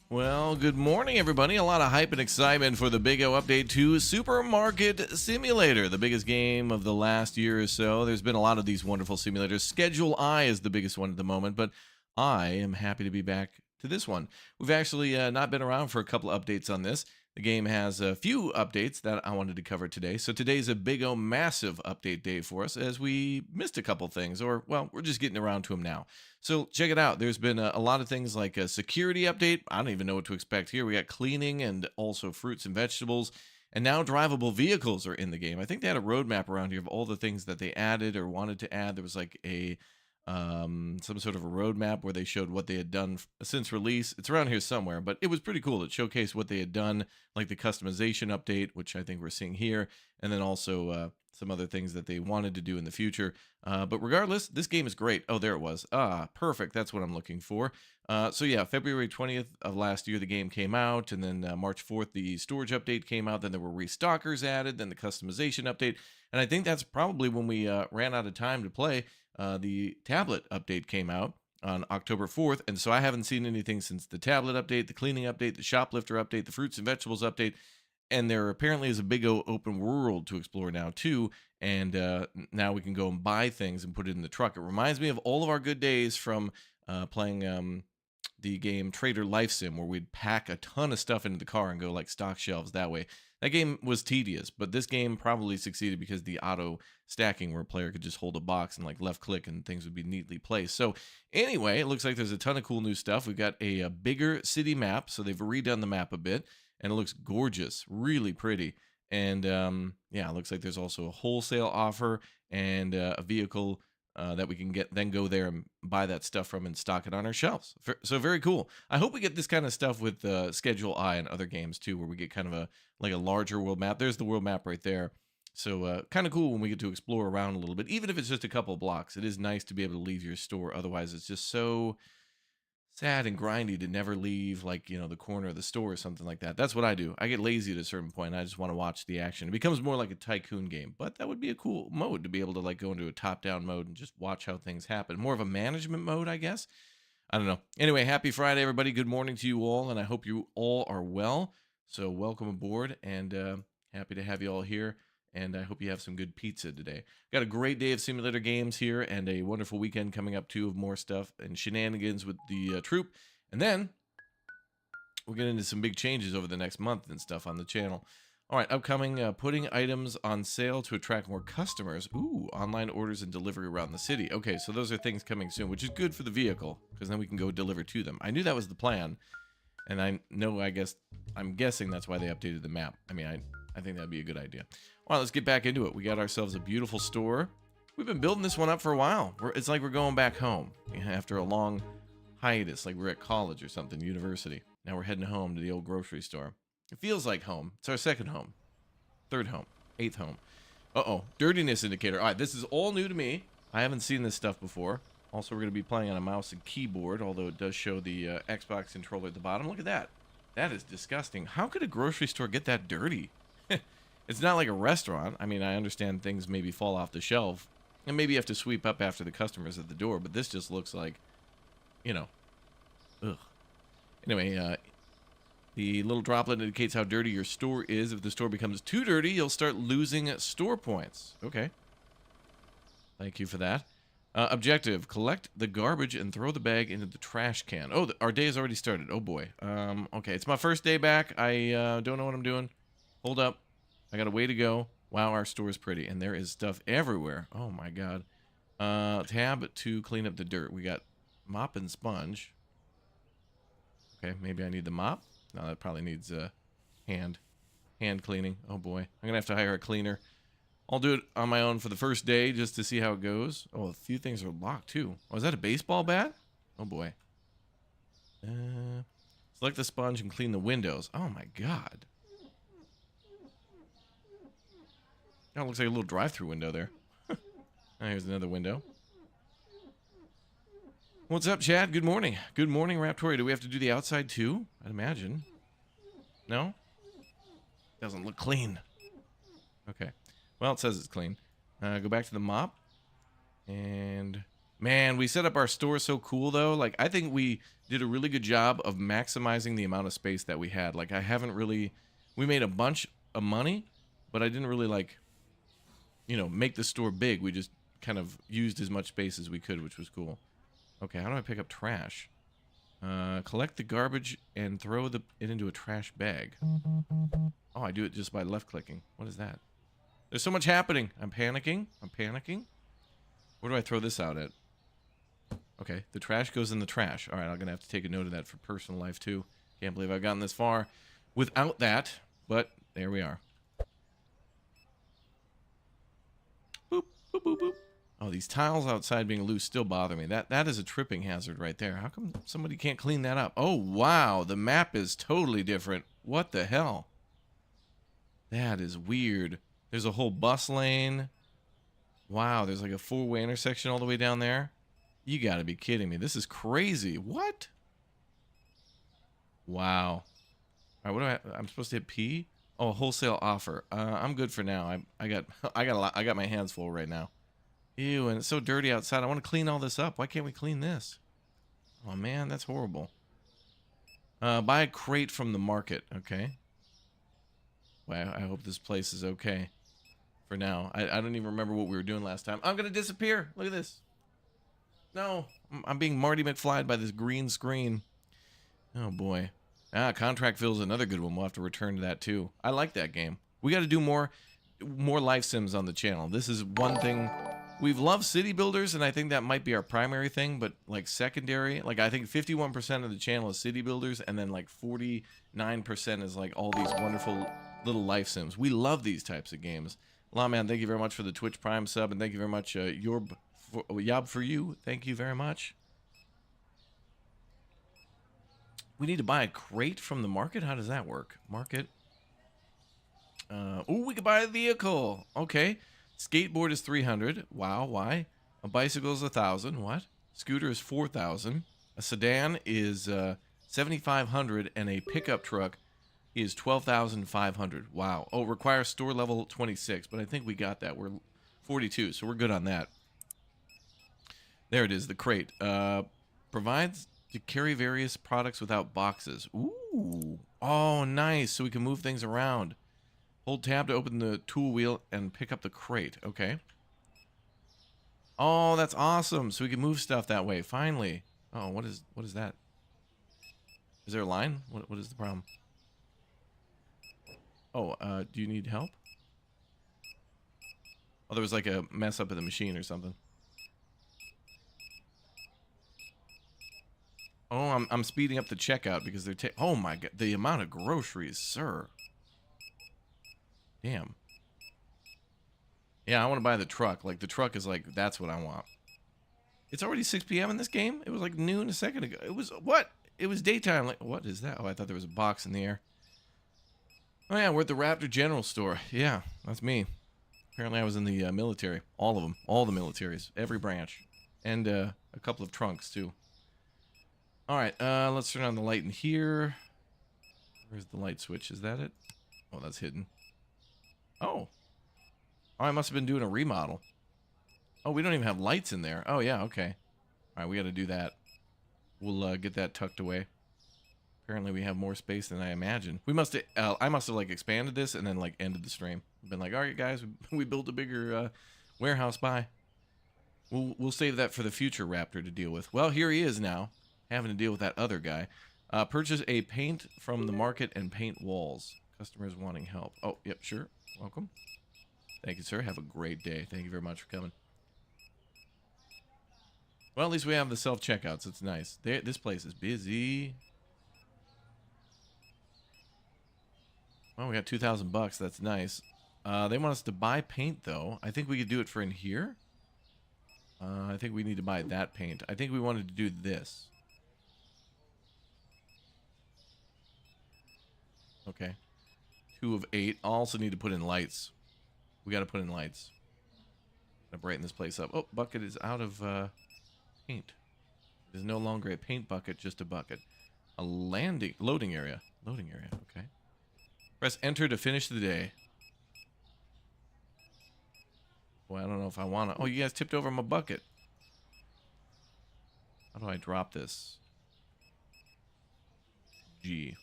Well, good morning, everybody. A lot of hype and excitement for the Big O update to Supermarket Simulator, the biggest game of the last year or so. There's been a lot of these wonderful simulators. Schedule I is the biggest one at the moment, but I am happy to be back to this one. We've actually not been around for a couple of updates on this. The game has a few updates that I wanted to cover today. So today's a big O massive update day for us as we missed a couple things, or, well, we're just getting around to them now. So check it out. There's been a lot of things like a security update. I don't even know what to expect here. We got cleaning and also fruits and vegetables. And now drivable vehicles are in the game. I think they had a roadmap around here of all the things that they added or wanted to add. There was like a some sort of a roadmap where they showed what they had done since release. It's around here somewhere, but it was pretty cool. It showcased what they had done, like the customization update, which I think we're seeing here, and then also some other things that they wanted to do in the future. But regardless, this game is great. Oh, there it was. Ah, perfect. That's what I'm looking for. So yeah, February 20th of last year, the game came out, and then March 4th, the storage update came out. Then there were restockers added, then the customization update, and I think that's probably when we ran out of time to play. The tablet update came out on October 4th, and so I haven't seen anything since the tablet update, the cleaning update, the shoplifter update, the fruits and vegetables update, and there apparently is a big open world to explore now too, and now we can go and buy things and put it in the truck. It reminds me of all of our good days from playing the game Trader Life Sim, where we'd pack a ton of stuff into the car and go like stock shelves that way. That game was tedious, but this game probably succeeded because the auto stacking, where a player could just hold a box and like left click and things would be neatly placed. So anyway, it looks like there's a ton of cool new stuff. We've got a bigger city map, so they've redone the map a bit, and it looks gorgeous, really pretty. And yeah, it looks like there's also a wholesale offer and a vehicle that we can get, then go there and buy that stuff from and stock it on our shelves. So very cool. I hope we get this kind of stuff with Schedule I and other games too, where we get kind of a like a larger world map. There's the world map right there. So kind of cool when we get to explore around a little bit, even if it's just a couple of blocks. It is nice to be able to leave your store. Otherwise, it's just so sad and grindy to never leave, like, the corner of the store or something like that. That's what I do. I get lazy at a certain point. I just want to watch the action. It becomes more like a tycoon game, but that would be a cool mode to be able to like go into a top-down mode and just watch how things happen. More of a management mode, I guess. I don't know. Anyway, happy Friday, everybody. Good morning to you all, and I hope you all are well. So welcome aboard, and happy to have you all here. And I hope you have some good pizza today. Got a great day of simulator games here and a wonderful weekend coming up too of more stuff and shenanigans with the troop. And then we'll get into some big changes over the next month and stuff on the channel. All right, upcoming, putting items on sale to attract more customers. Ooh, online orders and delivery around the city. Okay, so those are things coming soon, which is good for the vehicle because then we can go deliver to them. I knew that was the plan. And I'm guessing that's why they updated the map. I mean, I think that'd be a good idea. All right, let's get back into it. We got ourselves a beautiful store. We've been building this one up for a while. It's like we're going back home after a long hiatus, like we're at college or something, university. Now we're heading home to the old grocery store. It feels like home. It's our second home, third home, eighth home. Uh-oh, dirtiness indicator. All right, this is all new to me. I haven't seen this stuff before. Also, we're going to be playing on a mouse and keyboard, although it does show the Xbox controller at the bottom. Look at that. That is disgusting. How could a grocery store get that dirty? It's not like a restaurant. I mean, I understand things maybe fall off the shelf, and maybe you have to sweep up after the customers at the door, but this just looks like, ugh. Anyway, the little droplet indicates how dirty your store is. If the store becomes too dirty, you'll start losing store points. Okay. Thank you for that. Objective, collect the garbage and throw the bag into the trash can. Oh, our day has already started. Oh, boy. Okay, it's my first day back. I don't know what I'm doing. Hold up. I got a way to go. Wow, our store is pretty, and there is stuff everywhere. Oh, my God. Tab to clean up the dirt. We got mop and sponge. Okay, maybe I need the mop. No, that probably needs hand cleaning. Oh, boy. I'm going to have to hire a cleaner. I'll do it on my own for the first day just to see how it goes. Oh, a few things are locked, too. Oh, is that a baseball bat? Oh, boy. Select the sponge and clean the windows. Oh, my God. Oh, it looks like a little drive-through window there. Oh, here's another window. What's up, Chad? Good morning. Good morning, Raptoria. Do we have to do the outside, too? I'd imagine. No? Doesn't look clean. Okay. Well, it says it's clean. Go back to the mop. And, man, we set up our store so cool, though. Like, I think we did a really good job of maximizing the amount of space that we had. Like, I haven't really, we made a bunch of money, but I didn't really like, you know, make the store big. We just kind of used as much space as we could, which was cool. Okay, how do I pick up trash? Collect the garbage and throw it into a trash bag. Oh, I do it just by left clicking. What is that? There's so much happening. I'm panicking. I'm panicking. Where do I throw this out at? Okay, the trash goes in the trash. All right, I'm going to have to take a note of that for personal life, too. Can't believe I've gotten this far without that, but there we are. Boop, boop, boop, boop. Oh, these tiles outside being loose still bother me. That is a tripping hazard right there. How come somebody can't clean that up? Oh, wow, the map is totally different. What the hell? That is weird. There's a whole bus lane. Wow, there's like a four-way intersection all the way down there. You gotta be kidding me. This is crazy. What? Wow. All right, what do I'm supposed to hit P? Oh, wholesale offer. I'm good for now. I got a lot. I got my hands full right now. Ew, and it's so dirty outside. I want to clean all this up. Why can't we clean this? Oh man, that's horrible. Buy a crate from the market. Okay. Well, I hope this place is okay for now. I don't even remember what we were doing last time. I'm gonna disappear. Look at this. No, I'm being Marty McFly'd by this green screen. Oh boy. Ah, contract fill is another good one. We'll have to return to that too. I like that game. We got to do more life sims on the channel. This is one thing. We've loved city builders, and I think that might be our primary thing, but like secondary, like I think 51% of the channel is city builders, and then like 49% is like all these wonderful little life sims. We love these types of games. Lawman, thank you very much for the Twitch Prime sub, and thank you very much, Yob for you. Thank you very much. We need to buy a crate from the market? How does that work? Market. Oh, we could buy a vehicle. Okay. Skateboard is 300. Wow, why? A bicycle is 1,000. What? Scooter is 4,000. A sedan is 7,500, and a pickup truck is 12,500. Wow. Oh, requires store level 26, but I think we got that. We're 42, so we're good on that. There it is, the crate. Provides to carry various products without boxes. Ooh. Oh, nice. So we can move things around. Hold tab to open the tool wheel and pick up the crate. Okay. Oh, that's awesome. So we can move stuff that way. Finally. Oh, what is that? Is there a line? What is the problem? Oh, do you need help? Oh, there was like a mess up in the machine or something. Oh, I'm speeding up the checkout because they're oh my god, the amount of groceries, sir. Damn. Yeah, I want to buy the truck. Like, the truck is like, that's what I want. It's already 6 p.m. in this game? It was like noon a second ago. It was, what? It was daytime. Like, what is that? Oh, I thought there was a box in the air. Oh, yeah, we're at the Raptor General Store. Yeah, that's me. Apparently I was in the military. All of them. All the militaries. Every branch. And a couple of trunks, too. All right, let's turn on the light in here. Where's the light switch? Is that it? Oh, that's hidden. Oh. Oh, I must have been doing a remodel. Oh, we don't even have lights in there. Oh, yeah, okay. All right, we got to do that. We'll get that tucked away. Apparently we have more space than I imagined. We must have, I must have, like, expanded this and then, like, ended the stream. Been like, all right, guys, we built a bigger warehouse. Bye. We'll save that for the future Raptor to deal with. Well, here he is now, having to deal with that other guy. Purchase a paint from the market and paint walls. Customers wanting help. Oh, yep, sure. Welcome. Thank you, sir. Have a great day. Thank you very much for coming. Well, at least we have the self-checkouts. It's nice. This place is busy. Well, we got 2,000 bucks. That's nice. They want us to buy paint, though. I think we could do it for in here. I think we need to buy that paint. I think we wanted to do this. Okay. 2 of 8. I'll also need to put in lights. We got to put in lights. Gonna brighten this place up. Oh, bucket is out of paint. It is no longer a paint bucket, just a bucket. A loading area. Loading area. Okay. Press enter to finish the day. Boy, I don't know if I want to. Oh, you guys tipped over my bucket. How do I drop this? G.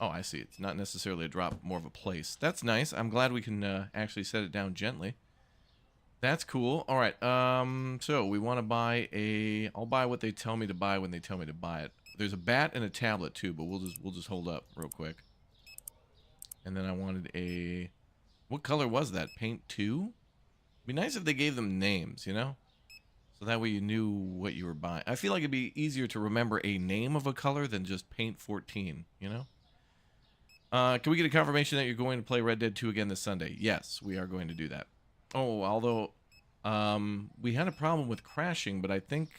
Oh, I see. It's not necessarily a drop, more of a place. That's nice. I'm glad we can actually set it down gently. That's cool. All right. So we want to buy a. I'll buy what they tell me to buy when they tell me to buy it. There's a bat and a tablet too, but we'll just hold up real quick. And then I wanted a. What color was that? Paint 2? It'd be nice if they gave them names, you know, so that way you knew what you were buying. I feel like it'd be easier to remember a name of a color than just paint 14. You know. Can we get a confirmation that you're going to play Red Dead 2 again this Sunday? Yes, we are going to do that. Oh, although we had a problem with crashing, but I think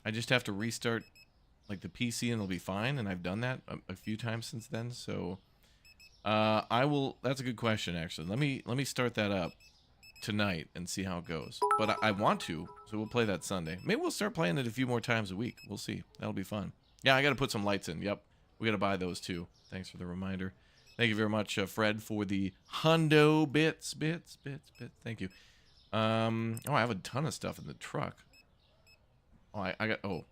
I just have to restart like the PC and it'll be fine, and I've done that a few times since then. So I will. That's a good question, actually. Let me start that up tonight and see how it goes. But I want to, so we'll play that Sunday. Maybe we'll start playing it a few more times a week. We'll see. That'll be fun. Yeah, I got to put some lights in. Yep, we got to buy those too. Thanks for the reminder. Thank you very much, Fred, for the hundo bits. Thank you. Oh, I have a ton of stuff in the truck. Oh, I got. Oh,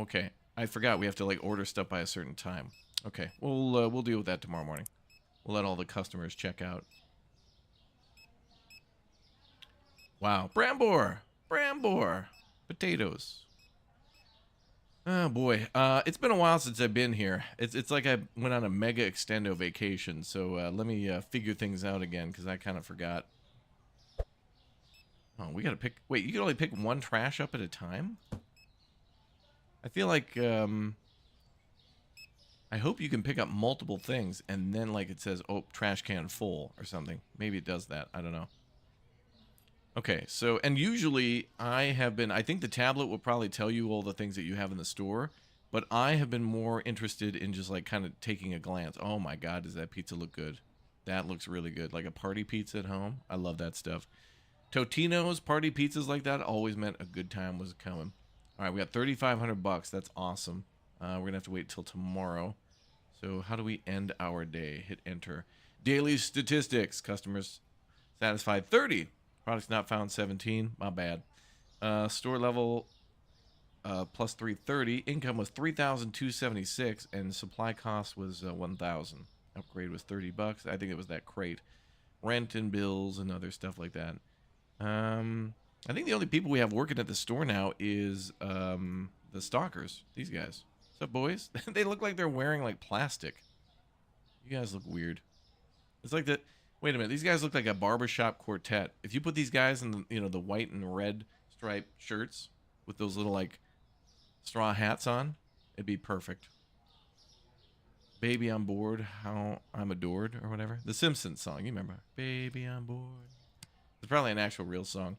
okay. I forgot we have to like order stuff by a certain time. Okay, we'll deal with that tomorrow morning. We'll let all the customers check out. Wow, Brambor, potatoes. Oh boy, it's been a while since I've been here. It's like I went on a mega extendo vacation, so let me figure things out again, because I kind of forgot. Oh, we gotta pick. Wait, you can only pick one trash up at a time? I feel like I hope you can pick up multiple things, and then like it says, oh, trash can full or something. Maybe it does that. I don't know. Okay, so, and usually I think the tablet will probably tell you all the things that you have in the store, but I have been more interested in just like kind of taking a glance. Oh my God, does that pizza look good? That looks really good. Like a party pizza at home. I love that stuff. Totino's party pizzas like that always meant a good time was coming. All right, we got 3,500 bucks. That's awesome. We're gonna have to wait till tomorrow. So how do we end our day? Hit enter. Daily statistics. Customers satisfied 30. Products not found 17. My bad. Store level plus 330. Income was 3,276, and supply cost was 1,000. Upgrade was 30 bucks. I think it was that crate. Rent and bills and other stuff like that. I think the only people we have working at the store now is the stalkers. These guys. What's up, boys? They look like they're wearing like plastic. You guys look weird. It's like that. Wait a minute, these guys look like a barbershop quartet. If you put these guys in the, the white and red striped shirts with those little like straw hats on, it'd be perfect. Baby on board, how I'm adored, or whatever. The Simpsons song, you remember? Baby on board. It's probably an actual real song.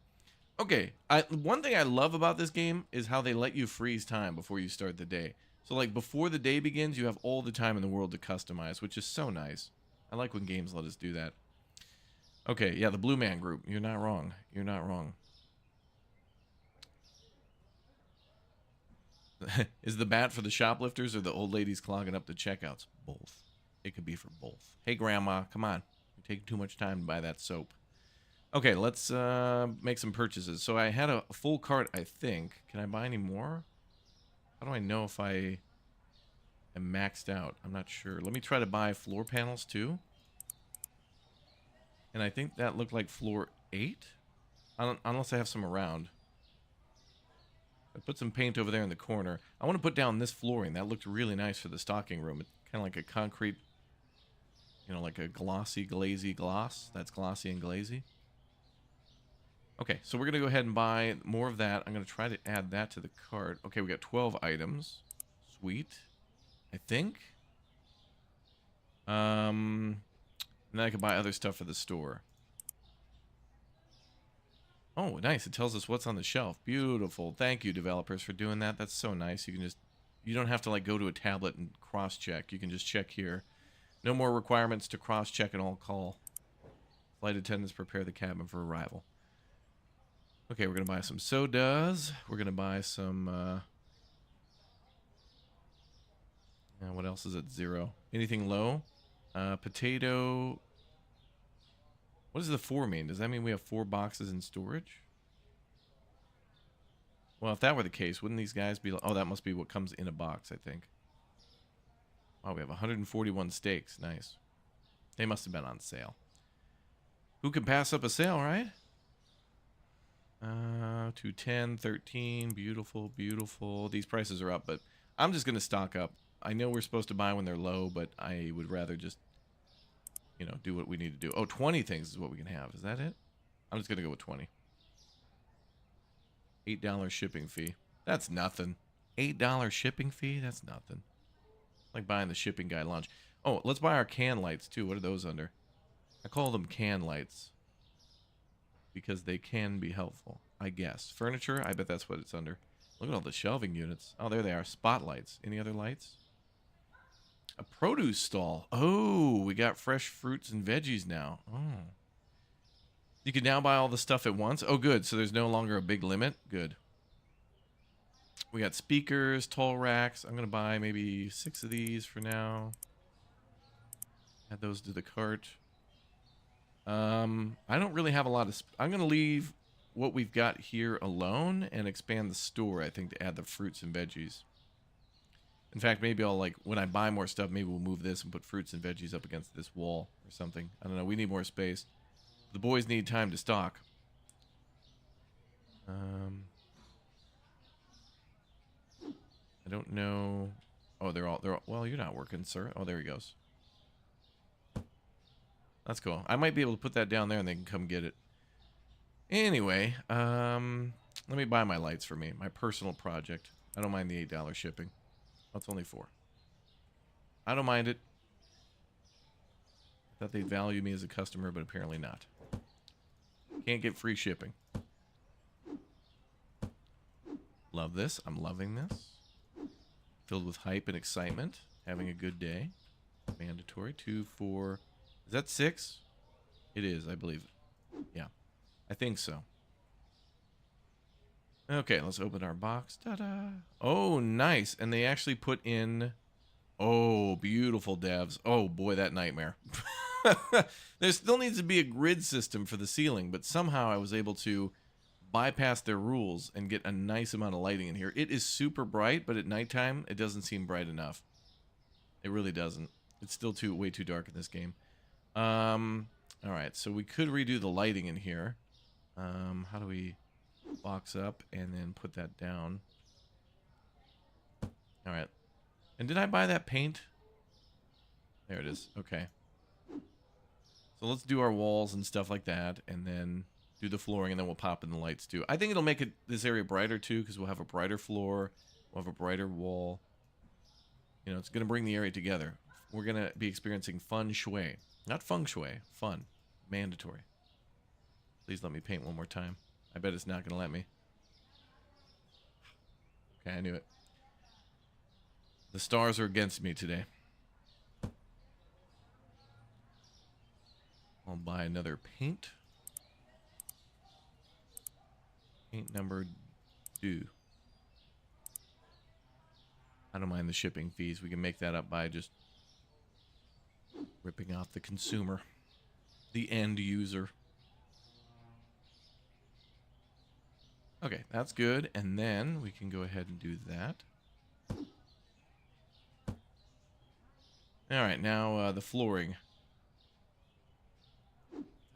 Okay, one thing I love about this game is how they let you freeze time before you start the day. So like before the day begins, you have all the time in the world to customize, which is so nice. I like when games let us do that. Okay, yeah, the Blue Man Group. You're not wrong. You're not wrong. Is the bat for the shoplifters or the old ladies clogging up the checkouts? Both. It could be for both. Hey, Grandma, come on. You're taking too much time to buy that soap. Okay, let's make some purchases. So I had a full cart, I think. Can I buy any more? How do I know if I am maxed out? I'm not sure. Let me try to buy floor panels, too. And I think that looked like floor 8. Unless I have some around. I put some paint over there in the corner. I want to put down this flooring. That looked really nice for the stocking room. It's kind of like a concrete, like a glossy, glazy gloss. That's glossy and glazy. Okay, so we're going to go ahead and buy more of that. I'm going to try to add that to the cart. Okay, we got 12 items. Sweet. I think. And then I can buy other stuff for the store. Oh, nice. It tells us what's on the shelf. Beautiful. Thank you, developers, for doing that. That's so nice. You don't have to like go to a tablet and cross-check. You can just check here. No more requirements to cross-check and all call. Flight attendants prepare the cabin for arrival. Okay, we're going to buy some sodas. We're going to buy some... what else is at 0? Anything low? Potato. What does the 4 mean? Does that mean we have 4 boxes in storage? Well, if that were the case, wouldn't these guys be... Oh, that must be what comes in a box, I think. Wow, we have 141 steaks. Nice. They must have been on sale. Who can pass up a sale, right? 210, 13. Beautiful, beautiful. These prices are up, but I'm just going to stock up. I know we're supposed to buy when they're low, but I would rather just, you know, do what we need to do. Oh, 20 things is what we can have. Is that it? I'm just going to go with 20. $8 shipping fee. That's nothing. $8 shipping fee? That's nothing. Like buying the shipping guide lunch. Oh, let's buy our can lights too. What are those under? I call them can lights because they can be helpful, I guess. Furniture, I bet that's what it's under. Look at all the shelving units. Oh, there they are. Spotlights. Any other lights? A produce stall. Oh, we got fresh fruits and veggies now. Oh. You can now buy all the stuff at once. Oh, good. So there's no longer a big limit. Good. We got speakers, tall racks. I'm going to buy maybe 6 of these for now. Add those to the cart. I don't really have a lot of... I'm going to leave what we've got here alone and expand the store, I think, to add the fruits and veggies. In fact, maybe I'll, like, when I buy more stuff, maybe we'll move this and put fruits and veggies up against this wall or something. I don't know. We need more space. The boys need time to stock. I don't know. Oh, they're all... Well, you're not working, sir. Oh, there he goes. That's cool. I might be able to put that down there and they can come get it. Anyway, let me buy my lights for me. My personal project. I don't mind the $8 shipping. That's only 4. I don't mind it. I thought they'd value me as a customer, but apparently not. Can't get free shipping. Love this. I'm loving this. Filled with hype and excitement. Having a good day. Mandatory. 2, 4... Is that 6? It is, I believe. Yeah, I think so. Okay, let's open our box. Ta-da! Oh, nice. And they actually put in... Oh, beautiful devs. Oh, boy, that nightmare. There still needs to be a grid system for the ceiling, but somehow I was able to bypass their rules and get a nice amount of lighting in here. It is super bright, but at nighttime, it doesn't seem bright enough. It really doesn't. It's still way too dark in this game. All right, so we could redo the lighting in here. How do we box up and then put that down? All right. And did I buy that paint? There it is. Okay. So let's do our walls and stuff like that, and then do the flooring, and then we'll pop in the lights too. I think it'll make this area brighter too, because we'll have a brighter floor, we'll have a brighter wall. You know, it's going to bring the area together. We're going to be experiencing feng shui. Not feng shui. Fun. Mandatory. Please let me paint one more time. I bet it's not going to let me. Okay, I knew it. The stars are against me today. I'll buy another paint. Paint number 2. I don't mind the shipping fees. We can make that up by just ripping off the consumer, the end user. Okay, that's good. And then we can go ahead and do that. All right, now the flooring.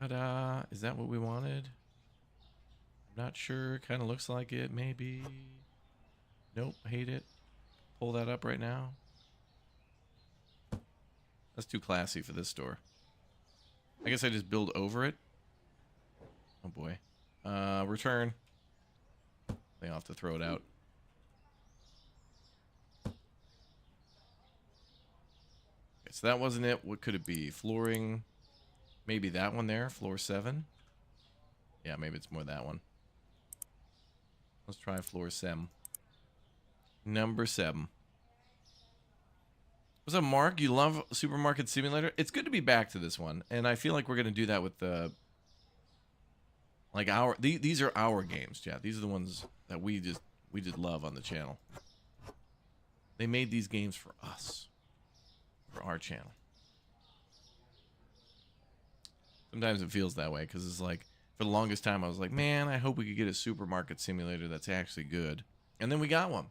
Ta-da! Is that what we wanted? I'm not sure. Kind of looks like it, maybe. Nope, hate it. Pull that up right now. That's too classy for this store. I guess I just build over it. Oh boy. Return. They have to throw it out. Okay, so that wasn't it. What could it be? Flooring. Maybe that one there. Floor 7. Yeah, maybe it's more that one. Let's try floor 7. Number 7. What's up, Mark? You love Supermarket Simulator? It's good to be back to this one, and I feel like we're gonna do that with the these are our games, yeah. These are the ones that we just love on the channel. They made these games for us, for our channel. Sometimes it feels that way because it's like for the longest time I was like, man, I hope we could get a Supermarket Simulator that's actually good, and then we got one.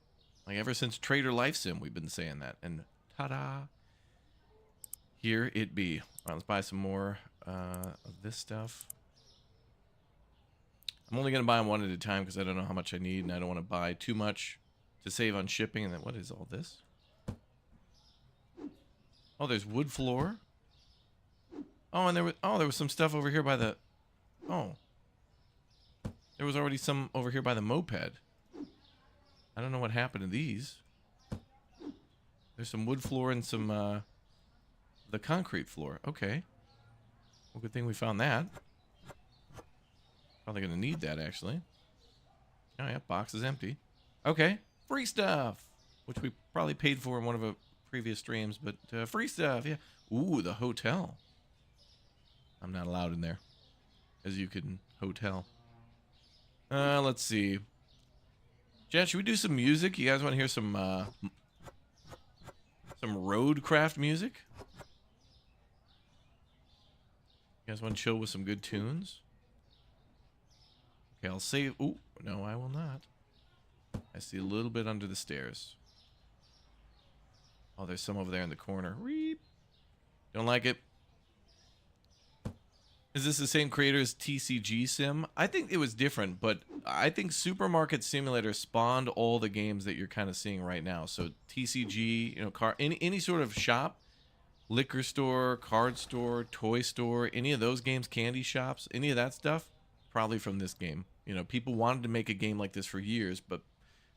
Like ever since Trader Life Sim, we've been saying that, and ta-da! here it be. All right, let's buy some more of this stuff. I'm only going to buy them one at a time because I don't know how much I need, and I don't want to buy too much to save on shipping. And then what is all this? Oh, there's wood floor. Oh, and there was some stuff over here by the... Oh. There was already some over here by the moped. I don't know what happened to these. There's some wood floor and some, the concrete floor. Okay. Well, good thing we found that. Probably gonna need that, actually. Oh, yeah, box is empty. Okay. Free stuff! Which we probably paid for in one of our previous streams, but free stuff, yeah. Ooh, the hotel. I'm not allowed in there. As you can hotel. Let's see. Jen, should we do some music? You guys want to hear some roadcraft music? You guys want to chill with some good tunes? Okay, I'll save. Ooh, no, I will not. I see a little bit under the stairs. Oh, there's some over there in the corner. Reep. Don't like it. Is this the same creator as TCG Sim? I think it was different, but I think Supermarket Simulator spawned all the games that you're kind of seeing right now. So TCG, you know, any sort of shop, liquor store, card store, toy store, any of those games, candy shops, any of that stuff, probably from this game. You know, people wanted to make a game like this for years, but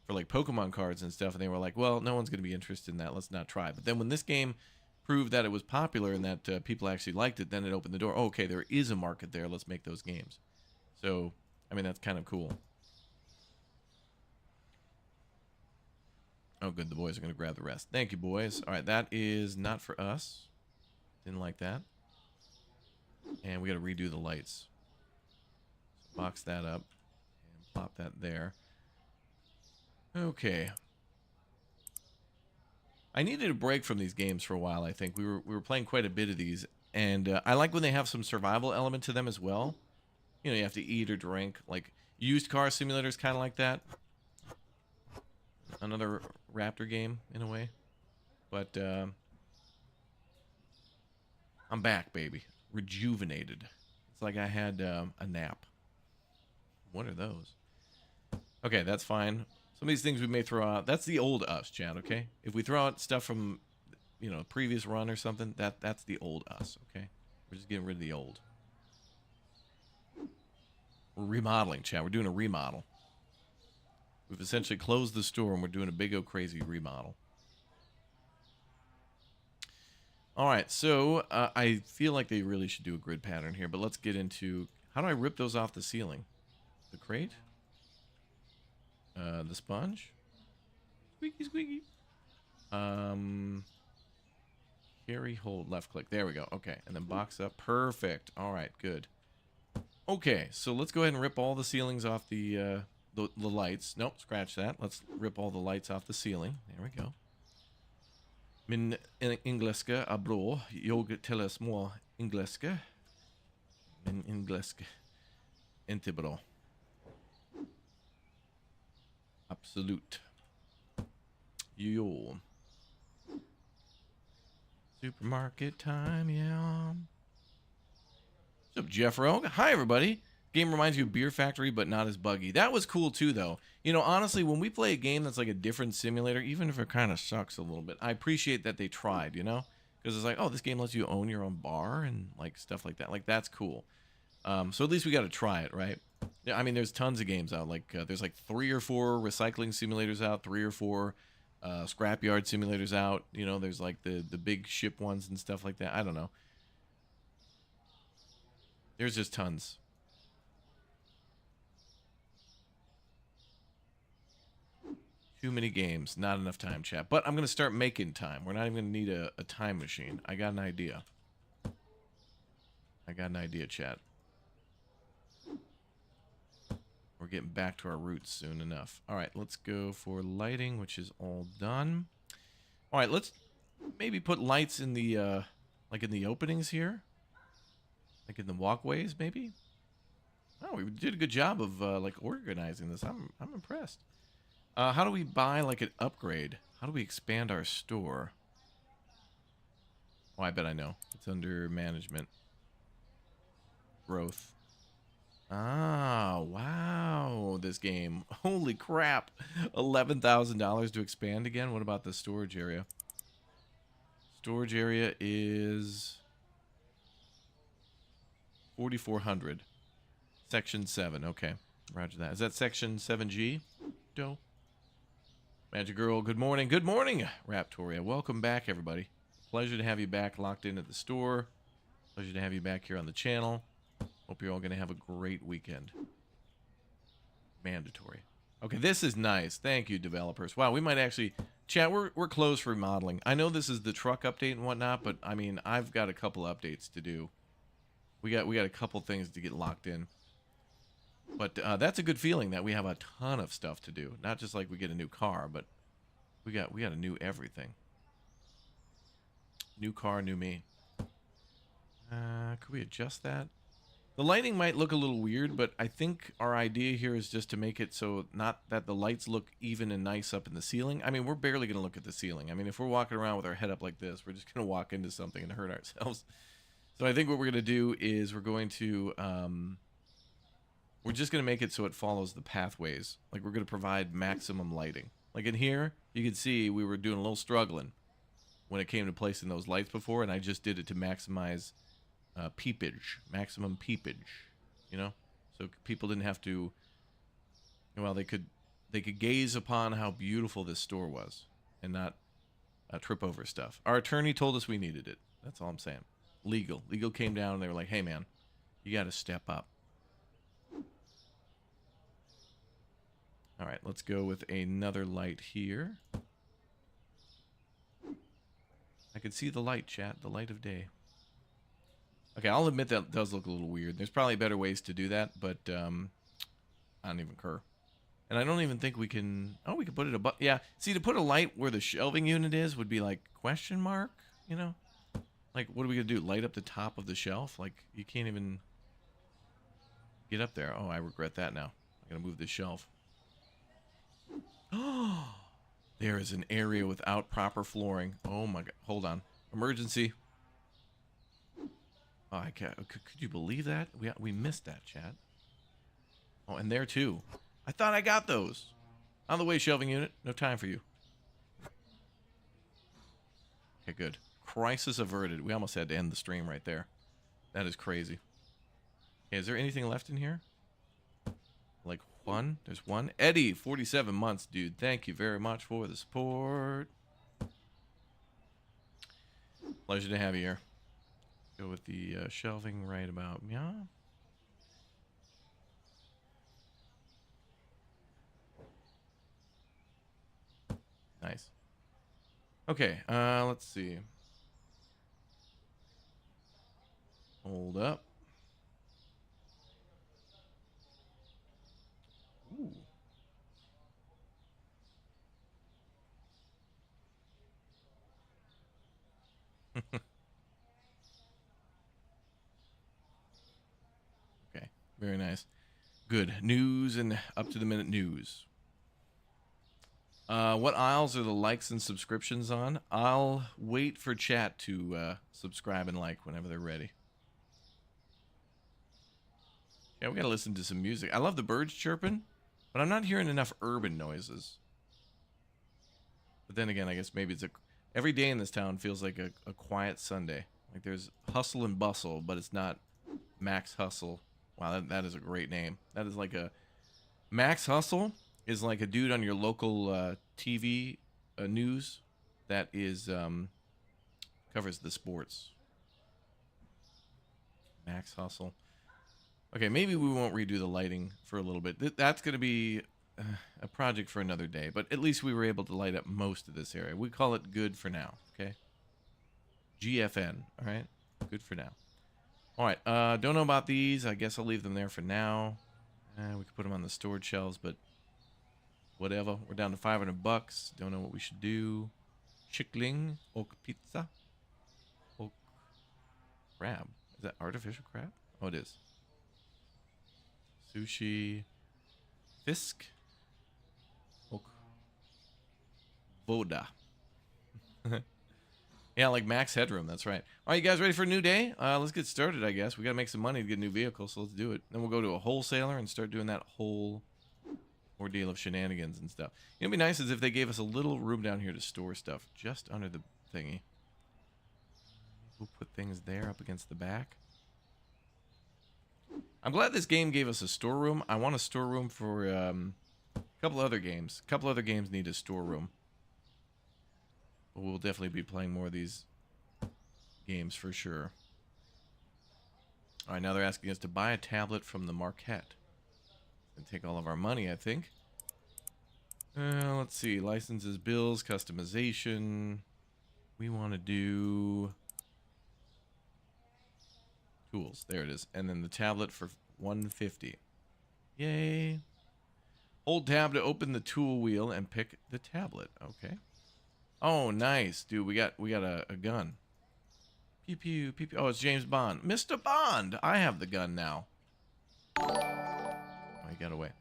for like Pokemon cards and stuff, and they were like, well, no one's going to be interested in that. Let's not try. But then when this game proved that it was popular and that people actually liked it, then it opened the door. Oh, okay, there is a market there. Let's make those games. So, I mean, that's kind of cool. Oh, good. The boys are going to grab the rest. Thank you, boys. All right, that is not for us. Didn't like that. And we got to redo the lights. So box that up and plop that there. Okay. I needed a break from these games for a while, I think. We were playing quite a bit of these, and I like when they have some survival element to them as well. You know, you have to eat or drink. Like, used car simulators kind of like that. Another Raptor game, in a way. But, I'm back, baby. Rejuvenated. It's like I had a nap. What are those? Okay, that's fine. Some of these things we may throw out. That's the old us, Chad, okay? If we throw out stuff from, you know, a previous run or something, that's the old us, okay? We're just getting rid of the old. We're remodeling, Chad. We're doing a remodel. We've essentially closed the store and we're doing a big old crazy remodel. All right, so I feel like they really should do a grid pattern here, but let's get into... How do I rip those off the ceiling? The crate? The sponge. Squeaky, squeaky. Carry, hold, left click. There we go. Okay, and then box up. Perfect. All right, good. Okay, so let's go ahead and rip all the ceilings off the lights. Nope, scratch that. Let's rip all the lights off the ceiling. There we go. Min engelska är bra. Jag talar små engelska. Min engelska inte bra. Absolute. Yo. Supermarket time, yeah. What's up, Jeffro? Hi, everybody. Game reminds you of Beer Factory, but not as buggy. That was cool, too, though. You know, honestly, when we play a game that's like a different simulator, even if it kind of sucks a little bit, I appreciate that they tried, you know? Because it's like, oh, this game lets you own your own bar and, like, stuff like that. Like, that's cool. So at least we got to try it, right? Yeah, I mean, there's tons of games out. Like, there's like 3 or 4 recycling simulators out, 3 or 4 scrapyard simulators out. You know, there's like the big ship ones and stuff like that. I don't know. There's just tons. Too many games, not enough time, chat. But I'm going to start making time. We're not even going to need a time machine. I got an idea. Chat. We're getting back to our roots soon enough. All right, let's go for lighting, which is all done. All right, let's maybe put lights in the, like in the openings here. Like in the walkways, maybe. Oh, we did a good job of, like, organizing this. I'm impressed. How do we buy, like, an upgrade? How do we expand our store? Oh, I bet I know. It's under management. Growth. Ah, wow. This game. Holy crap. $11,000 to expand again. What about the storage area? Storage area is 4,400. Section 7. Okay. Roger that. Is that section 7G? Dope. Magic Girl, good morning. Good morning, Raptoria. Welcome back, everybody. Pleasure to have you back locked in at the store. Pleasure to have you back here on the channel. Hope you're all going to have a great weekend. Mandatory. Okay, this is nice. Thank you, developers. Wow, we might actually... Chat, we're closed for remodeling. I know this is the truck update and whatnot, but, I mean, I've got a couple updates to do. We got a couple things to get locked in. But that's a good feeling that we have a ton of stuff to do. Not just like we get a new car, but we got a new everything. New car, new me. Could we adjust that? The lighting might look a little weird, but I think our idea here is just to make it so not that the lights look even and nice up in the ceiling. I mean, we're barely going to look at the ceiling. I mean, if we're walking around with our head up like this, we're just going to walk into something and hurt ourselves. So I think what we're going to do is we're going to... we're just going to make it so it follows the pathways. Like, we're going to provide maximum lighting. Like, in here, you can see we were doing a little struggling when it came to placing those lights before, and I just did it to maximize peepage. Maximum peepage, you know? So people didn't have to... Well, they could gaze upon how beautiful this store was and not trip over stuff. Our attorney told us we needed it. That's all I'm saying. Legal came down, and they were like, hey, man, you got to step up. All right, let's go with another light here. I can see the light, chat, the light of day. Okay, I'll admit that does look a little weird. There's probably better ways to do that, but I don't even care. And I don't even think we can... Oh, we can put it above... Yeah, see, to put a light where the shelving unit is would be like question mark, you know? Like, what are we going to do? Light up the top of the shelf? Like, you can't even get up there. Oh, I regret that now. I'm going to move this shelf. Oh, there is an area without proper flooring. Oh my god. Hold on. Emergency. Oh, I can't. Could you believe that? We missed that, chat. Oh, and there too. I thought I got those. On the way, shelving unit. No time for you. Okay, good. Crisis averted. We almost had to end the stream right there. That is crazy. Okay, is there anything left in here? Like one? There's one. Eddie, 47 months, dude. Thank you very much for the support. Pleasure to have you here. Go with the shelving right about. Yeah. Nice. Okay, let's see. Hold up. Ooh. Okay, very nice. Good. News and up-to-the-minute news. What aisles are the likes and subscriptions on? I'll wait for chat to subscribe and like whenever they're ready. Yeah, we gotta listen to some music. I love the birds chirping, but I'm not hearing enough urban noises. But then again, I guess maybe it's every day in this town feels like a quiet Sunday. Like there's hustle and bustle, but it's not Max Hustle. Wow, that is a great name. That is like a... Max Hustle is like a dude on your local TV news that is covers the sports. Max Hustle. Okay, maybe we won't redo the lighting for a little bit. That's going to be a project for another day, but at least we were able to light up most of this area. We call it good for now, okay? GFN, all right? Good for now. All right, don't know about these. I guess I'll leave them there for now. We could put them on the storage shelves, but whatever. We're down to $500. Don't know what we should do. Chickling, oak pizza, oak crab. Is that artificial crab? Oh, it is. Sushi, fisk, oak, voda. Yeah, like max headroom. That's right. All right, you guys ready for a new day? Let's get started, I guess. We got to make some money to get a new vehicle, so let's do it. Then we'll go to a wholesaler and start doing that whole ordeal of shenanigans and stuff. It'd be nice is if they gave us a little room down here to store stuff just under the thingy. We'll put things there up against the back. I'm glad this game gave us a storeroom. I want a storeroom for a couple other games. A couple other games need a storeroom. But we'll definitely be playing more of these games for sure. All right, now they're asking us to buy a tablet from the Marquette. And take all of our money, I think. Let's see. Licenses, bills, customization. We want to do tools. There it is. And then the tablet for $150. Yay. Hold tab to open the tool wheel and pick the tablet. Okay. Oh, nice. Dude, we got a gun. Pew pew pew pew. Oh, it's James Bond. Mr. Bond. I have the gun now. Oh, he got away.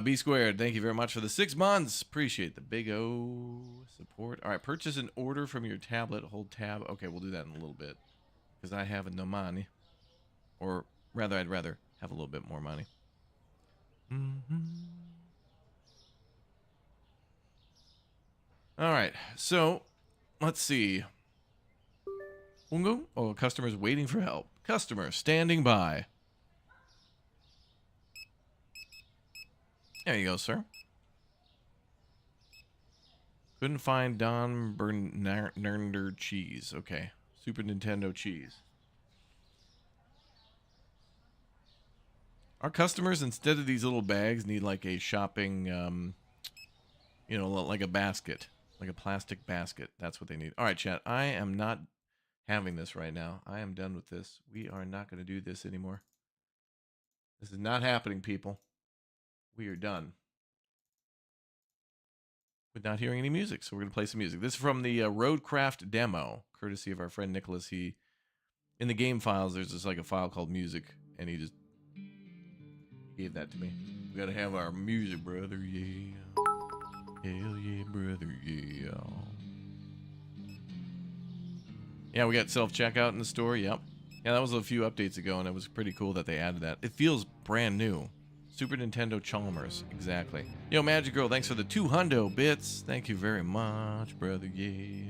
B squared, thank you very much for the 6 months. Appreciate the big O support. All right, purchase an order from your tablet. Hold tab. Okay, we'll do that in a little bit. Because I have no money. Or rather, I'd rather have a little bit more money. All right, so let's see. Ungo? Oh, customer's waiting for help. Customer standing by. There you go, sir. Couldn't find Don Bernarder cheese. Okay. Super Nintendo cheese. Our customers, instead of these little bags, need like a shopping, you know, like a basket. Like a plastic basket. That's what they need. All right, chat. I am not having this right now. I am done with this. We are not going to do this anymore. This is not happening, people. We are done with not hearing any music, so we're going to play some music. This is from the Roadcraft demo, courtesy of our friend Nicholas. He, in the game files, there's just like a file called music, and he just gave that to me. We got to have our music, brother, yeah. Hell yeah, brother, yeah. Yeah, we got self-checkout in the store, yep. Yeah, that was a few updates ago, and it was pretty cool that they added that. It feels brand new. Super Nintendo Chalmers, exactly. Yo, Magic Girl, thanks for the 200 bits. Thank you very much, brother, yeah.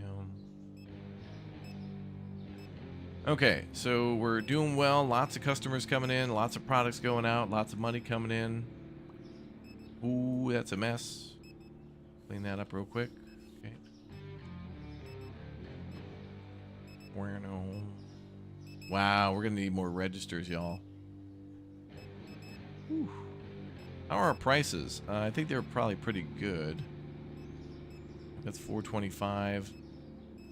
Okay, so we're doing well. Lots of customers coming in, lots of products going out, lots of money coming in. Ooh, that's a mess. Clean that up real quick. Okay. Wow, we're gonna need more registers, y'all. How are our prices? I think they're probably pretty good. That's $4.25.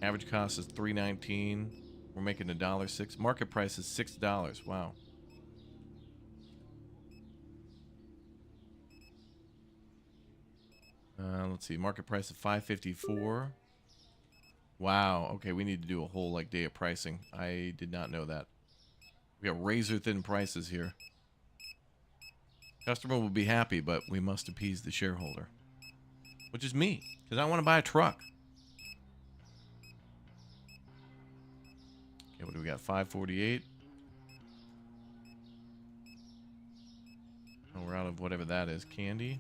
Average cost is $3.19. We're making $1.06. Market price is $6. Wow. Let's see. Market price of $5.54. Wow. Okay, we need to do a whole like day of pricing. I did not know that. We got razor thin prices here. Customer will be happy, but we must appease the shareholder, which is me, because I want to buy a truck. Okay, what do we got? $5.48. Oh, we're out of whatever that is. Candy.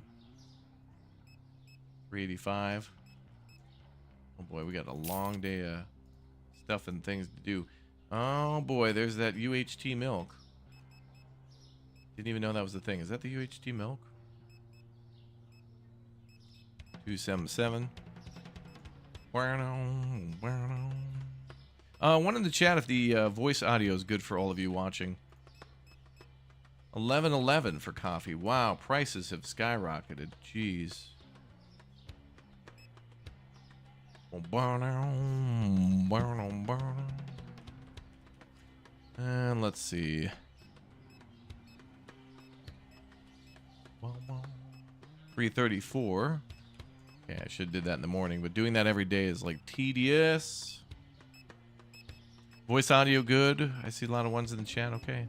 $3.85. Oh boy, we got a long day of stuff and things to do. Oh boy, there's that UHT milk. Didn't even know that was the thing. Is that the UHT milk? $2.77. One in the chat if the voice audio is good for all of you watching. $11.11 for coffee. Wow, prices have skyrocketed. Jeez. And let's see. $3.34. Okay, I should have did that in the morning, but doing that every day is like tedious. Voice audio good. I see a lot of ones in the chat. Okay.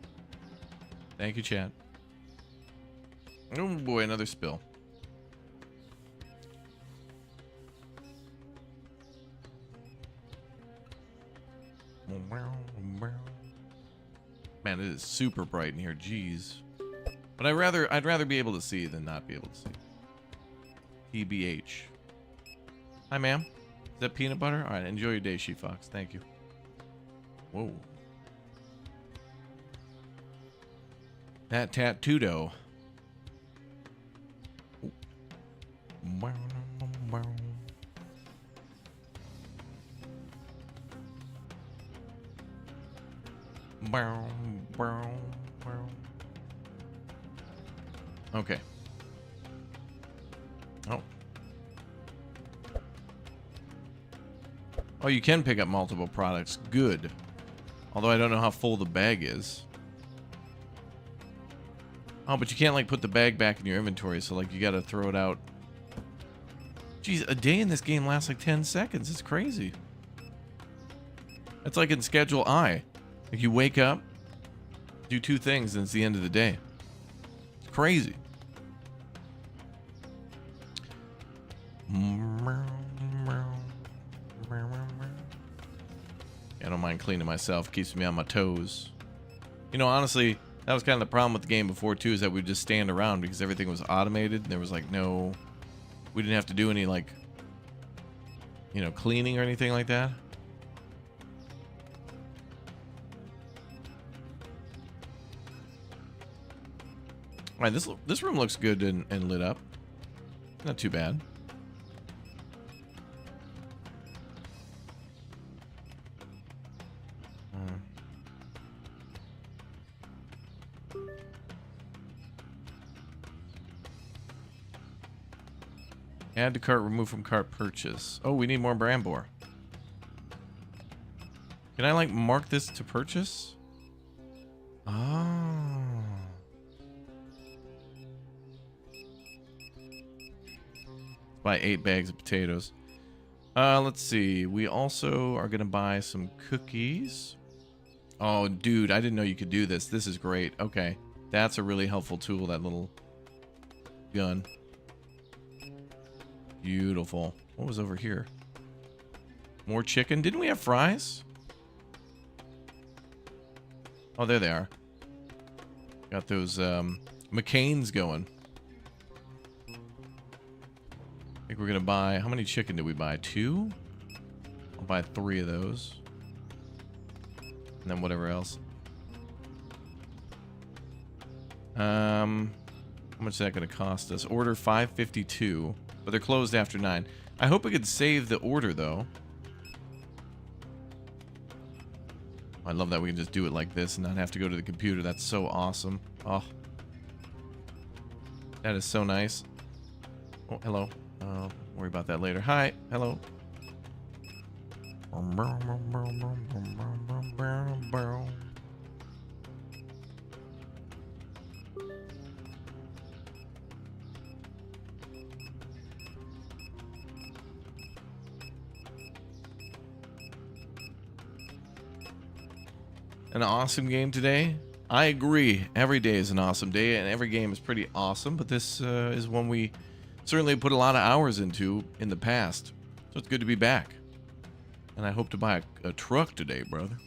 Thank you, chat. Oh boy, another spill. Man, it is super bright in here. Jeez. But I'd rather be able to see than not be able to see. TBH. Hi, ma'am. Is that peanut butter? All right, enjoy your day, She Fox. Thank you. Whoa. That tattoo-do. Okay. Oh, you can pick up multiple products. Good. Although I don't know how full the bag is. Oh, but you can't, like, put the bag back in your inventory, so, like, you gotta throw it out. Jeez, a day in this game lasts, like, 10 seconds. It's crazy. It's like in Schedule I. Like, you wake up, do 2 things, and it's the end of the day. It's crazy. I don't mind cleaning myself. Keeps me on my toes. You know, honestly, that was kind of the problem with the game before, too, is that we'd just stand around because everything was automated. And there was, like, no... We didn't have to do any, like, you know, cleaning or anything like that. All right, this room looks good and lit up. Not too bad. Add to cart, remove from cart, purchase. Oh, we need more Brambor. Can I, like, mark this to purchase? Oh. Buy 8 bags of potatoes. Let's see. We also are going to buy some cookies. Oh, dude, I didn't know you could do this. This is great. Okay. That's a really helpful tool, that little gun. Beautiful. What was over here? More chicken. Didn't we have fries? Oh, there they are. Got those McCain's going. I think we're going to buy... How many chicken did we buy? 2? I'll buy 3 of those. And then whatever else. How much is that going to cost us? Order $5.52. But they're closed after 9. I hope we could save the order, though. I love that we can just do it like this and not have to go to the computer. That's so awesome. Oh. That is so nice. Oh, hello. Worry about that later. Hi. Hello. An awesome game today? I agree. Every day is an awesome day, and every game is pretty awesome, but this is one we certainly put a lot of hours into in the past. So it's good to be back. And I hope to buy a truck today, brother.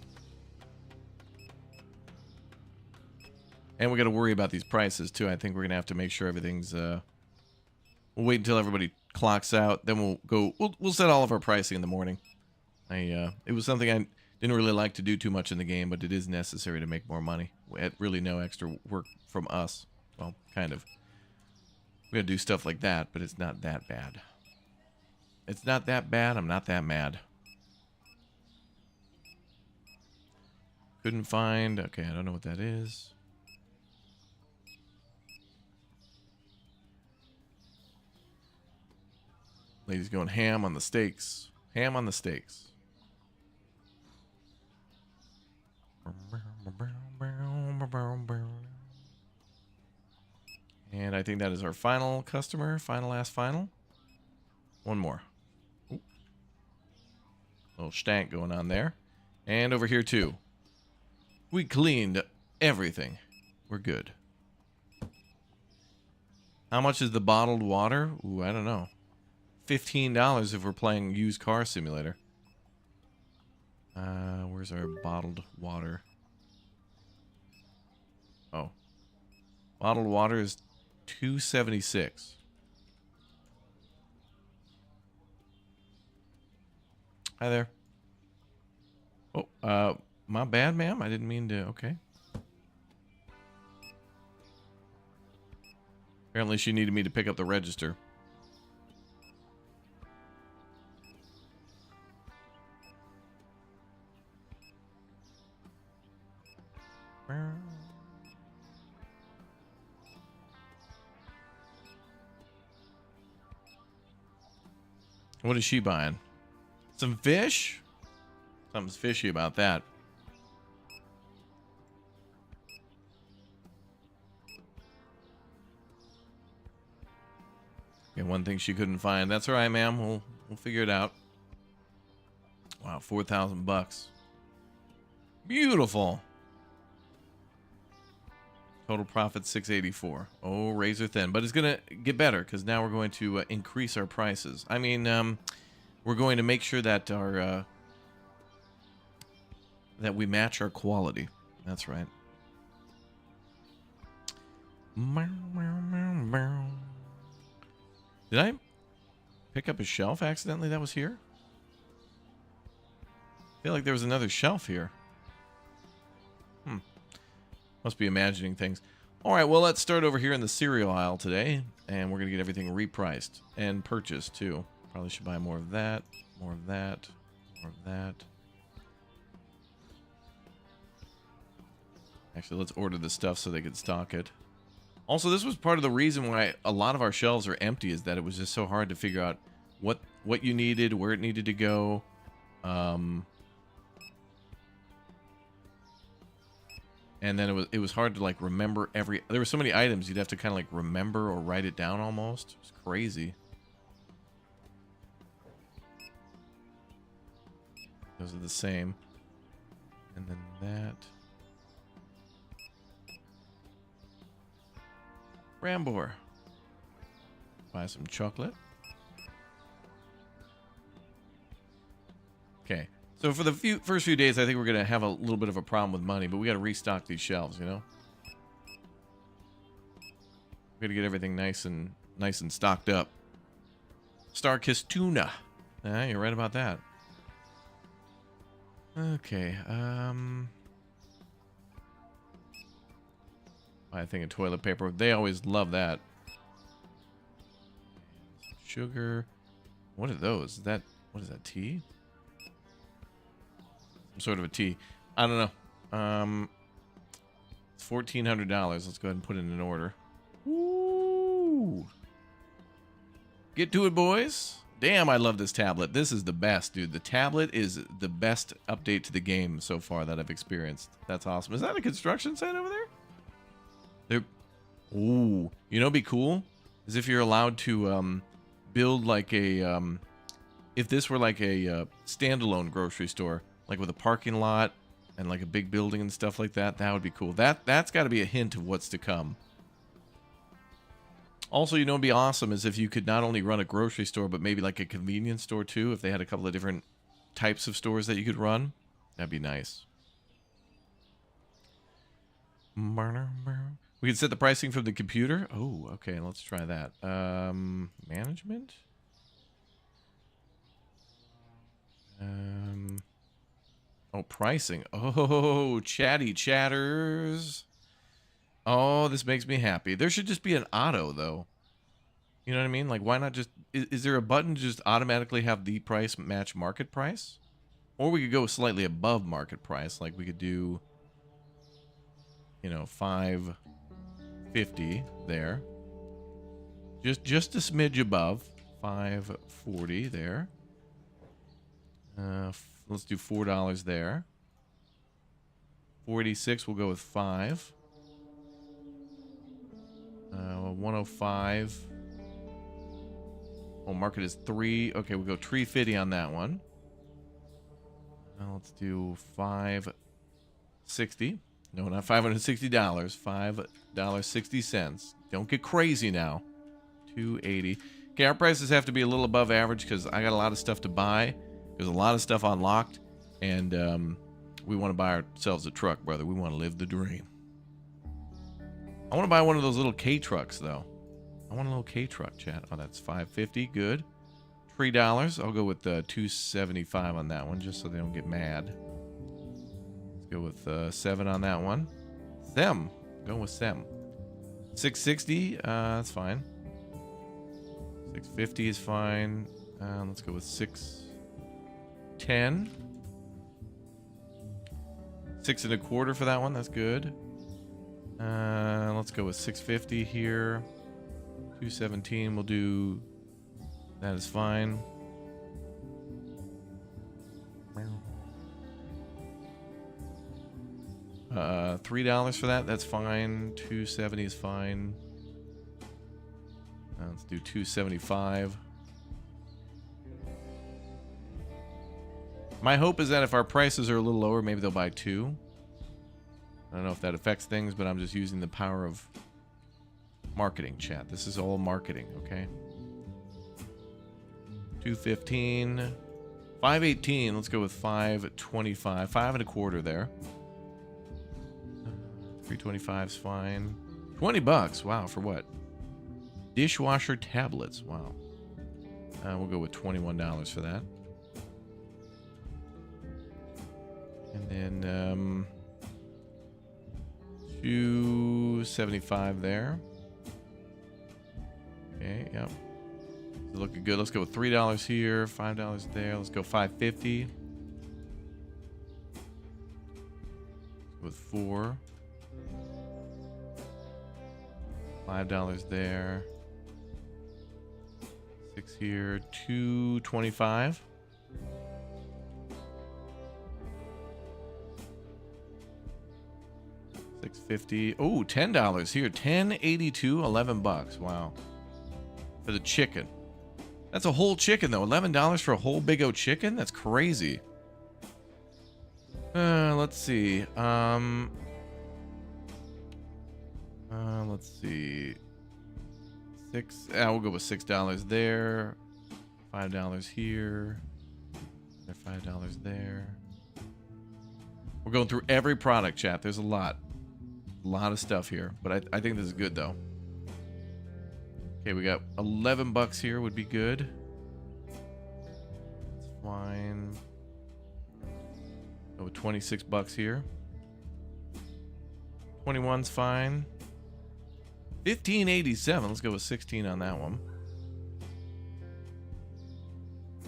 And we got to worry about these prices, too. I think we're going to have to make sure everything's... We'll wait until everybody clocks out, then we'll go... We'll set all of our pricing in the morning. It was something I... didn't really like to do too much in the game, but it is necessary to make more money. At really no extra work from us. Well, kind of. We gotta do stuff like that, but it's not that bad. It's not that bad. I'm not that mad. Couldn't find... Okay, I don't know what that is. Lady's going ham on the steaks. Ham on the steaks. And I think that is our final customer. Last final. One more. Ooh. Little stank going on there. And over here too. We cleaned everything. We're good. How much is the bottled water? Ooh, I don't know. $15 if we're playing used car simulator. where's our bottled water? Oh. Bottled water is $2.76. Hi there. Oh, my bad, ma'am. I didn't mean to. Okay. Apparently she needed me to pick up the register. What is she buying? Some fish? Something's fishy about that. Yeah, one thing she couldn't find. That's all right, ma'am. We'll figure it out. Wow, 4,000 bucks. Beautiful. Total profit 684. Oh, razor thin, but it's gonna get better because now we're going to increase our prices. I mean, we're going to make sure that our that we match our quality. That's right. Did I pick up a shelf accidentally that was here? I feel like there was another shelf here. Must be imagining things. All right, well, let's start over here in the cereal aisle today, and we're going to get everything repriced and purchased, too. Probably should buy more of that, more of that, more of that. Actually, let's order the stuff so they can stock it. Also, this was part of the reason why a lot of our shelves are empty, is that it was just so hard to figure out what you needed, where it needed to go. And then it was hard to like remember there were so many items you'd have to kind of like remember or write it down almost. It was crazy. Those are the same. And then that. Rambor. Buy some chocolate. Okay. So for the first few days, I think we're going to have a little bit of a problem with money, but we got to restock these shelves, you know? We got to get everything nice and stocked up. Star-kissed tuna. You're right about that. Okay. I think of toilet paper. They always love that. Sugar. What are those? What is that, tea? Some sort of a tea. I don't know. It's $1,400. Let's go ahead and put it in order. Woo! Get to it, boys. Damn, I love this tablet. This is the best, dude. The tablet is the best update to the game so far that I've experienced. That's awesome. Is that a construction site over there? Ooh. You know what'd be cool? Is if you're allowed to build like a... if this were like a standalone grocery store, like with a parking lot and like a big building and stuff like that, that would be cool. That's got to be a hint of what's to come. Also, you know, it'd be awesome is if you could not only run a grocery store, but maybe like a convenience store too. If they had a couple of different types of stores that you could run, that'd be nice. We can set the pricing from the computer. Oh, okay. Let's try that. Management. Oh, pricing. Oh, chatty chatters. Oh, this makes me happy. There should just be an auto, though. You know what I mean? Like, why not just... Is there a button to just automatically have the price match market price? Or we could go slightly above market price. Like, we could do... You know, $5.50 there. Just a smidge above. $5.40 there. Let's do $4 there. $4.86, we'll go with 5. 105. Oh, market is 3. Okay, we'll go $3.50 on that one. Now let's do $5.60. No, not $560. $5.60. Don't get crazy now. $2.80. Okay, our prices have to be a little above average because I got a lot of stuff to buy. There's a lot of stuff unlocked, and We want to buy ourselves a truck, brother. We want to live the dream. I want to buy one of those little K trucks, though. I want a little K truck, chat. Oh, that's $5.50. Good. $3. I'll go with $2.75 on that one, just so they don't get mad. Let's go with 7 on that one. Them. Going with them. $6.60. That's fine. $6.50 is fine. Let's go with $6.10. 6 1/4 for that one. That's good. Let's go with $6.50 here. $2.17. We'll do. That is fine. $3 for that. That's fine. $2.70 is fine. Let's do $2.75. My hope is that if our prices are a little lower, maybe they'll buy 2. I don't know if that affects things, but I'm just using the power of marketing, chat. This is all marketing, okay? $2.15. $5.18. Let's go with $5.25. 5 1/4 there. $3.25 is fine. $20. Wow, for what? Dishwasher tablets. Wow. We'll go with $21 for that. And then $2.75 there. Okay, yep. It's looking good. Let's go with $3 here, $5 there. Let's go $5.50. With 4. $5 there. 6 here. $2.25. $6.50. Oh, $10 here. $10.82. $11. Wow. For the chicken. That's a whole chicken though. $11 for a whole big old chicken? That's crazy. Let's see. Let's see. We'll go with $6 there. $5 here. $5 there. We're going through every product, chat. There's a lot of stuff here, but I think this is good though. Okay, we got $11 here would be good. That's fine. Go with $26 here. 21's fine. $15.87. Let's go with 16 on that one.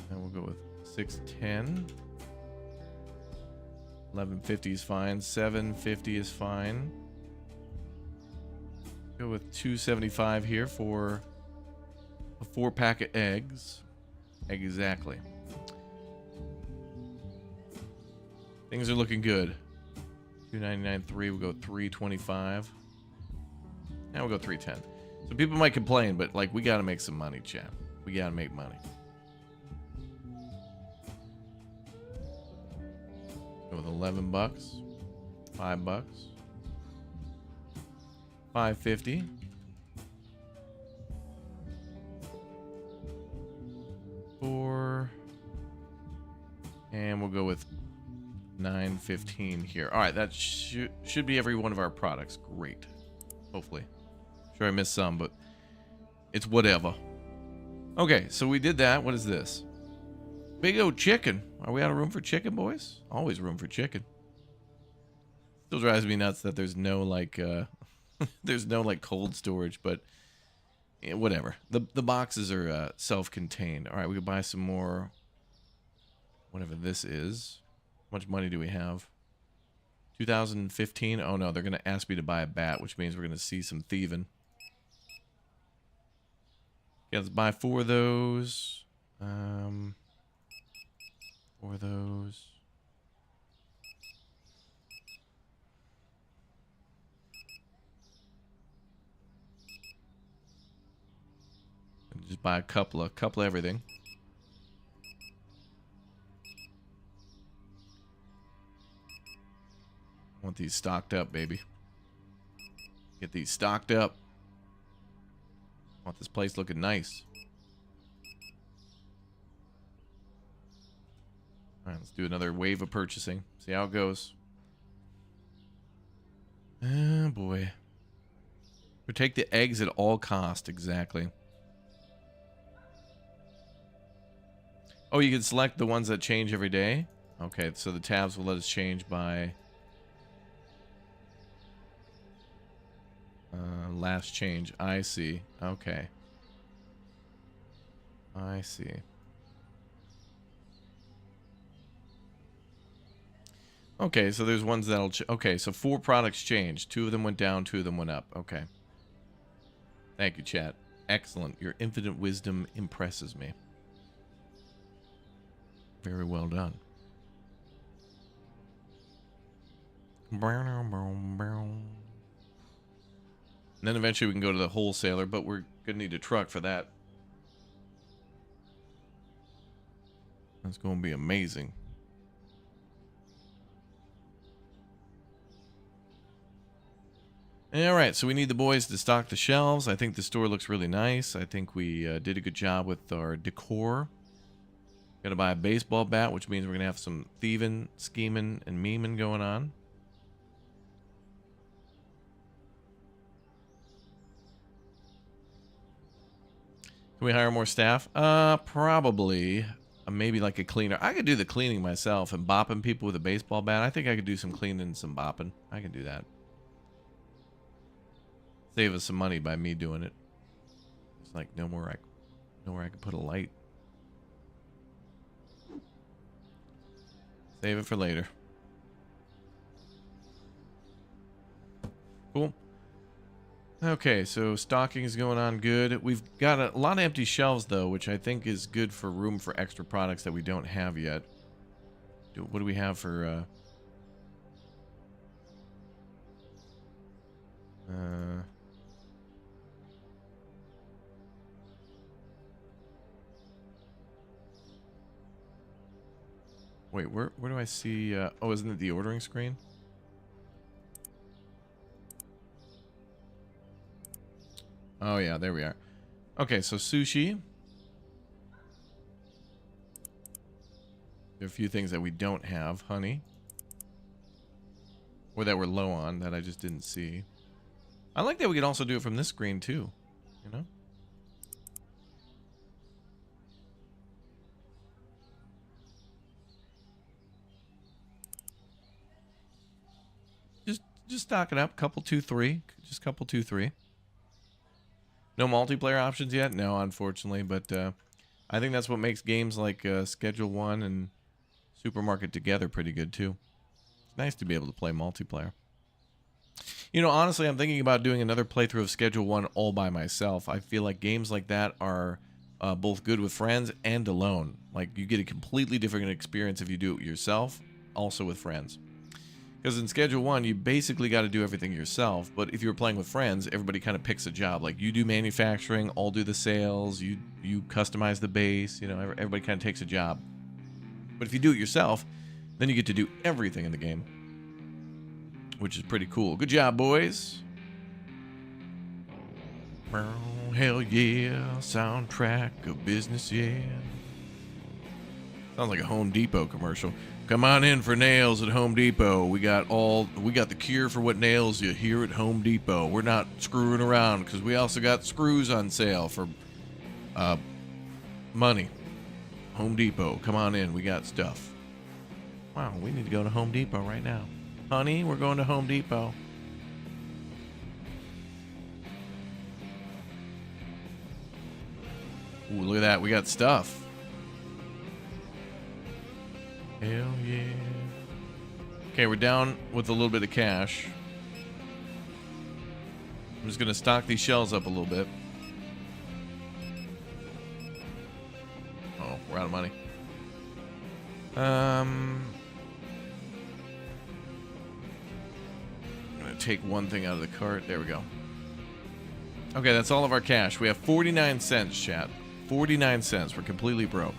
And we'll go with $6.10. $11.50 is fine. $7.50 is fine. Go with $2.75 here for a 4-pack of eggs. Exactly. Things are looking good. $2.99.3. We'll go $3.25. And we'll go $3.10. So people might complain, but like we gotta make some money, chat. We gotta make money. Go with $11. $5. $5.50. $4. And we'll go with $9.15 here. All right, that should be every one of our products. Great. Hopefully. Sure I missed some, but it's whatever. Okay, so we did that. What is this? Big old chicken. Are we out of room for chicken, boys? Always room for chicken. Still drives me nuts that there's no like there's no like cold storage, but yeah, whatever. The boxes are self-contained. All right, we could buy some more whatever this is. How much money do we have? 2015. Oh no, they're gonna ask me to buy a bat, which means we're gonna see some thieving. Yeah, let's buy 4 of those. 4 of those. And just buy a couple of everything. I want these stocked up, baby. Get these stocked up. I want this place looking nice. All right, let's do another wave of purchasing. See how it goes. Oh, boy. Protect the eggs at all cost. Exactly. Oh, you can select the ones that change every day? Okay, so the tabs will let us change by... last change. I see. Okay. I see. Okay, so there's ones that'll... okay, so 4 products changed. 2 of them went down, 2 of them went up. Okay. Thank you, chat. Excellent. Your infinite wisdom impresses me. Very well done. And then eventually we can go to the wholesaler, but we're going to need a truck for that. That's going to be amazing. Alright, so we need the boys to stock the shelves. I think the store looks really nice. I think we did a good job with our decor. Gotta buy a baseball bat, which means we're gonna have some thieving, scheming, and memeing going on. Can we hire more staff? Probably. Maybe like a cleaner. I could do the cleaning myself and bopping people with a baseball bat. I think I could do some cleaning and some bopping. I can do that. Save us some money by me doing it. It's like nowhere I can put a light. Save it for later. Cool. Okay, so stocking is going on good. We've got a lot of empty shelves though, which I think is good for room for extra products that we don't have yet. What do we have for wait, where do I see oh, isn't it the ordering screen? Oh yeah, there we are. Okay, so sushi. There are a few things that we don't have. Honey. Or that we're low on that I just didn't see. I like that we can also do it from this screen too. You know? Just stock it up. Couple 2, 3. Just couple 2, 3. No multiplayer options yet? No, unfortunately. But I think that's what makes games like Schedule 1 and Supermarket Together pretty good too. It's nice to be able to play multiplayer. You know, honestly, I'm thinking about doing another playthrough of Schedule 1 all by myself. I feel like games like that are both good with friends and alone. Like, you get a completely different experience if you do it yourself, also with friends. Because in Schedule 1, you basically got to do everything yourself, but if you're playing with friends, everybody kind of picks a job. Like, you do manufacturing, I'll do the sales, you customize the base, you know, everybody kind of takes a job. But if you do it yourself, then you get to do everything in the game, which is pretty cool. Good job, boys. Hell yeah, soundtrack of business, yeah. Sounds like a Home Depot commercial. Come on in for nails at Home Depot. We got the cure for what nails you here at Home Depot. We're not screwing around because we also got screws on sale for money. Home Depot, come on in. We got stuff. Wow, we need to go to Home Depot right now. Honey, we're going to Home Depot. Ooh, look at that. We got stuff. Hell yeah. Okay, we're down with a little bit of cash. I'm just going to stock these shells up a little bit. Oh, we're out of money. I'm going to take one thing out of the cart. There we go. Okay, that's all of our cash. We have 49 cents, chat. 49 cents. We're completely broke.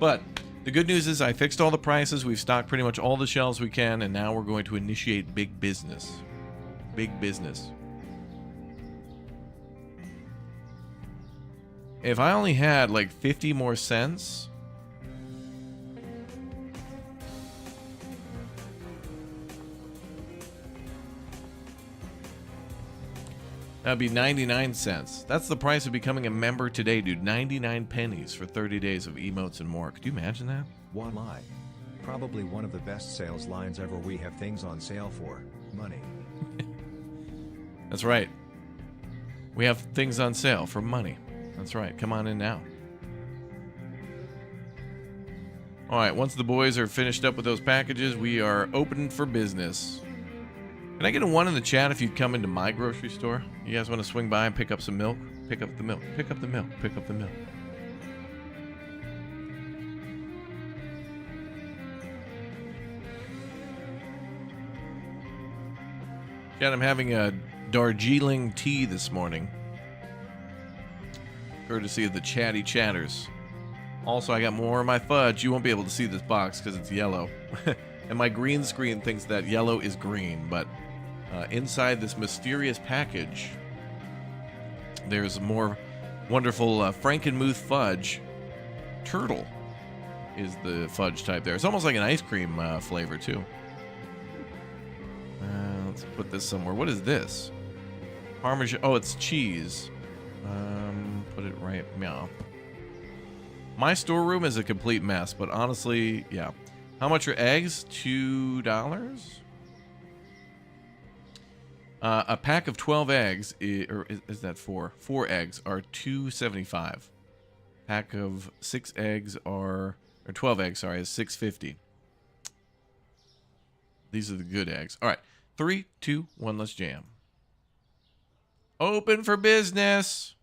But the good news is I fixed all the prices. We've stocked pretty much all the shelves we can, and now we're going to initiate big business. Big business. If I only had like 50 more cents, That'd be 99 cents. That's the price of becoming a member today, dude. 99 pennies for 30 days of emotes and more. Could you imagine that? One lie. Probably one of the best sales lines ever. We have things on sale for money. That's right. We have things on sale for money. That's right. Come on in now. All right, once the boys are finished up with those packages, we are open for business. Can I get a 1 in the chat if you come into my grocery store? You guys want to swing by and pick up some milk? Pick up the milk. Pick up the milk. Pick up the milk. Chat, I'm having a Darjeeling tea this morning, courtesy of the Chatty Chatters. Also, I got more of my fudge. You won't be able to see this box because it's yellow. And my green screen thinks that yellow is green, but inside this mysterious package, there's more wonderful Frankenmuth fudge. Turtle is the fudge type there. It's almost like an ice cream flavor, too. Let's put this somewhere. What is this? Parmesan. Oh, it's cheese. Put it right. Meow. My storeroom is a complete mess, but honestly, yeah. How much are eggs? $2. A pack of 12 eggs, or is that 4? 4 eggs are $2.75. Pack of 6 eggs or 12 eggs, sorry, is $6.50. These are the good eggs. All right, 3, 2, 1, let's jam. Open for business.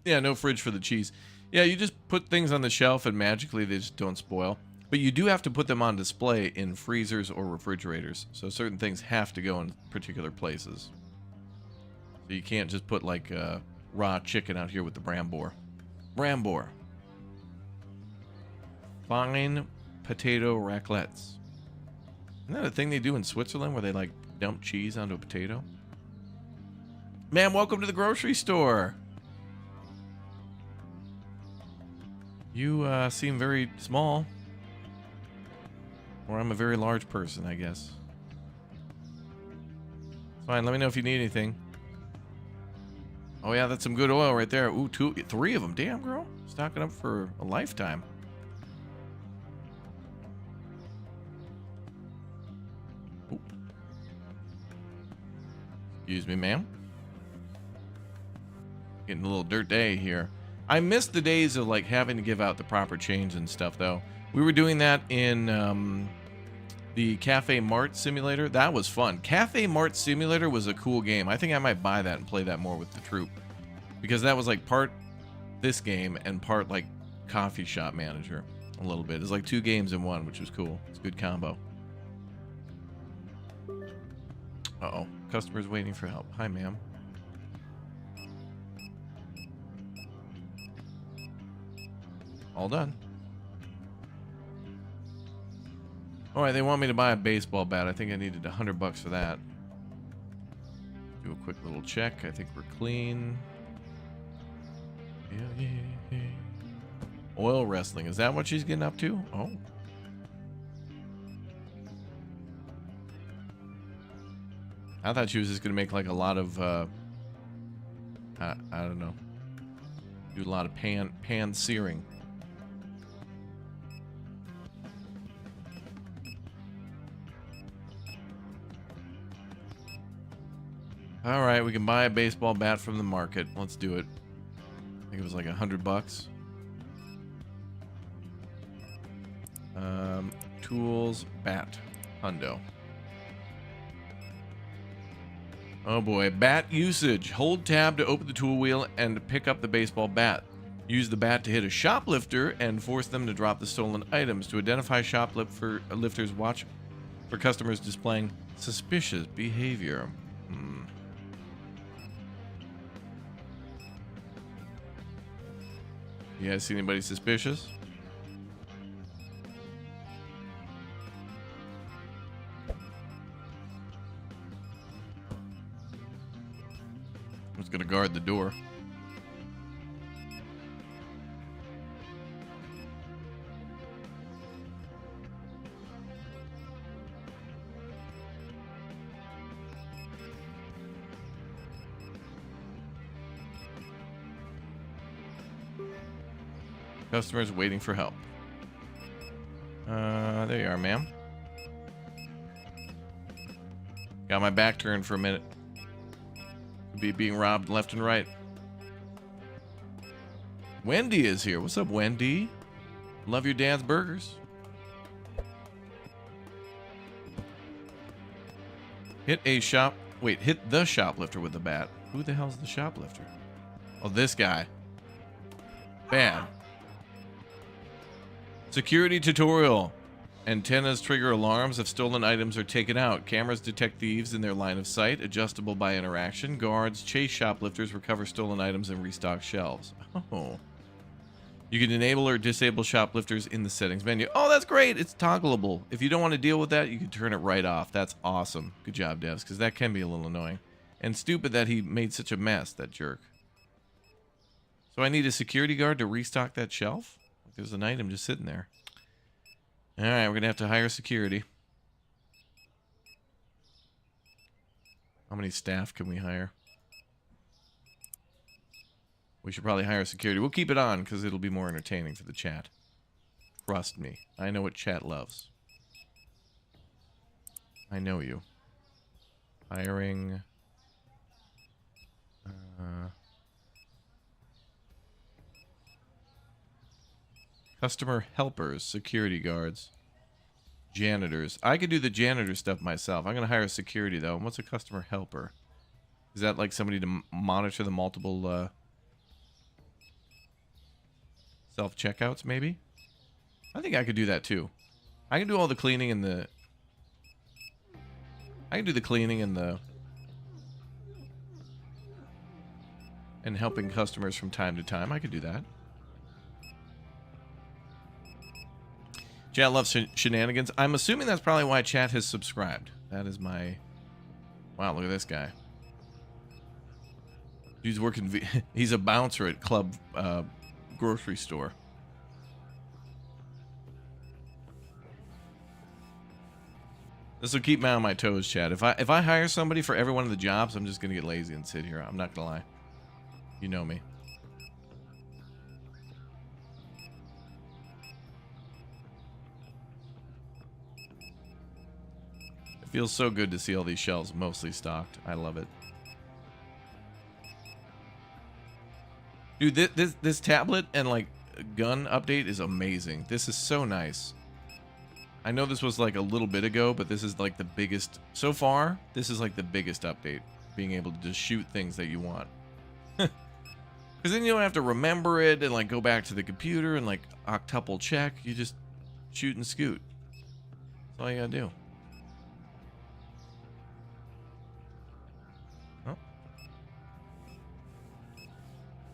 Yeah, no fridge for the cheese. Yeah, you just put things on the shelf and magically they just don't spoil. But you do have to put them on display in freezers or refrigerators. So certain things have to go in particular places. So you can't just put like raw chicken out here with the Brambor. Brambor. Fine potato raclettes. Isn't that a thing they do in Switzerland where they like dump cheese onto a potato? Ma'am, welcome to the grocery store. You seem very small. Or I'm a very large person, I guess. It's fine, let me know if you need anything. Oh yeah, that's some good oil right there. Ooh, 3 of them. Damn, girl. Stocking up for a lifetime. Ooh. Excuse me, ma'am. Getting a little dirt day here. I miss the days of like having to give out the proper change and stuff, though. We were doing that in the Cafe Mart Simulator. That was fun. Cafe Mart Simulator was a cool game. I think I might buy that and play that more with the troop, because that was like part this game and part like Coffee Shop Manager a little bit. It's like 2 games in one, which was cool. It's a good combo. Uh-oh. Customer's waiting for help. Hi, ma'am. All done. All right, they want me to buy a baseball bat. I think I needed $100 for that. Do a quick little check. I think we're clean. Yeah. Oil wrestling. Is that what she's getting up to? Oh. I thought she was just going to make like a lot of, I don't know. Do a lot of pan searing. All right, we can buy a baseball bat from the market. Let's do it. I think it was like $100. Tools, bat, hundo. Oh boy, bat usage. Hold tab to open the tool wheel and pick up the baseball bat. Use the bat to hit a shoplifter and force them to drop the stolen items. To identify shoplifters, watch for customers displaying suspicious behavior. You guys see anybody suspicious? Who's gonna guard the door? Customers waiting for help. There you are, ma'am. Got my back turned for a minute. Being robbed left and right. Wendy is here. What's up, Wendy? Love your dad's burgers. Hit the shoplifter with the bat. Who the hell's the shoplifter? Oh, this guy. Bad. Security tutorial. Antennas trigger alarms if stolen items are taken out. Cameras detect thieves in their line of sight. Adjustable by interaction. Guards chase shoplifters, recover stolen items, and restock shelves. Oh. You can enable or disable shoplifters in the settings menu. Oh, that's great. It's toggleable. If you don't want to deal with that, you can turn it right off. That's awesome. Good job, devs, because that can be a little annoying. And stupid that he made such a mess, that jerk. So I need a security guard to restock that shelf? There's an item just sitting there. All right, we're going to have to hire security. How many staff can we hire? We should probably hire security. We'll keep it on because it'll be more entertaining for the chat. Trust me. I know what chat loves. I know you. Hiring. Customer helpers, security guards, janitors. I could do the janitor stuff myself. I'm going to hire security, though. And what's a customer helper? Is that like somebody to monitor the multiple self-checkouts, maybe? I think I could do that, too. I can do all the cleaning and the... I can do the cleaning and the... and helping customers from time to time. I could do that. Chat loves shenanigans. I'm assuming that's probably why chat has subscribed. That is my... Wow, look at this guy. He's working... He's a bouncer at Club grocery store. This will keep me on my toes, chat. If I hire somebody for every one of the jobs, I'm just gonna get lazy and sit here. I'm not gonna lie. You know me. It feels so good to see all these shelves mostly stocked. I love it. Dude, this tablet and like gun update is amazing. This is so nice. I know this was like a little bit ago, but this is like the biggest so far. This is like the biggest update, being able to just shoot things that you want. Because then you don't have to remember it and like go back to the computer and like octuple check. You just shoot and scoot. That's all you gotta do.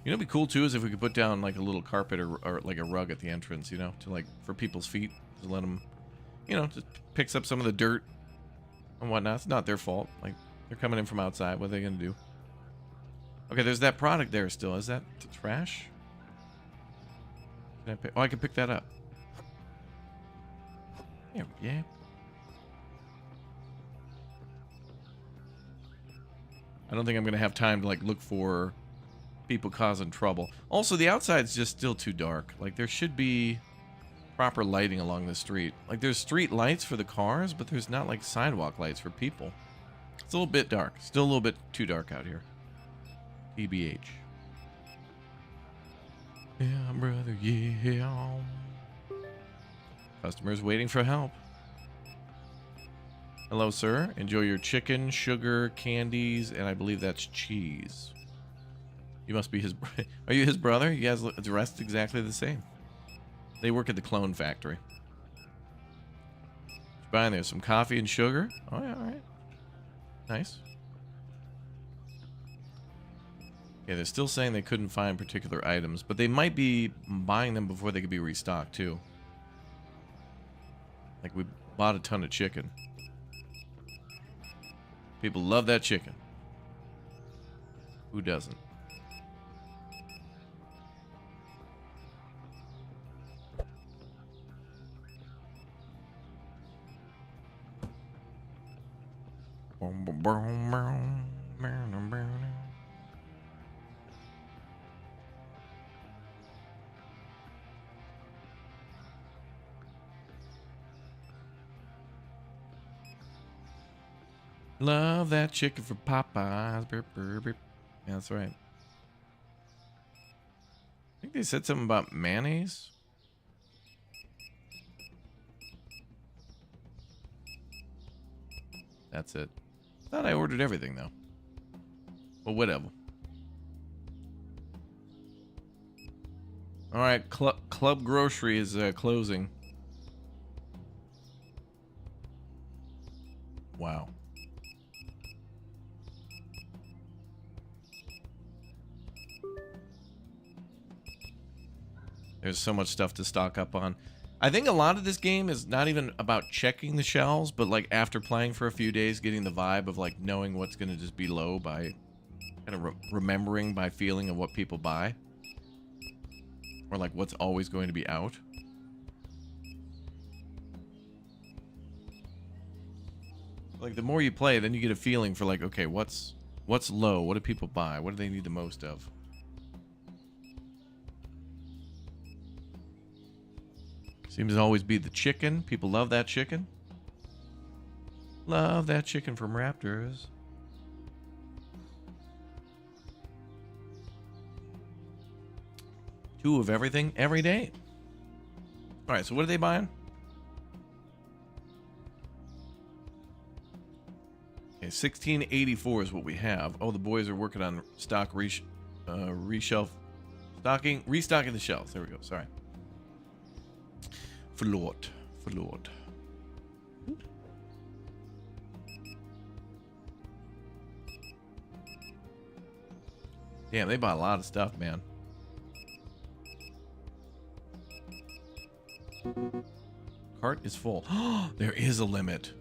You know, what'd be cool too is if we could put down like a little carpet or like a rug at the entrance, you know, to like for people's feet, to let them, you know, just picks up some of the dirt and whatnot. It's not their fault. Like they're coming in from outside. What are they gonna do? Okay, there's that product there still. Is that the trash? Can I pick? Oh, I can pick that up. Yeah. I don't think I'm gonna have time to like look for people causing trouble. Also, the outside's just still too dark. Like there should be proper lighting along the street. Like there's street lights for the cars, but there's not like sidewalk lights for people. It's a little bit dark. Still a little bit too dark out here. TBH. Yeah, brother, yeah. Customers waiting for help. Hello, sir. Enjoy your chicken, sugar, candies, and I believe that's cheese. You must be his... Are you his brother? You guys look dressed exactly the same. They work at the clone factory. Buying there some coffee and sugar. Oh, yeah, all right. Nice. Yeah, they're still saying they couldn't find particular items, but they might be buying them before they could be restocked, too. Like, we bought a ton of chicken. People love that chicken. Who doesn't? Love that chicken from Popeyes. Burp, burp, burp. Yeah, that's right. I think they said something about mayonnaise. That's it. Thought I ordered everything though. Well, whatever. All right, Club Grocery is closing. Wow. There's so much stuff to stock up on. I think a lot of this game is not even about checking the shelves, but like after playing for a few days, getting the vibe of like knowing what's going to just be low by kind of remembering by feeling of what people buy. Or like what's always going to be out. Like the more you play, then you get a feeling for like, okay, what's low? What do people buy? What do they need the most of? Seems to always be the chicken. People love that chicken. Love that chicken from Raptors. Two of everything every day. All right, so what are they buying? Okay, 1684 is what we have. Oh, the boys are working on restocking the shelves. There we go. Sorry. For Lord. Damn, they bought a lot of stuff, man. Cart is full. There is a limit.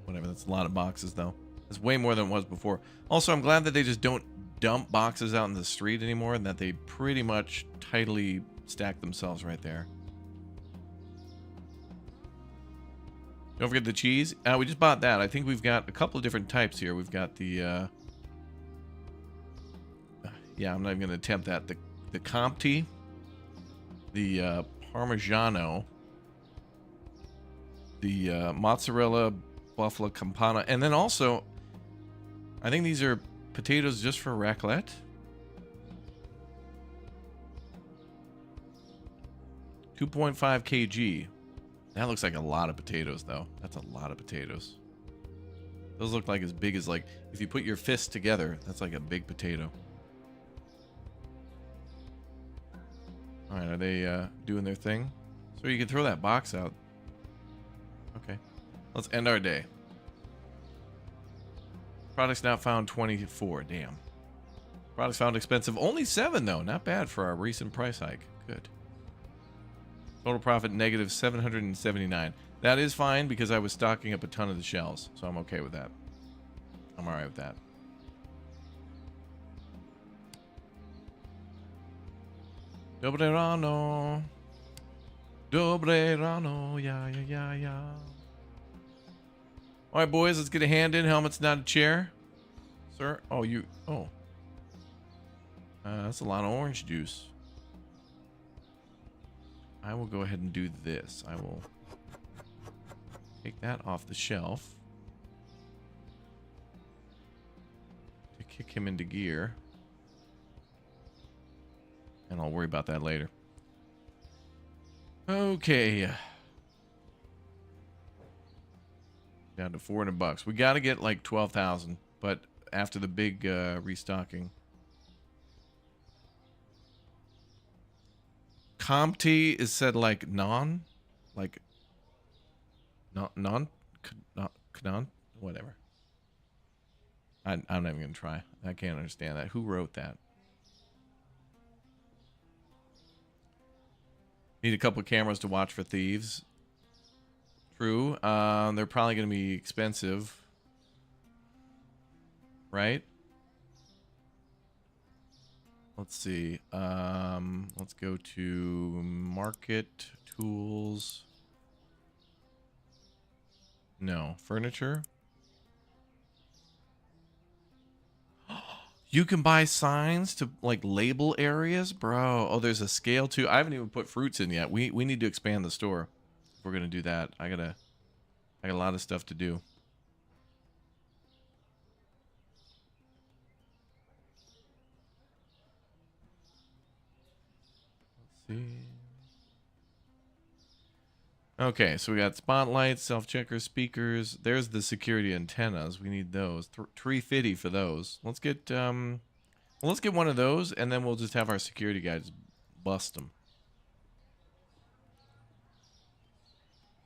Whatever, that's a lot of boxes, though. That's way more than it was before. Also, I'm glad that they just don't dump boxes out in the street anymore and that they pretty much tightly stack themselves right there. Don't forget the cheese. We just bought that. I think we've got a couple of different types here. We've got the yeah, I'm not even gonna attempt that. The Comté, the Parmigiano, the mozzarella buffalo campana, and then also I think these are potatoes just for raclette. .5 kg. That looks like a lot of potatoes, though. That's a lot of potatoes. Those look like as big as, like, if you put your fists together, that's like a big potato. All right, are they doing their thing? So you can throw that box out. Okay. Let's end our day. Products not found 24. Damn. Products found expensive. Only 7, though. Not bad for our recent price hike. Good. Total profit negative 779. That is fine because I was stocking up a ton of the shelves, so I'm okay with that. I'm all right with that. Dobre rano. Dobre rano. Yeah. All right, boys, let's get a hand in. Helmet's not a chair. Sir? Oh, you... Oh. That's a lot of orange juice. I will go ahead and do this. I will take that off the shelf to kick him into gear. And I'll worry about that later. Okay. Down to $400. We got to get like 12,000, but after the big restocking. Comté is said like non, whatever. I'm not even gonna try. I can't understand that. Who wrote that? Need a couple of cameras to watch for thieves. True. They're probably gonna be expensive, right? Let's see. Let's go to market tools. No, furniture. You can buy signs to like label areas, bro. Oh, there's a scale too. I haven't even put fruits in yet. We need to expand the store if we're gonna do that. I got a lot of stuff to do. see. Okay, so we got spotlights, self-checker speakers. There's the security antennas. We need those. 350 for those. Let's get well, let's get one of those, and then we'll just have our security guys bust them.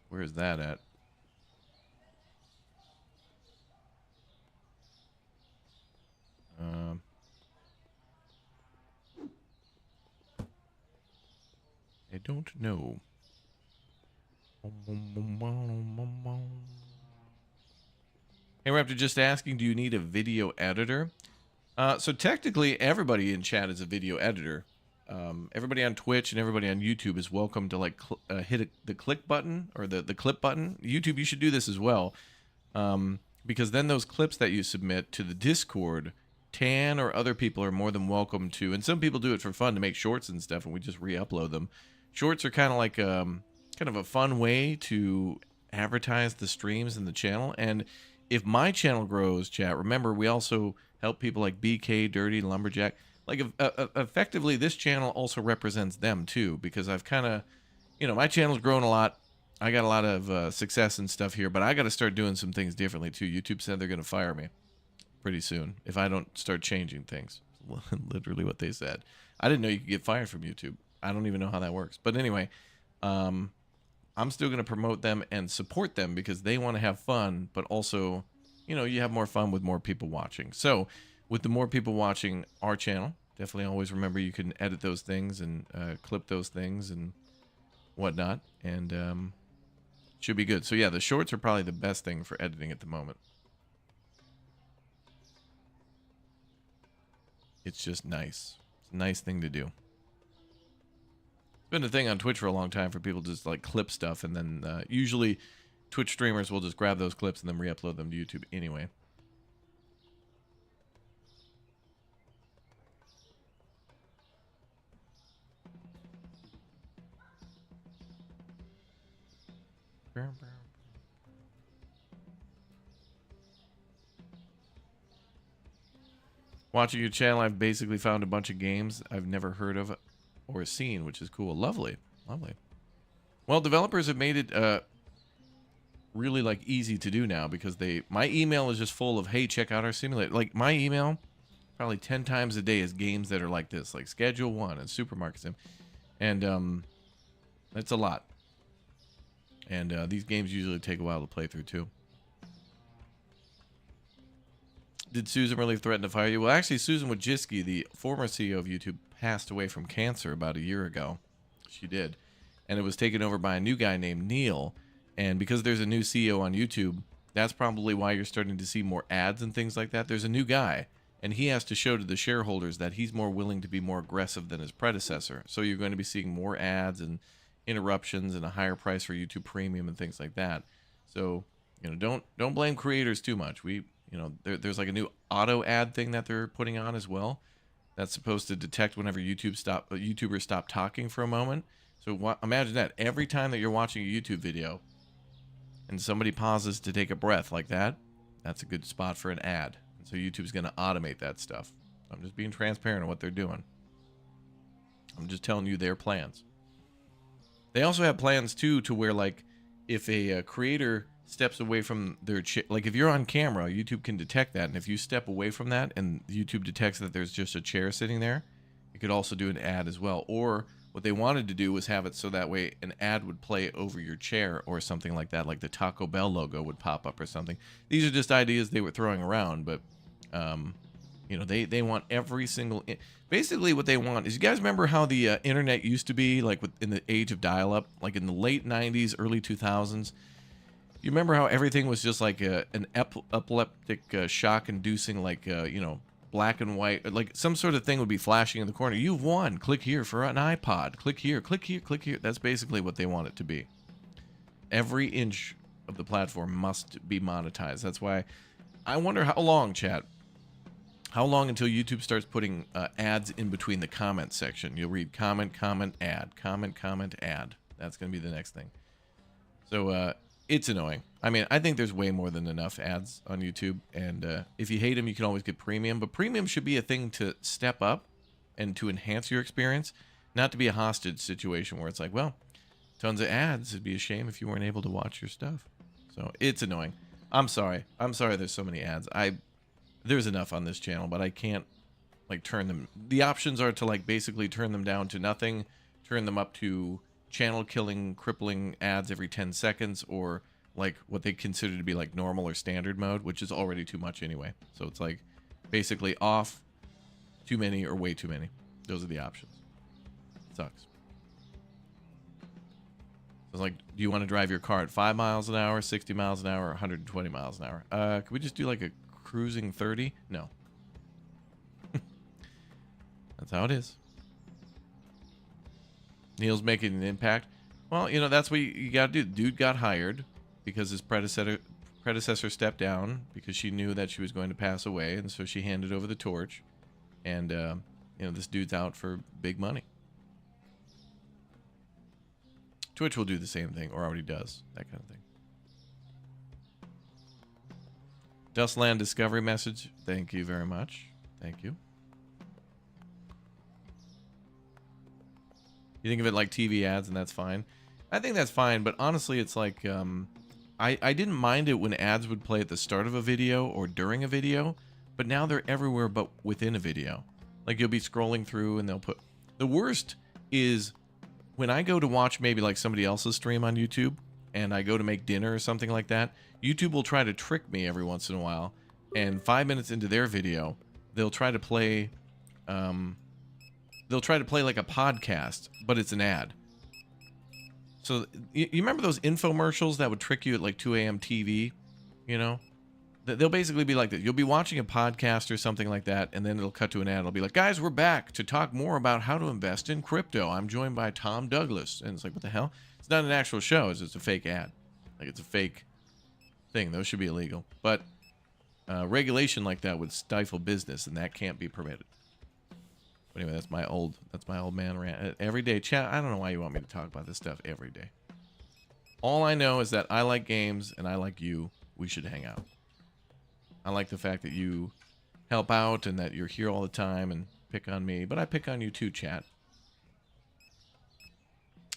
Where is that at? I don't know. Hey, we're after just asking, do you need a video editor? So technically, everybody in chat is a video editor. Everybody on Twitch and everybody on YouTube is welcome to like hit the click button or the clip button. YouTube, you should do this as well, because then those clips that you submit to the Discord, Tan or other people are more than welcome to. And some people do it for fun to make shorts and stuff, and we just re-upload them. Shorts are kind of like kind of a fun way to advertise the streams and the channel. And if my channel grows, chat, remember we also help people like BK, Dirty, Lumberjack. Like effectively, this channel also represents them too, because I've kind of, you know, my channel's grown a lot. I got a lot of success and stuff here, but I got to start doing some things differently too. YouTube said they're going to fire me pretty soon if I don't start changing things. Literally what they said. I didn't know you could get fired from YouTube. I don't even know how that works. But anyway, I'm still going to promote them and support them because they want to have fun, but also, you know, you have more fun with more people watching. So with the more people watching our channel, definitely always remember you can edit those things and clip those things and whatnot, and should be good. So yeah, the shorts are probably the best thing for editing at the moment. It's just nice. It's a nice thing to do. It's been a thing on Twitch for a long time for people to just like clip stuff, and then usually Twitch streamers will just grab those clips and then re-upload them to YouTube anyway. Watching your channel, I've basically found a bunch of games I've never heard of or seen, which is cool. Lovely. Lovely. Well, developers have made it really like easy to do now, because my email is just full of, hey, check out our simulator. Like my email probably 10 times a day is games that are like this, like Schedule 1 and Supermarket Sim. And that's a lot. And these games usually take a while to play through too. Did Susan really threaten to fire you? Well, actually, Susan Wojcicki, the former CEO of YouTube, passed away from cancer about a year ago. She did. And it was taken over by a new guy named Neil. And because there's a new CEO on YouTube, that's probably why you're starting to see more ads and things like that. There's a new guy, and he has to show to the shareholders that he's more willing to be more aggressive than his predecessor. So you're going to be seeing more ads and interruptions and a higher price for YouTube Premium and things like that. So, you know, don't blame creators too much. You know, there's like a new auto ad thing that they're putting on as well. That's supposed to detect whenever YouTubers stop talking for a moment. So imagine that every time that you're watching a YouTube video and somebody pauses to take a breath like that, that's a good spot for an ad. And so YouTube's going to automate that stuff. I'm just being transparent on what they're doing. I'm just telling you their plans. They also have plans too to where, like, if a creator steps away from their like if you're on camera, YouTube can detect that, and if you step away from that and YouTube detects that there's just a chair sitting there, it could also do an ad as well. Or what they wanted to do was have it so that way an ad would play over your chair or something like that, like the Taco Bell logo would pop up or something. These are just ideas they were throwing around, but you know, they want every single basically what they want is, you guys remember how the internet used to be, like in the age of dial-up, like in the late 90s, early 2000s? You remember how everything was just like an epileptic shock-inducing, like, you know, black and white, like some sort of thing would be flashing in the corner. You've won. Click here for an iPod. Click here, click here, click here. That's basically what they want it to be. Every inch of the platform must be monetized. That's why I wonder how long, chat, how long until YouTube starts putting ads in between the comment section. You'll read comment, comment, ad, comment, comment, ad. That's going to be the next thing. So, it's annoying. I mean, I think there's way more than enough ads on YouTube, and if you hate them, you can always get premium. But premium should be a thing to step up and to enhance your experience, Not to be a hostage situation where it's like, well, tons of ads. It'd be a shame if you weren't able to watch your stuff. So it's annoying. I'm sorry. I'm sorry there's so many ads. There's enough on this channel, but I can't like turn them. The options are to like basically turn them down to nothing, turn them up to channel killing, crippling ads every 10 seconds, or like what they consider to be like normal or standard mode, which is already too much anyway. So it's like basically off, too many, or way too many. Those are the options. Sucks. So it's like, do you want to drive your car at 5 miles an hour, 60 miles an hour, or 120 miles an hour? Can we just do like a cruising 30? No. That's how it is. Neil's making an impact. Well, you know, that's what you got to do. Dude got hired because his predecessor stepped down because she knew that she was going to pass away, and so she handed over the torch. And, you know, this dude's out for big money. Twitch will do the same thing, or already does. That kind of thing. Dustland Discovery message. Thank you very much. Thank you. You think of it like TV ads, and that's fine. I think that's fine, but honestly, it's like, I didn't mind it when ads would play at the start of a video or during a video, but now they're everywhere but within a video. Like, you'll be scrolling through, and they'll put... The worst is when I go to watch maybe like somebody else's stream on YouTube, and I go to make dinner or something like that, YouTube will try to trick me every once in a while, and 5 minutes into their video, they'll try to play... They'll try to play like a podcast, but it's an ad. So you remember those infomercials that would trick you at like 2 a.m. TV? You know? They'll basically be like that. You'll be watching a podcast or something like that, and then it'll cut to an ad. It'll be like, guys, we're back to talk more about how to invest in crypto. I'm joined by Tom Douglas. And it's like, what the hell? It's not an actual show. It's just a fake ad. Like, it's a fake thing. Those should be illegal. But regulation like that would stifle business, and that can't be permitted. But anyway, that's my old man rant. Every day, chat, I don't know why you want me to talk about this stuff every day. All I know is that I like games, and I like you. We should hang out. I like the fact that you help out and that you're here all the time and pick on me. But I pick on you too, chat.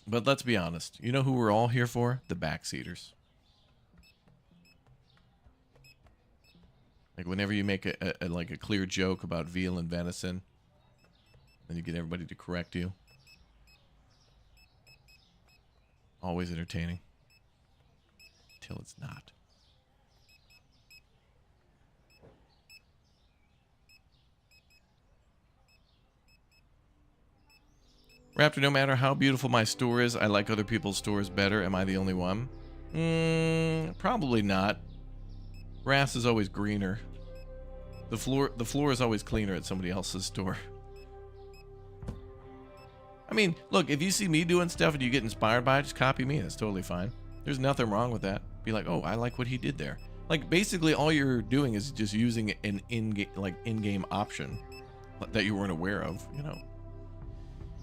But let's be honest. You know who we're all here for? The backseaters. Like whenever you make a clear joke about veal and venison, then you get everybody to correct you. Always entertaining. Till it's not. Raptor, no matter how beautiful my store is, I like other people's stores better. Am I the only one? Probably not. Grass is always greener. The floor is always cleaner at somebody else's store. I mean, look, if you see me doing stuff and you get inspired by it, just copy me. That's totally fine. There's nothing wrong with that. Be like, oh, I like what he did there. Like, basically, all you're doing is just using an in-game option that you weren't aware of, you know.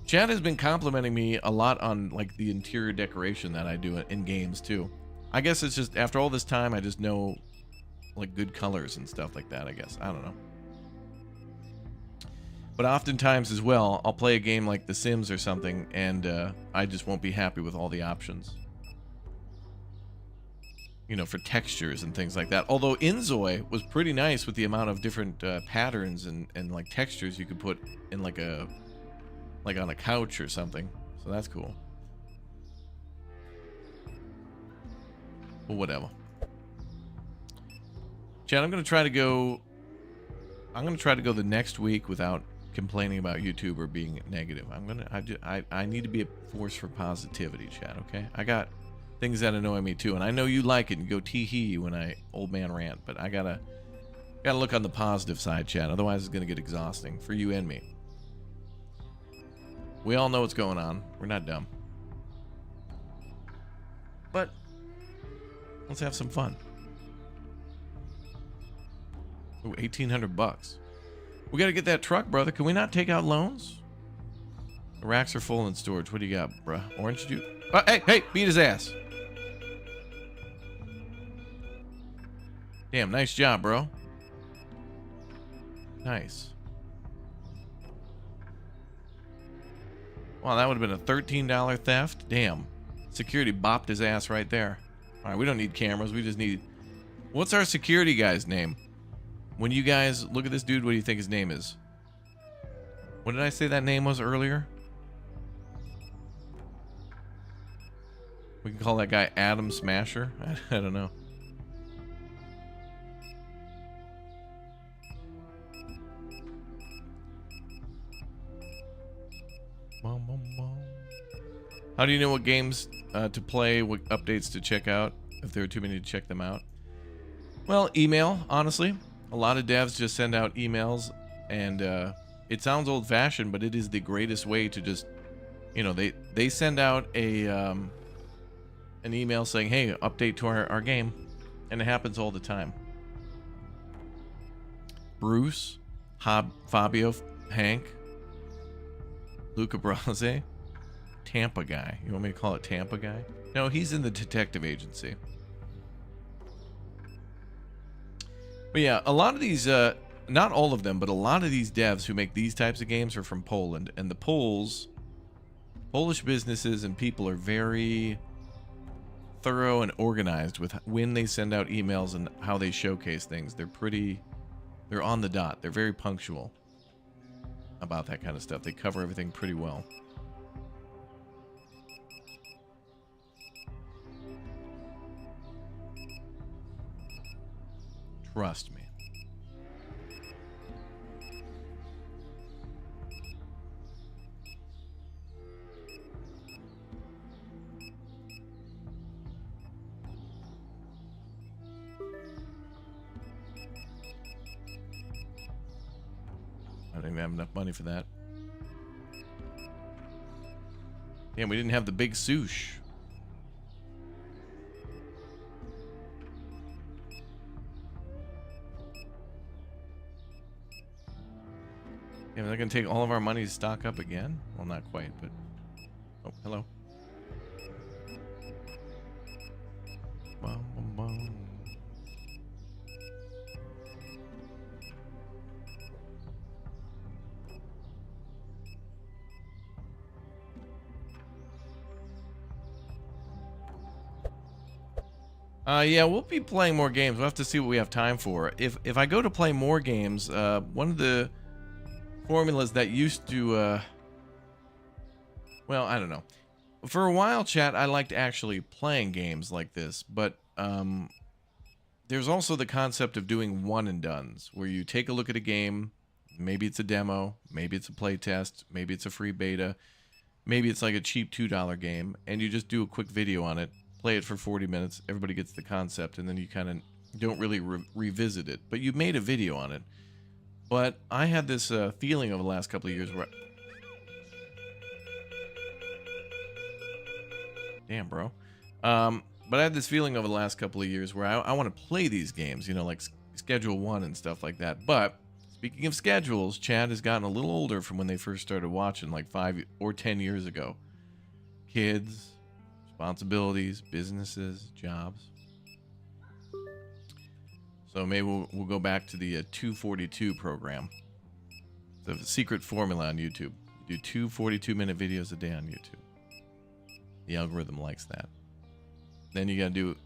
Chad has been complimenting me a lot on like the interior decoration that I do in games too. I guess it's just after all this time, I just know like good colors and stuff like that, I guess. I don't know. But oftentimes as well, I'll play a game like The Sims or something, and I just won't be happy with all the options. You know, for textures and things like that. Although Inzoi was pretty nice with the amount of different patterns and like textures you could put in like on a couch or something. So that's cool. Well, whatever. Chad, I'm gonna try to go the next week without complaining about YouTube or being negative. I need to be a force for positivity, Chad, okay? I got things that annoy me too, and I know you like it and go tee-hee when I old man rant, but I gotta look on the positive side, Chad. Otherwise it's gonna get exhausting for you and me. We all know what's going on. We're not dumb. But let's have some fun. Ooh, 1,800 bucks. We got to get that truck, brother. Can we not take out loans? The racks are full in storage. What do you got, bruh? Orange juice? Oh, hey, beat his ass. Damn, nice job, bro. Nice. Wow, that would have been a $13 theft. Damn. Security bopped his ass right there. All right, we don't need cameras. We just need... What's our security guy's name? When you guys look at this dude, what do you think his name is? What did I say that name was earlier? We can call that guy Adam Smasher. I don't know. How do you know what games to play, what updates to check out, if there are too many to check them out? Well, email, honestly. A lot of devs just send out emails, and it sounds old-fashioned, but it is the greatest way to just, you know, they send out a an email saying, hey, update to our game, and it happens all the time. Bruce, Fabio, Hank, Luca Brasi, Tampa guy. You want me to call it Tampa guy? No, he's in the detective agency. But yeah, a lot of these, not all of them, but a lot of these devs who make these types of games are from Poland. And the Polish businesses and people are very thorough and organized with when they send out emails and how they showcase things. They're on the dot. They're very punctual about that kind of stuff. They cover everything pretty well. Trust me. I don't even have enough money for that. Damn, we didn't have the big sush. Yeah, they're gonna take all of our money to stock up again? Well, not quite, but... Oh, hello. Bum, bum, bum. Yeah, we'll be playing more games. We'll have to see what we have time for. If I go to play more games, one of the formulas that used to, well, I don't know. For a while, chat, I liked actually playing games like this, but there's also the concept of doing one and dones, where you take a look at a game, maybe it's a demo, maybe it's a play test, maybe it's a free beta, maybe it's like a cheap $2 game, and you just do a quick video on it, play it for 40 minutes, everybody gets the concept, and then you kind of don't really revisit it, but you made a video on it. But I had this feeling over the last couple of years where... Damn, bro. But I had this feeling over the last couple of years where I want to play these games, you know, like Schedule 1 and stuff like that. But speaking of schedules, Chad has gotten a little older from when they first started watching, like 5 or 10 years ago. Kids, responsibilities, businesses, jobs. So maybe we'll go back to the 242 program. It's a secret formula on YouTube. You do 2 42-minute videos a day on YouTube. The algorithm likes that. Then you gotta do...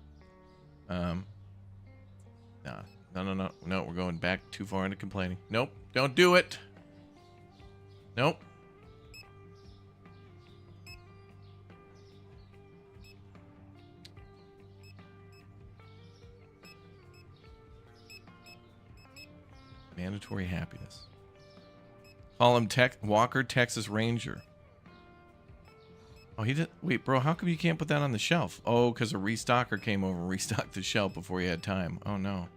No, we're going back too far into complaining. Nope, don't do it. Nope. Mandatory happiness. Call him Walker, Texas Ranger. Oh, he did. Wait, bro, how come you can't put that on the shelf? Oh, because a restocker came over and restocked the shelf before he had time. Oh, no.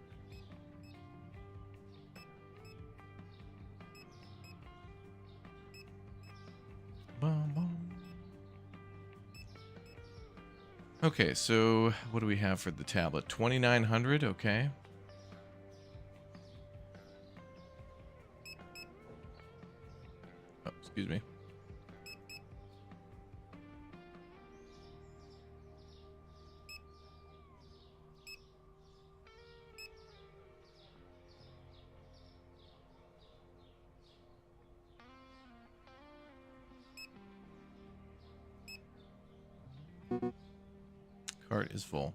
Bum, bum. Okay, so what do we have for the tablet? 2,900, okay. Oh, excuse me. Cart is full.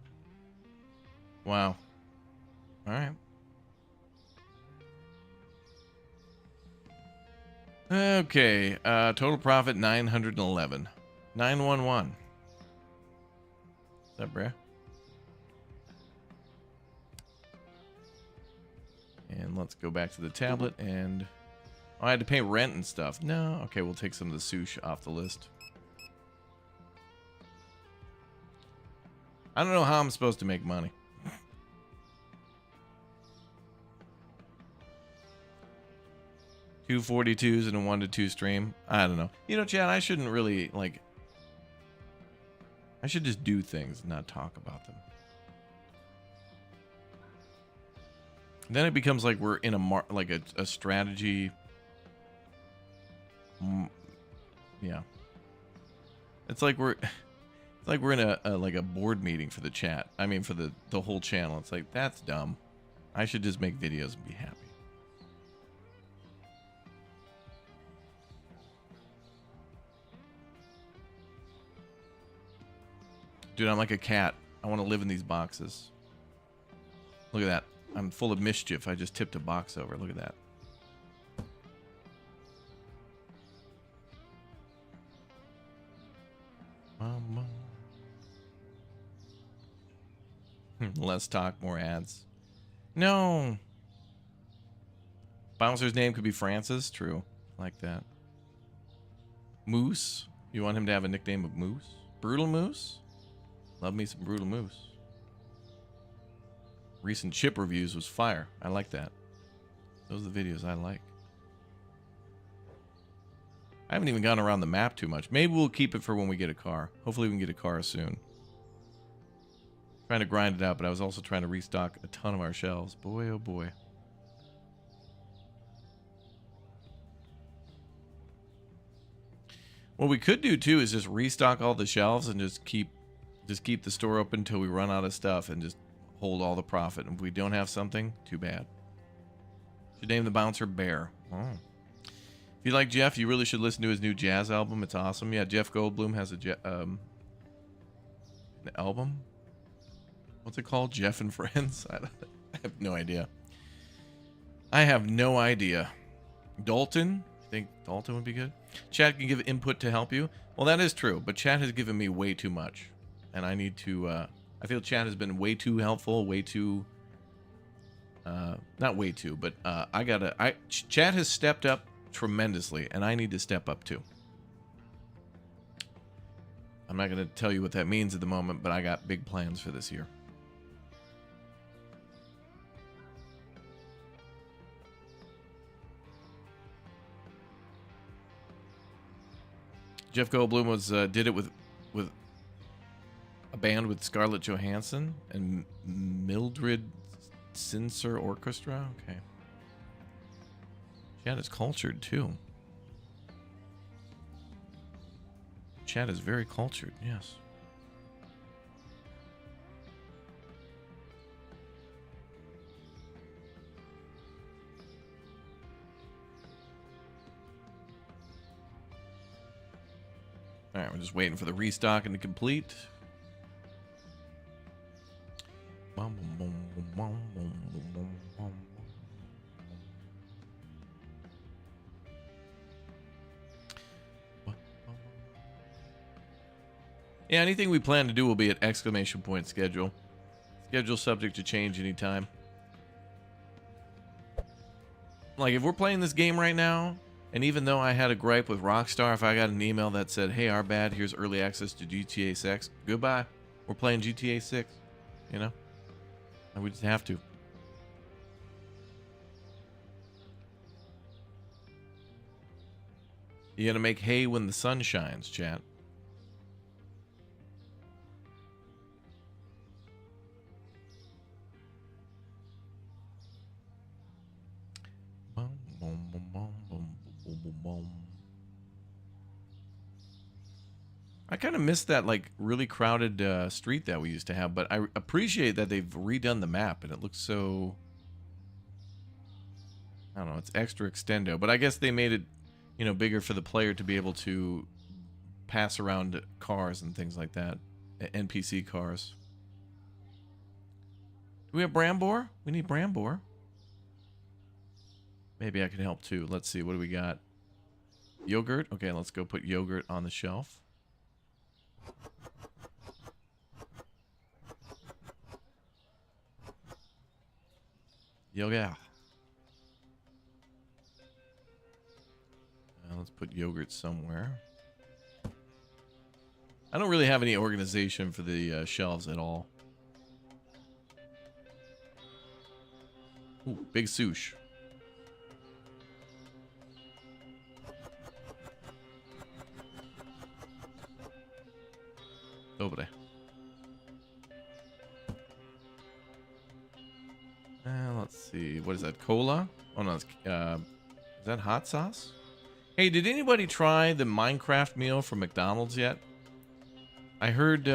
Wow. All right. Okay. Total profit 911. 911. What's up, bruh? And let's go back to the tablet and... Oh, I had to pay rent and stuff. No. Okay, we'll take some of the sushi off the list. I don't know how I'm supposed to make money. Two 42s and a 1 to 2 stream. I don't know. You know, Chad, I shouldn't really, like... I should just do things and not talk about them. Then it becomes like we're in a strategy. Yeah. It's like we're in a board meeting for the chat. I mean, for the whole channel. It's like, that's dumb. I should just make videos and be happy. Dude, I'm like a cat. I want to live in these boxes. Look at that. I'm full of mischief. I just tipped a box over. Look at that. Less talk, more ads. No. Bouncer's name could be Francis. True. Like that. Moose. You want him to have a nickname of Moose? Brutal Moose? Love me some Brutal Moose. Recent chip reviews was fire. I like that. Those are the videos I like. I haven't even gone around the map too much. Maybe we'll keep it for when we get a car. Hopefully we can get a car soon. Trying to grind it out, but I was also trying to restock a ton of our shelves. Boy, oh boy. What we could do too is just restock all the shelves and just keep the store open until we run out of stuff and just hold all the profit. And if we don't have something, too bad. Should name the bouncer Bear. Oh. If you like Jeff, you really should listen to his new jazz album. It's awesome. Yeah, Jeff Goldblum has an album. What's it called? Jeff and Friends? I have no idea. I have no idea. Dalton? I think Dalton would be good. Chat can give input to help you. Well, that is true, but chat has given me way too much. And I need to, I feel chat has been way too helpful, way too, not way too, but chat has stepped up tremendously, and I need to step up too. I'm not going to tell you what that means at the moment, but I got big plans for this year. Jeff Goldblum was did it with a band with Scarlett Johansson and Mildred Sincer Orchestra. Okay. Chat is cultured too. Chat is very cultured, yes. All right, we're just waiting for the restocking to complete. Yeah, anything we plan to do will be at exclamation point schedule. Schedule subject to change anytime. Like, if we're playing this game right now, and even though I had a gripe with Rockstar, if I got an email that said, hey, our bad, here's early access to GTA 6, goodbye. We're playing GTA 6, you know? And we just have to. You gotta make hay when the sun shines, chat. I kind of miss that, like, really crowded street that we used to have, but I appreciate that they've redone the map and it looks so, I don't know, it's extra extendo, but I guess they made it, you know, bigger for the player to be able to pass around cars and things like that, NPC cars. Do we have Brambor? We need Brambor. Maybe I can help too. Let's see. What do we got? Yogurt. Okay, let's go put yogurt on the shelf. Yogurt. Let's put yogurt somewhere. I don't really have any organization for the shelves at all. Ooh, big sush. Dobre. Let's see. What is that? Cola? Oh no, it's, is that hot sauce? Hey, did anybody try the Minecraft meal from McDonald's yet? I heard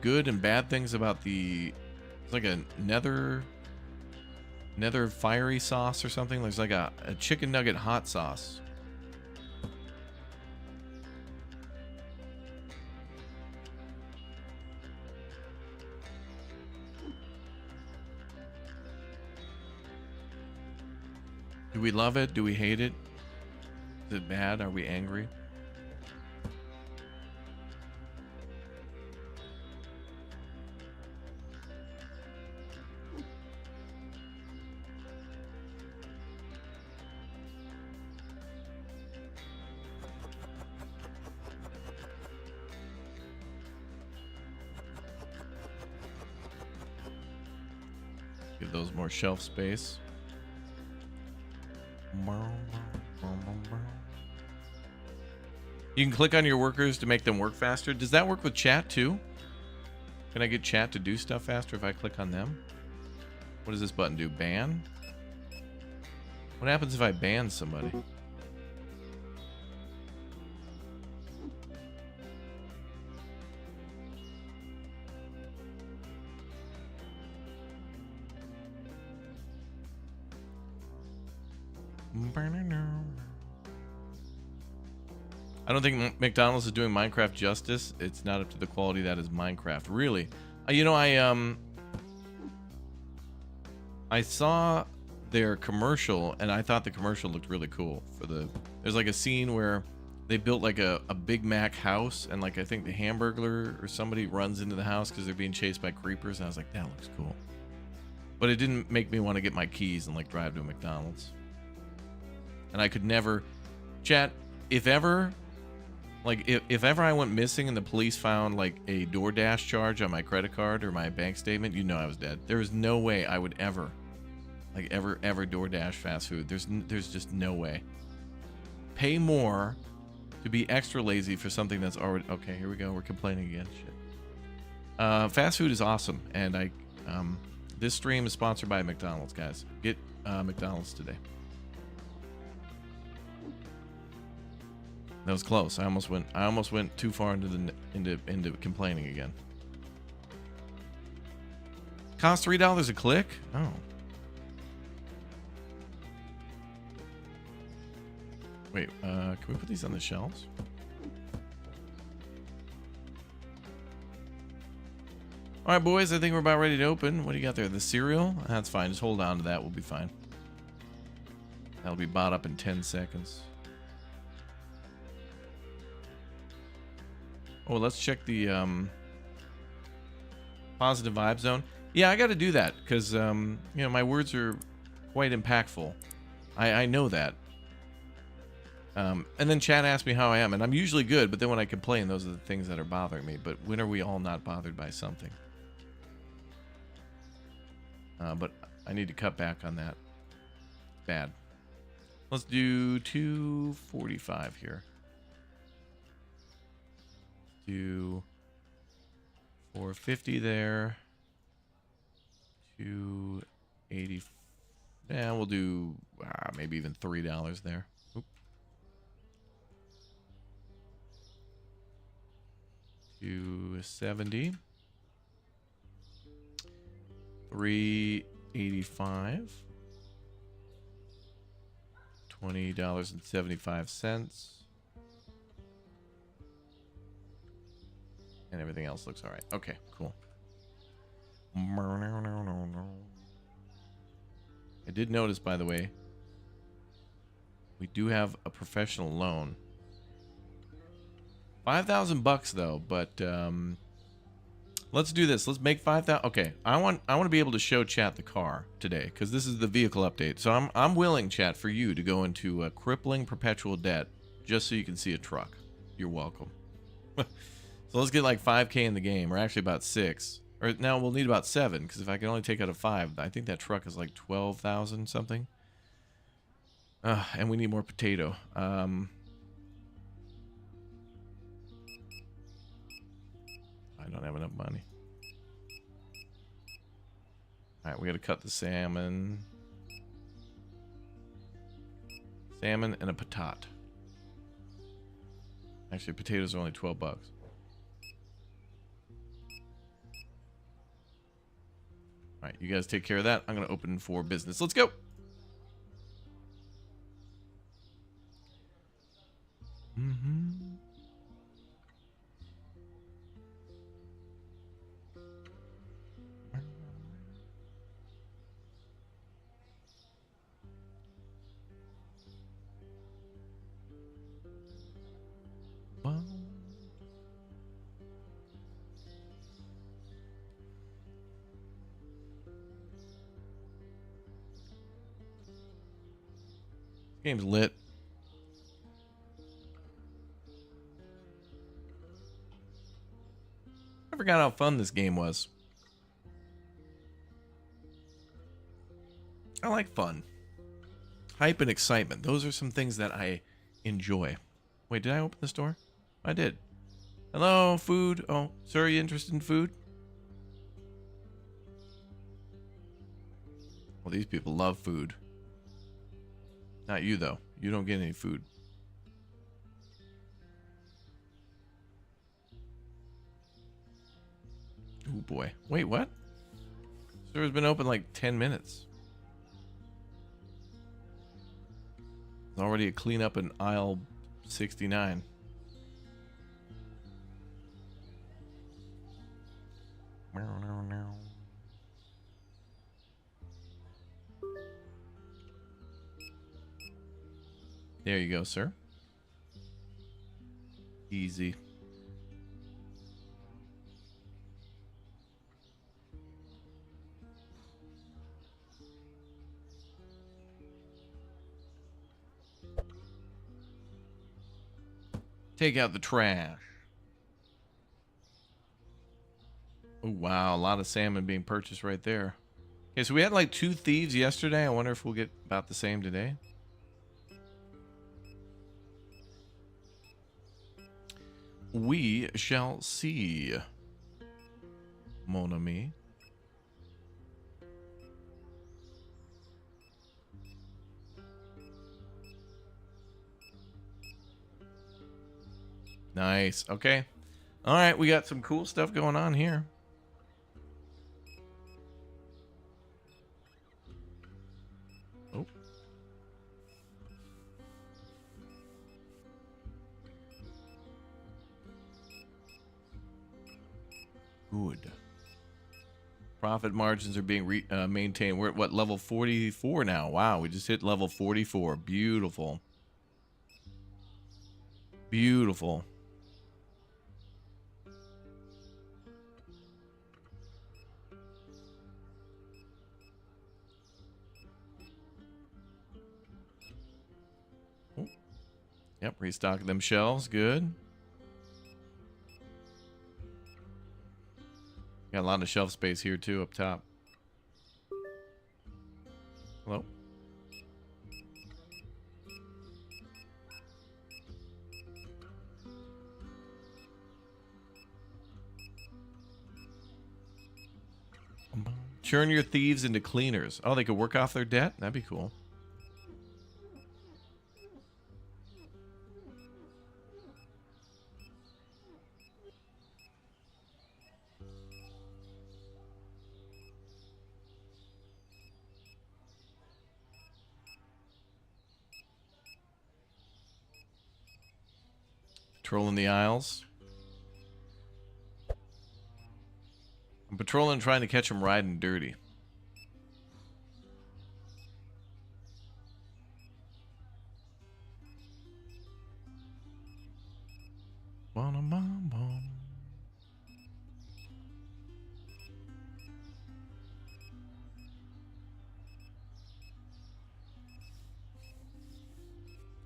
good and bad things about the... It's like a nether fiery sauce or something. There's like a chicken nugget hot sauce. Do we love it? Do we hate it? Is it bad? Are we angry? Give those more shelf space. You can click on your workers to make them work faster. Does that work with chat too? Can I get chat to do stuff faster if I click on them? What does this button do? Ban? What happens if I ban somebody? I don't think McDonald's is doing Minecraft justice. It's not up to the quality that is Minecraft. Really? You know, I saw their commercial and I thought the commercial looked really cool for the... There's like a scene where they built like a Big Mac house and like I think the Hamburglar or somebody runs into the house because they're being chased by creepers and I was like, that looks cool. But it didn't make me want to get my keys and like drive to a McDonald's. And I could never... Chat, if ever... Like, if ever I went missing and the police found, like, a DoorDash charge on my credit card or my bank statement, you know I was dead. There was no way I would ever, like, ever DoorDash fast food. There's just no way. Pay more to be extra lazy for something that's already... Okay, here we go. We're complaining again. Shit. Fast food is awesome. And this stream is sponsored by McDonald's, guys. Get McDonald's today. That was close. I almost went too far into complaining again. Cost $3 a click? Oh. Wait, can we put these on the shelves? All right, boys, I think we're about ready to open. What do you got there? The cereal? That's fine. Just hold on to that. We'll be fine. That'll be bought up in 10 seconds. Oh, let's check the positive vibe zone. Yeah, I got to do that because, you know, my words are quite impactful. I know that. And then chat asked me how I am, and I'm usually good, but then when I complain, those are the things that are bothering me. But when are we all not bothered by something? But I need to cut back on that. Bad. Let's do 245 here. Do 450 there. 280. Yeah, we'll do maybe even $3 there. Oop. 270. 385. $20.75. And everything else looks all right. Okay, cool. did notice, by the way, we do have a professional loan. $5,000 though, but let's do this. Let's make 5,000. Okay, I want to be able to show chat the car today because this is the vehicle update. So I'm willing, chat, for you to go into a crippling perpetual debt just so you can see a truck. You're welcome. So let's get like 5K in the game, or actually about 6. Or now we'll need about 7 because if I can only take out a 5, I think that truck is like 12,000 something. And we need more potato. I don't have enough money. Alright, we gotta cut the salmon. Salmon and a patat. Actually, potatoes are only $12. Alright, you guys take care of that. I'm gonna open for business. Let's go! Game's lit. I forgot how fun this game was. I like fun. Hype and excitement. Those are some things that I enjoy. Wait, did I open this door? I did. Hello, food. Oh, sir, are you interested in food? Well, these people love food. Not you, though. You don't get any food. Oh, boy. Wait, what? Store's been open like 10 minutes. There's already a cleanup in aisle 69. There you go, sir. Easy. Take out the trash. Oh, wow. A lot of salmon being purchased right there. Okay, so we had like 2 thieves yesterday. I wonder if we'll get about the same today. We shall see, mon ami. Nice. Okay. All right, we got some cool stuff going on here. Oh. Good. Profit margins are being maintained. We're at what, level 44 now? Wow, we just hit level 44. Beautiful. Beautiful. Oh. Yep, restock them shelves. Good. Got a lot of shelf space here too up top. Hello? Turn your thieves into cleaners. Oh, they could work off their debt? That'd be cool. Patrolling the aisles. I'm patrolling, trying to catch them riding dirty.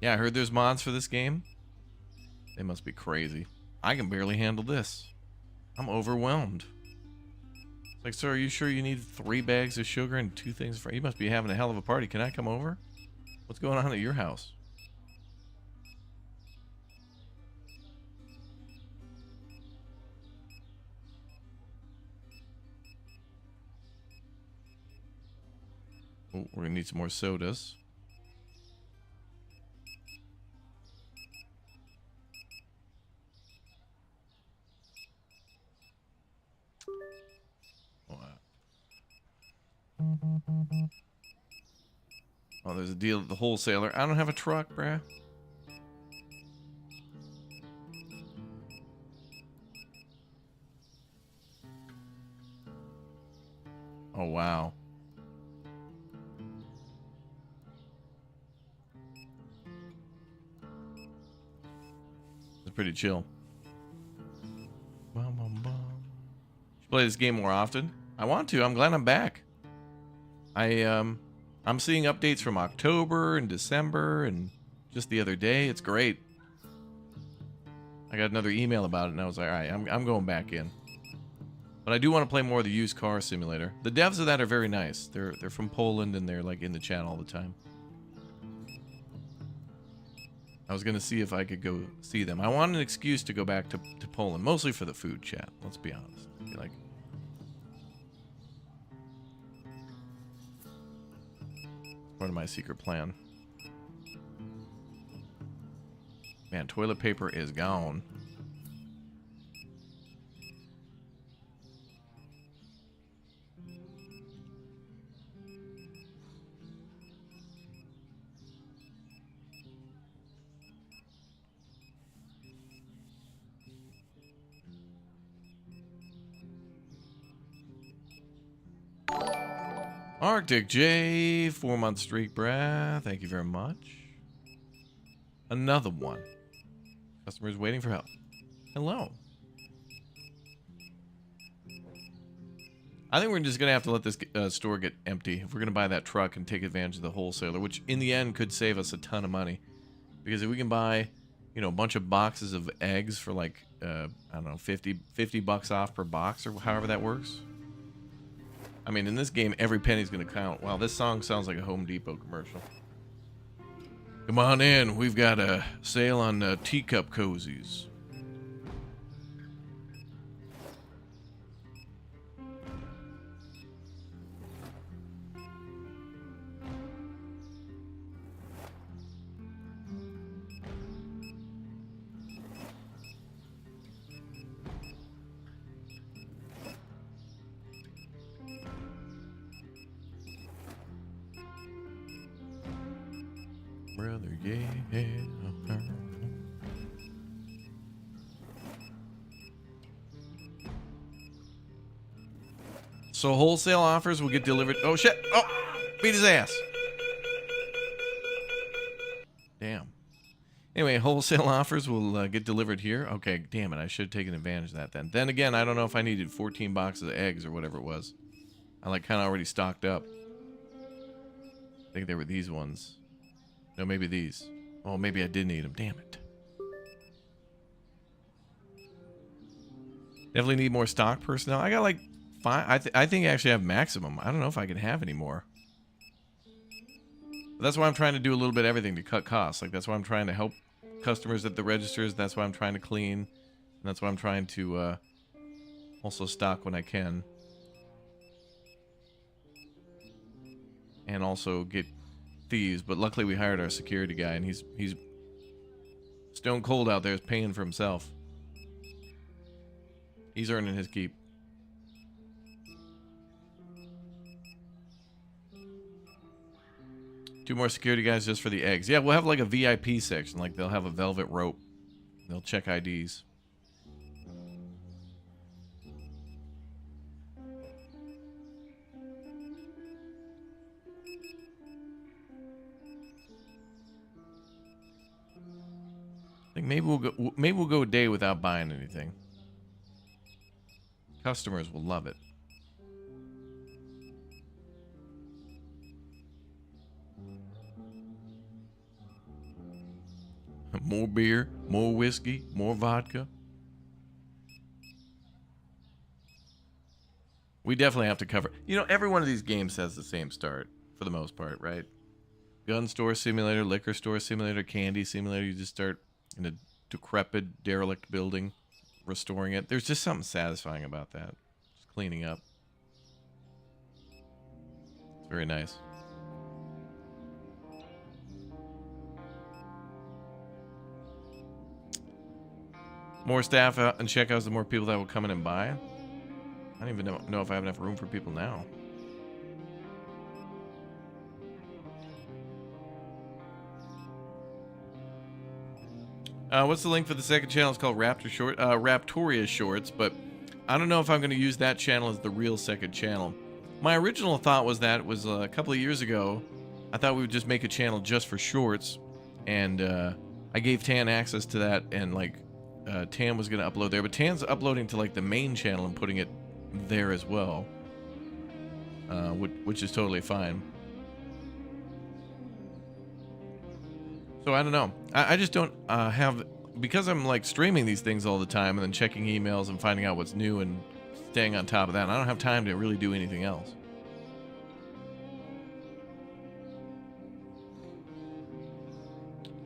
Yeah, I heard there's mods for this game. They must be crazy. I can barely handle this. I'm overwhelmed. It's like, sir, are you sure you need 3 bags of sugar and 2 things for... You must be having a hell of a party. Can I come over? What's going on at your house? Oh, we're gonna need some more sodas. Oh, there's a deal at the wholesaler. I don't have a truck, bruh. Oh, wow. It's pretty chill. Should play this game more often. I want to. I'm glad I'm back. I'm seeing updates from October and December and just the other day. It's great. I got another email about it and I was like, all right, I'm going back in. But I do want to play more of the used car simulator. The devs of that are very nice. They're from Poland and they're like in the chat all the time. I was gonna see if I could go see them. I want an excuse to go back to Poland, mostly for the food chat. Let's be honest. Be like, part of my secret plan. Man, toilet paper is gone. Arctic J, 4-month streak, bruh. Thank you very much. Another one. Customers waiting for help. Hello. I think we're just going to have to let this store get empty if we're going to buy that truck and take advantage of the wholesaler, which in the end could save us a ton of money. Because if we can buy, you know, a bunch of boxes of eggs for like, I don't know, 50 bucks off per box or however that works. I mean, in this game, every penny's going to count. Wow, this song sounds like a Home Depot commercial. Come on in. We've got a sale on teacup cozies. Brother, yeah. So wholesale offers will get delivered. Oh shit! Oh, beat his ass. Damn. Anyway, wholesale offers will get delivered here. Okay, damn it! I should have taken advantage of that then. Then again, I don't know if I needed 14 boxes of eggs or whatever it was. I like kind of already stocked up. I think they were these ones. No, maybe these. Oh, maybe I did need them. Damn it. Definitely need more stock personnel. I got like 5. I think I actually have maximum. I don't know if I can have any more. But that's why I'm trying to do a little bit of everything to cut costs. Like, that's why I'm trying to help customers at the registers. That's why I'm trying to clean. And that's why I'm trying to also stock when I can. And also get thieves. But luckily we hired our security guy, and he's stone cold out there, is paying for himself. He's earning his keep. Two more security guys just for the eggs. Yeah, we'll have like a VIP section. Like, they'll have a velvet rope. They'll check IDs. I think maybe we'll go a day without buying anything. Customers will love it. More beer, more whiskey, more vodka. We definitely have to cover. You know, every one of these games has the same start for the most part, right? Gun store simulator, liquor store simulator, candy simulator. You just start in a decrepit, derelict building, restoring it. There's just something satisfying about that. Just cleaning up. It's very nice. More staff and checkouts, the more people that will come in and buy. I don't even know if I have enough room for people now. What's the link for the second channel? It's called Raptoria Shorts, but I don't know if I'm going to use that channel as the real second channel. My original thought was that was a couple of years ago. I thought we would just make a channel just for shorts, and I gave Tan access to that, and like Tan was going to upload there, but Tan's uploading to like the main channel and putting it there as well, which is totally fine. So I don't know. I just don't have, because I'm like streaming these things all the time and then checking emails and finding out what's new and staying on top of that. I don't have time to really do anything else.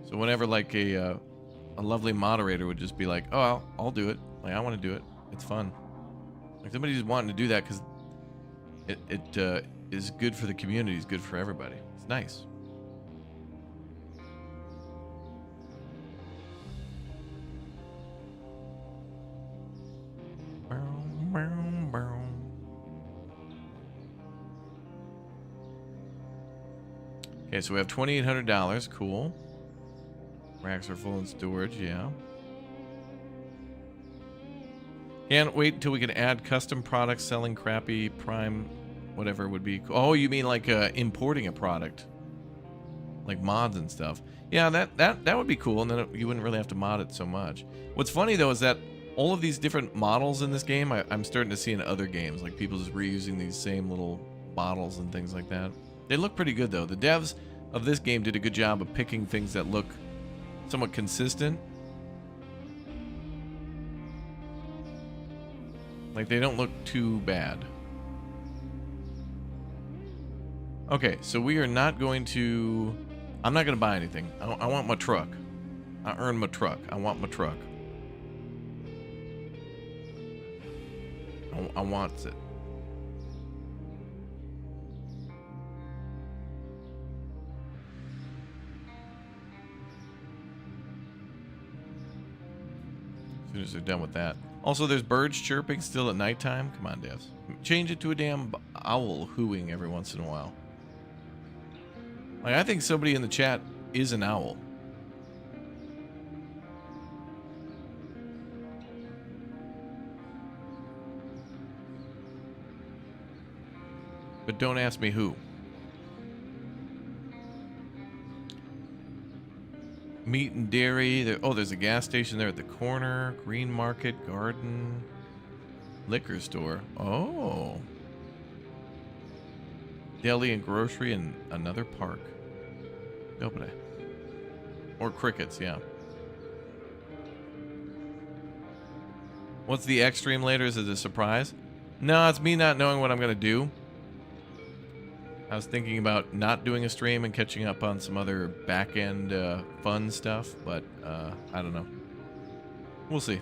So whenever like a lovely moderator would just be like, "Oh, I'll do it. Like I want to do it. It's fun." Like somebody's wanting to do that because it is good for the community. It's good for everybody. It's nice. Okay, so we have $2,800. Cool. Racks are full in storage, yeah. Can't wait until we can add custom products selling crappy prime, whatever would be. Oh, you mean like importing a product, like mods and stuff? Yeah, that would be cool, and then you wouldn't really have to mod it so much. What's funny though is that all of these different models in this game, I'm starting to see in other games, like people just reusing these same little bottles and things like that. They look pretty good though. The devs of this game did a good job of picking things that look somewhat consistent. Like they don't look too bad. Okay, so we are not going to... I'm not going to buy anything. I want my truck. I earned my truck. I want my truck. I want it. As soon as they're done with that. Also, there's birds chirping still at nighttime. Come on, devs. Change it to a damn owl hooing every once in a while. Like, I think somebody in the chat is an owl. But don't ask me who. Meat and dairy. There's a gas station there at the corner. Green market, garden, liquor store. Oh. Deli and grocery and another park. Nobody. Or crickets, yeah. What's the extreme later? Is it a surprise? No, it's me not knowing what I'm going to do. I was thinking about not doing a stream and catching up on some other back-end fun stuff, but I don't know. We'll see.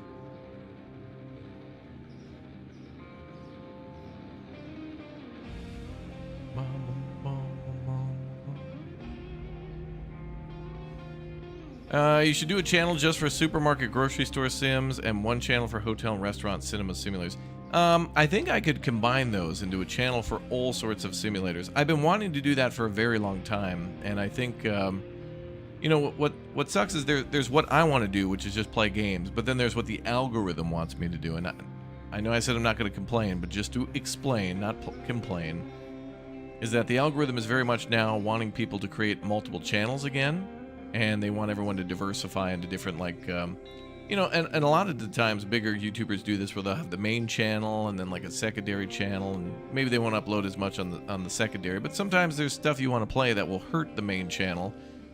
You should do a channel just for supermarket, grocery store sims, and one channel for hotel and restaurant cinema simulators. I think I could combine those into a channel for all sorts of simulators. I've been wanting to do that for a very long time, and I think, you know, what sucks is there's what I want to do, which is just play games, but then there's what the algorithm wants me to do, and I know I said I'm not going to complain, but just to explain, not complain, is that the algorithm is very much now wanting people to create multiple channels again, and they want everyone to diversify into different, like, you know, and a lot of the times bigger YouTubers do this where they'll have the main channel and then like a secondary channel, and maybe they won't upload as much on the secondary, but sometimes there's stuff you want to play that will hurt the main channel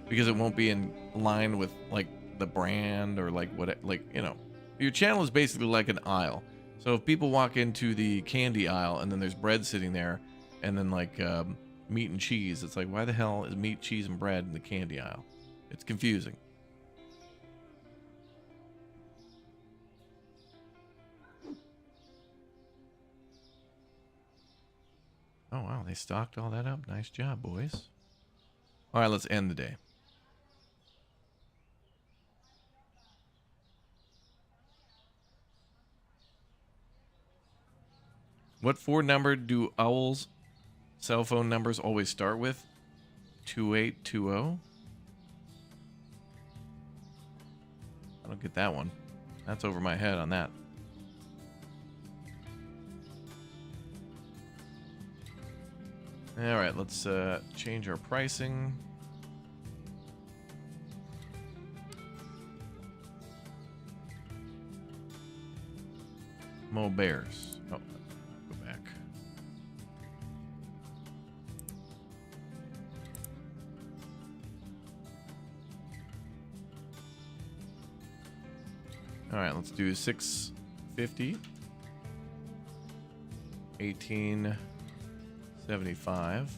because it won't be in line with like the brand or like what, like, you know, your channel is basically like an aisle. So if people walk into the candy aisle and then there's bread sitting there and then like meat and cheese, it's like, why the hell is meat, cheese, and bread in the candy aisle? It's confusing. Oh, wow, they stocked all that up. Nice job, boys. All right, let's end the day. What 4 number do Owl's cell phone numbers always start with? 2820? I don't get that one. That's over my head on that. All right, let's change our pricing. Mo Bears. Oh, go back. All right, let's do 650. 1875.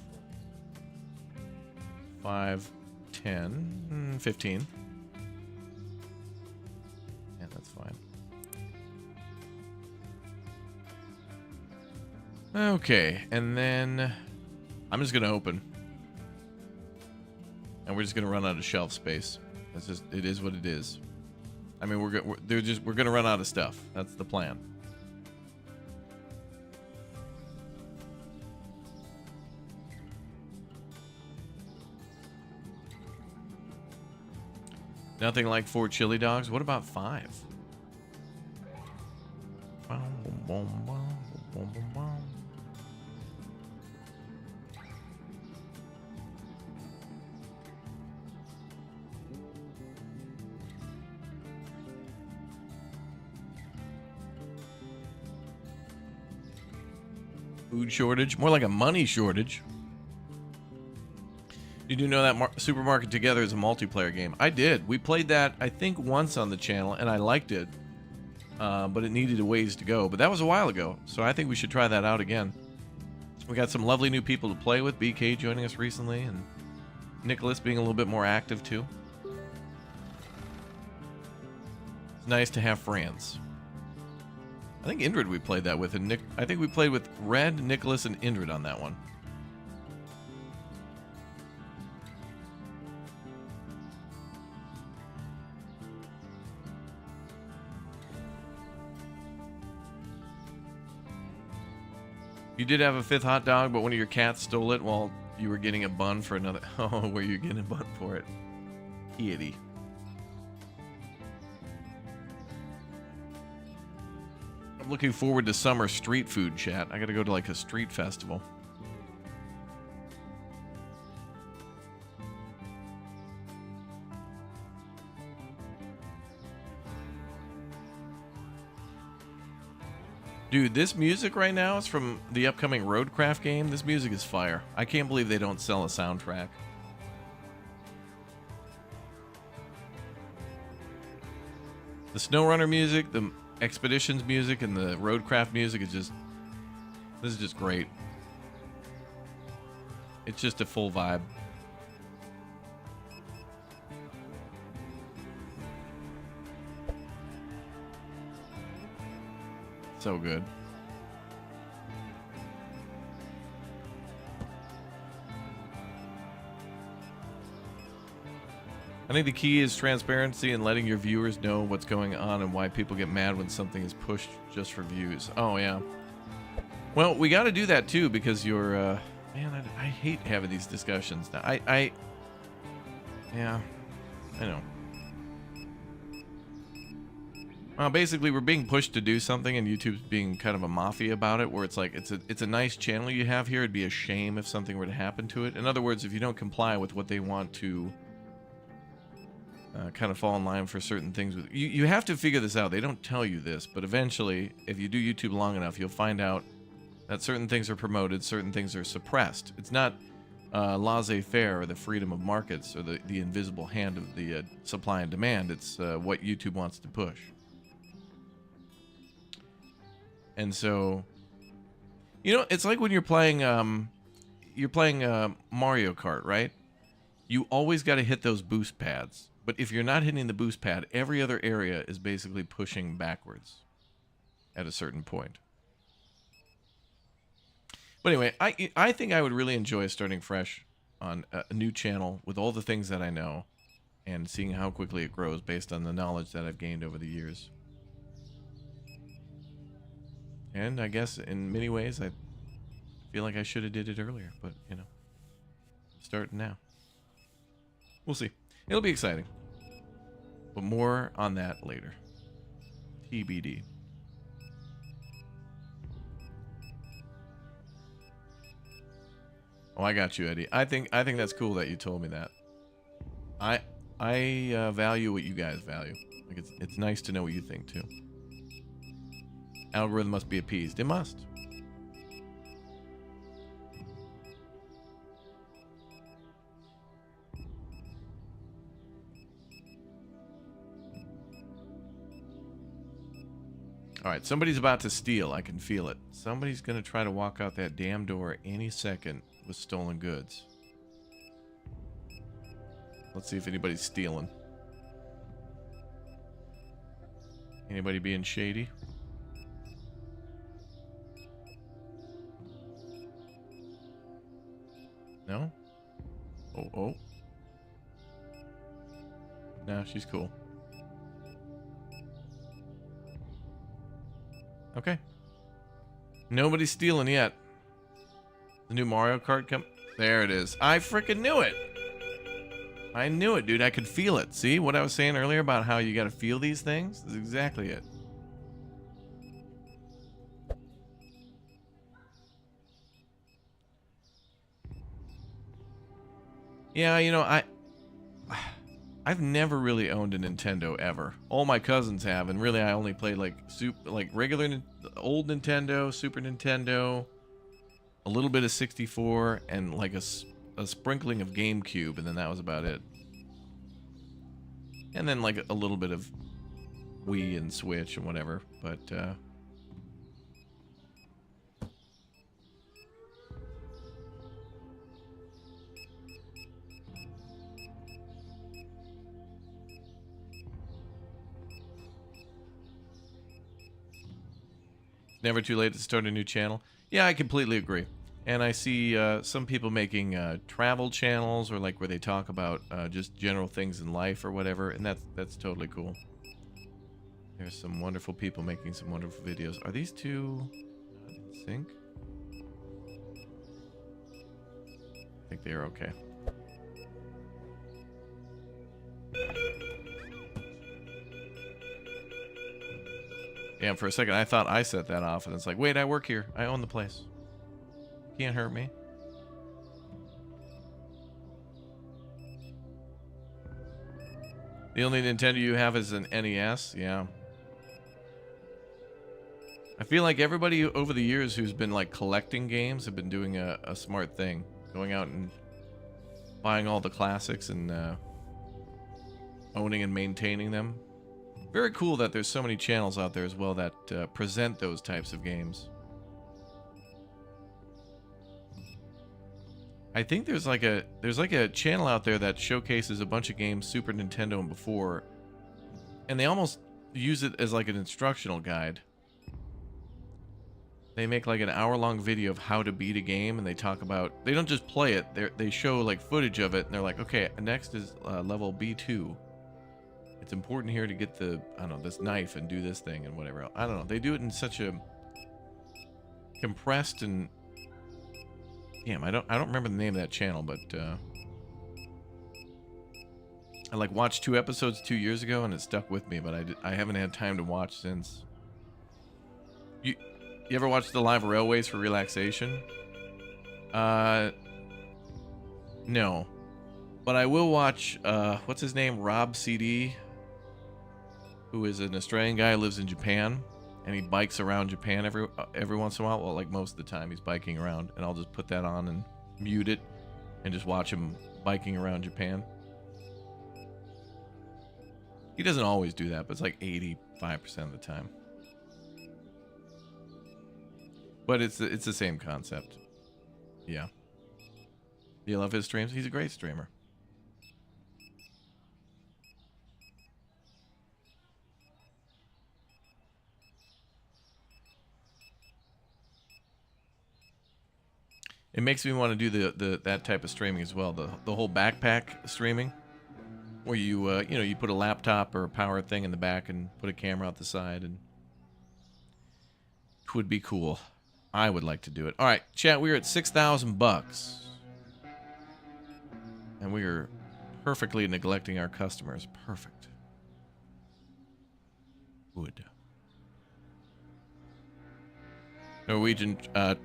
510. 15. Yeah, that's fine. Okay, and then I'm just gonna open, and we're just gonna run out of shelf space. That's just, it is what it is. I mean, we're gonna run out of stuff. That's the plan. Nothing like 4 chili dogs. What about 5? Food shortage? More like a money shortage. You do know that Supermarket Together is a multiplayer game? I did. We played that, I think, once on the channel, and I liked it. But it needed a ways to go. But that was a while ago, so I think we should try that out again. We got some lovely new people to play with. BK joining us recently, and Nicholas being a little bit more active, too. It's nice to have friends. I think Indrid we played that with, and Nick. I think we played with Red, Nicholas, and Indrid on that one. You did have a 5th hot dog, but one of your cats stole it while you were getting a bun for another. Oh, were you getting a bun for it? Kitty. I'm looking forward to summer street food, chat. I gotta go to like a street festival. Dude, this music right now is from the upcoming Roadcraft game. This music is fire. I can't believe they don't sell a soundtrack. The SnowRunner music, the Expeditions music, and the Roadcraft music is just... This is just great. It's just a full vibe. So good. I think the key is transparency and letting your viewers know what's going on and why people get mad when something is pushed just for views. Oh, yeah. Well, we got to do that, too, because you're... man, I hate having these discussions. Now, yeah, I know. Basically, we're being pushed to do something, and YouTube's being kind of a mafia about it, where it's like, it's a nice channel you have here. It'd be a shame if something were to happen to it. In other words, if you don't comply with what they want to kind of fall in line for certain things. With you have to figure this out. They don't tell you this, but eventually, if you do YouTube long enough, you'll find out that certain things are promoted, certain things are suppressed. It's not laissez-faire or the freedom of markets or the invisible hand of the supply and demand. It's what YouTube wants to push. And so, you know, it's like when you're playing Mario Kart, right? You always got to hit those boost pads. But if you're not hitting the boost pad, every other area is basically pushing backwards at a certain point. But anyway, I think I would really enjoy starting fresh on a new channel with all the things that I know and seeing how quickly it grows based on the knowledge that I've gained over the years. And I guess in many ways, I feel like I should have did it earlier, but, you know, starting now. We'll see. It'll be exciting. But more on that later. TBD. Oh, I got you, Eddie. I think that's cool that you told me that. I value what you guys value. Like it's nice to know what you think too. Algorithm must be appeased. It must. All right, somebody's about to steal. I can feel it. Somebody's going to try to walk out that damn door any second with stolen goods. Let's see if anybody's stealing. Anybody being shady? No? Oh. No, she's cool. Okay. Nobody's stealing yet. The new Mario Kart come. There it is. I freaking knew it. I knew it, dude. I could feel it. See what I was saying earlier about how you got to feel these things? That's exactly it. Yeah, you know, I've never really owned a Nintendo ever. All my cousins have, and really I only played like regular old Nintendo, Super Nintendo, a little bit of 64, and like a sprinkling of GameCube, and then that was about it. And then like a little bit of Wii and Switch and whatever, but never too late to start a new channel. Yeah, I completely agree. And I see some people making travel channels or like where they talk about just general things in life or whatever, and that's totally cool. There's some wonderful people making some wonderful videos. Are these two in sync? I think they are okay. Yeah, for a second I thought I set that off, and it's like, wait, I work here. I own the place. Can't hurt me. The only Nintendo you have is an NES? Yeah. I feel like everybody over the years who's been like collecting games have been doing a smart thing. Going out and buying all the classics and owning and maintaining them. Very cool that there's so many channels out there as well that present those types of games. I think there's like a channel out there that showcases a bunch of games Super Nintendo and before, and they almost use it as like an instructional guide. They make like an hour-long video of how to beat a game, and they talk about, they don't just play it, they show like footage of it, and they're like, okay, next is level B2. It's important here to get the, I don't know, this knife and do this thing and whatever else. I don't know. They do it in such a compressed and, damn, I don't remember the name of that channel, but I like watched 2 episodes 2 years ago and it stuck with me, but I haven't had time to watch since. You ever watch the live railways for relaxation? No. But I will watch, what's his name? Rob CD, who is an Australian guy who lives in Japan. And he bikes around Japan every once in a while. Well, like most of the time he's biking around. And I'll just put that on and mute it and just watch him biking around Japan. He doesn't always do that, but it's like 85% of the time. But it's the same concept. Yeah. You love his streams? He's a great streamer. It makes me want to do that type of streaming as well. The whole backpack streaming, where you you put a laptop or a power thing in the back and put a camera out the side, and it would be cool. I would like to do it. All right, chat. We're at $6,000, and we are perfectly neglecting our customers. Perfect. Good. Norwegian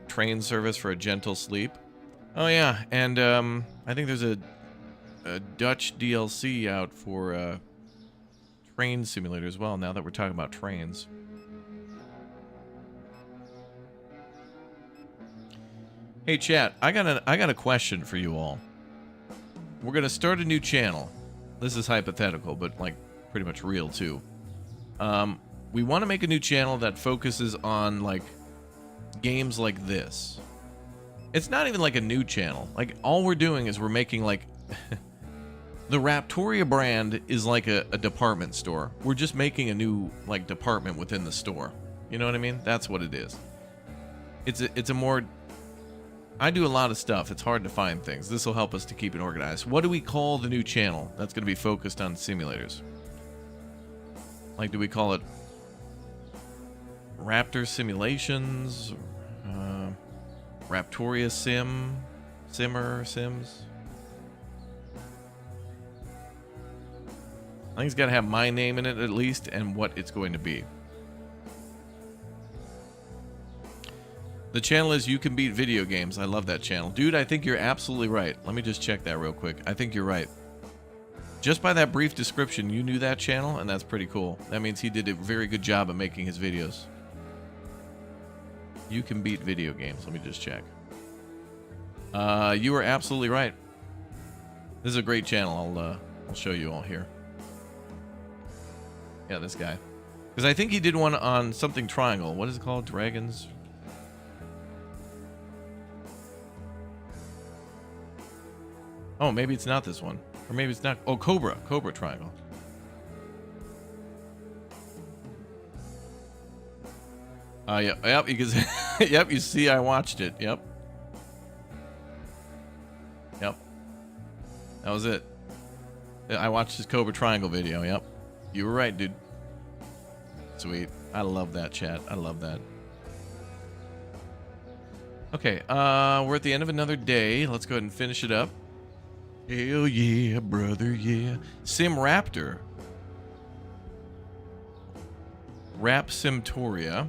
train service for a gentle sleep. Oh yeah, and I think there's a Dutch DLC out for train simulator as well. Now that we're talking about trains. Hey chat, I got a question for you all. We're gonna start a new channel. This is hypothetical, but like pretty much real too. We want to make a new channel that focuses on like games like this. It's not even like a new channel. Like all we're doing is we're making like the Raptoria brand is like a department store. We're just making a new like department within the store. You know what I mean? That's what it is. It's a more. I do a lot of stuff. It's hard to find things. This will help us to keep it organized. What do we call the new channel that's going to be focused on simulators? Like, do we call it Raptor Simulations? Raptoria Sims? I think it's got to have my name in it at least and what it's going to be. The channel is You Can Beat Video Games. I love that channel. Dude, I think you're absolutely right. Let me just check that real quick. I think you're right. Just by that brief description, you knew that channel, and that's pretty cool. That means he did a very good job at making his videos. You Can Beat Video Games. Let me just check. You are absolutely right. This is a great channel. I'll show you all here. Yeah, this guy. Because I think he did one on something Triangle. What is it called? Dragons? Oh, maybe it's not this one. Or maybe it's not. Oh, Cobra Triangle. Yep, you can yep, you see I watched it. Yep. That was it. I watched his Cobra Triangle video. Yep. You were right, dude. Sweet. I love that, chat. I love that. Okay, we're at the end of another day. Let's go ahead and finish it up. Hell yeah, brother, yeah. Sim Raptor. Rap Simtoria.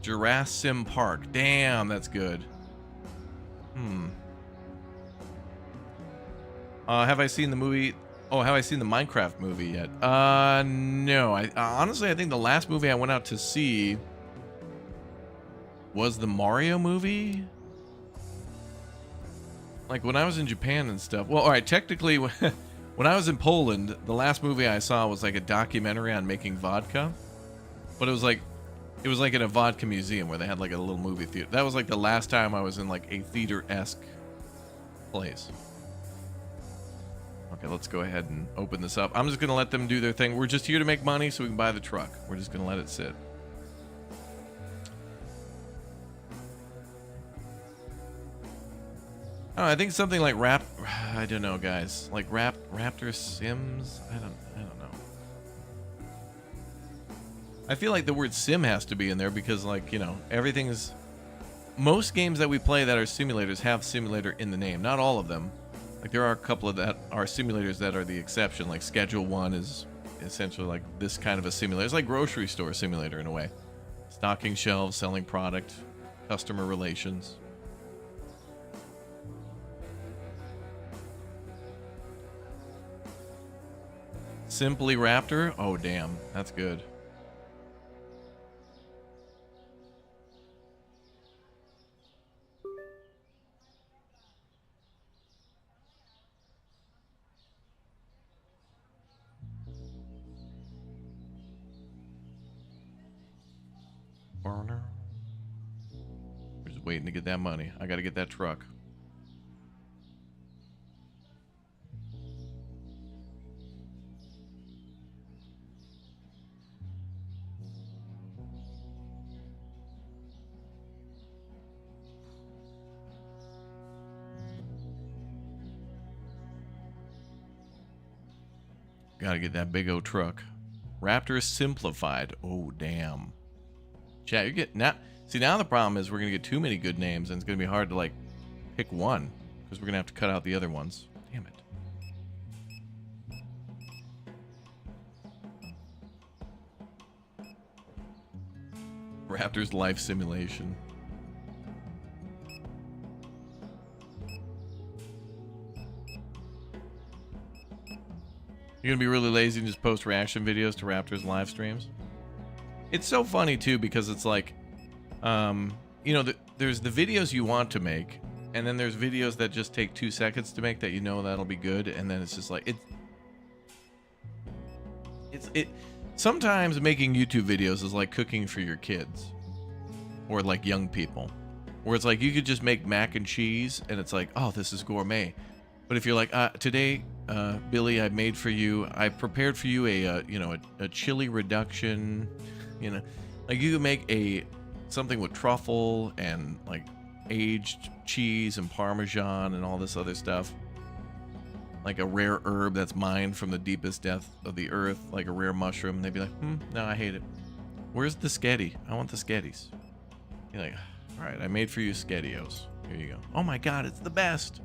Jurassic Sim Park. Damn, that's good. Have I seen the movie? Oh, have I seen the Minecraft movie yet? No. Honestly, I think the last movie I went out to see was the Mario movie. Like when I was in Japan and stuff. Well, all right, technically, when I was in Poland, the last movie I saw was like a documentary on making vodka. But it was like in a vodka museum where they had like a little movie theater. That was like the last time I was in like a theater-esque place. Okay, let's go ahead and open this up. I'm just going to let them do their thing. We're just here to make money so we can buy the truck. We're just going to let it sit. Oh, I think something like I don't know, guys. Like Raptor Sims? I don't know. I feel like the word sim has to be in there because, like, you know, everything's... Most games that we play that are simulators have simulator in the name. Not all of them. Like, there are a couple of that are simulators that are the exception. Like, Schedule 1 is essentially like this kind of a simulator. It's like grocery store simulator in a way. Stocking shelves, selling product, customer relations. Simply Raptor? Oh, damn. That's good. We're just waiting to get that money. I gotta get that truck. Gotta get that big O truck. Raptor simplified. Oh, damn. Chat, you're getting now. See, now the problem is we're gonna get too many good names, and it's gonna be hard to like pick one because we're gonna have to cut out the other ones. Damn it. Raptor's life simulation. You're gonna be really lazy and just post reaction videos to Raptor's live streams? It's so funny too because it's like, you know, there's the videos you want to make, and then there's videos that just take 2 seconds to make that you know that'll be good, and then it's just like it. Sometimes making YouTube videos is like cooking for your kids, or like young people, where it's like you could just make mac and cheese, and it's like, oh, this is gourmet. But if you're like, today, Billy, I prepared for you a chili reduction, you know, like you could make something with truffle and like aged cheese and Parmesan and all this other stuff, like a rare herb that's mined from the deepest depth of the earth, like a rare mushroom. They'd be like, no, I hate it. Where's the sketty? I want the sketties. You're like, all right, I made for you skettios. Here you go. Oh my God, it's the best.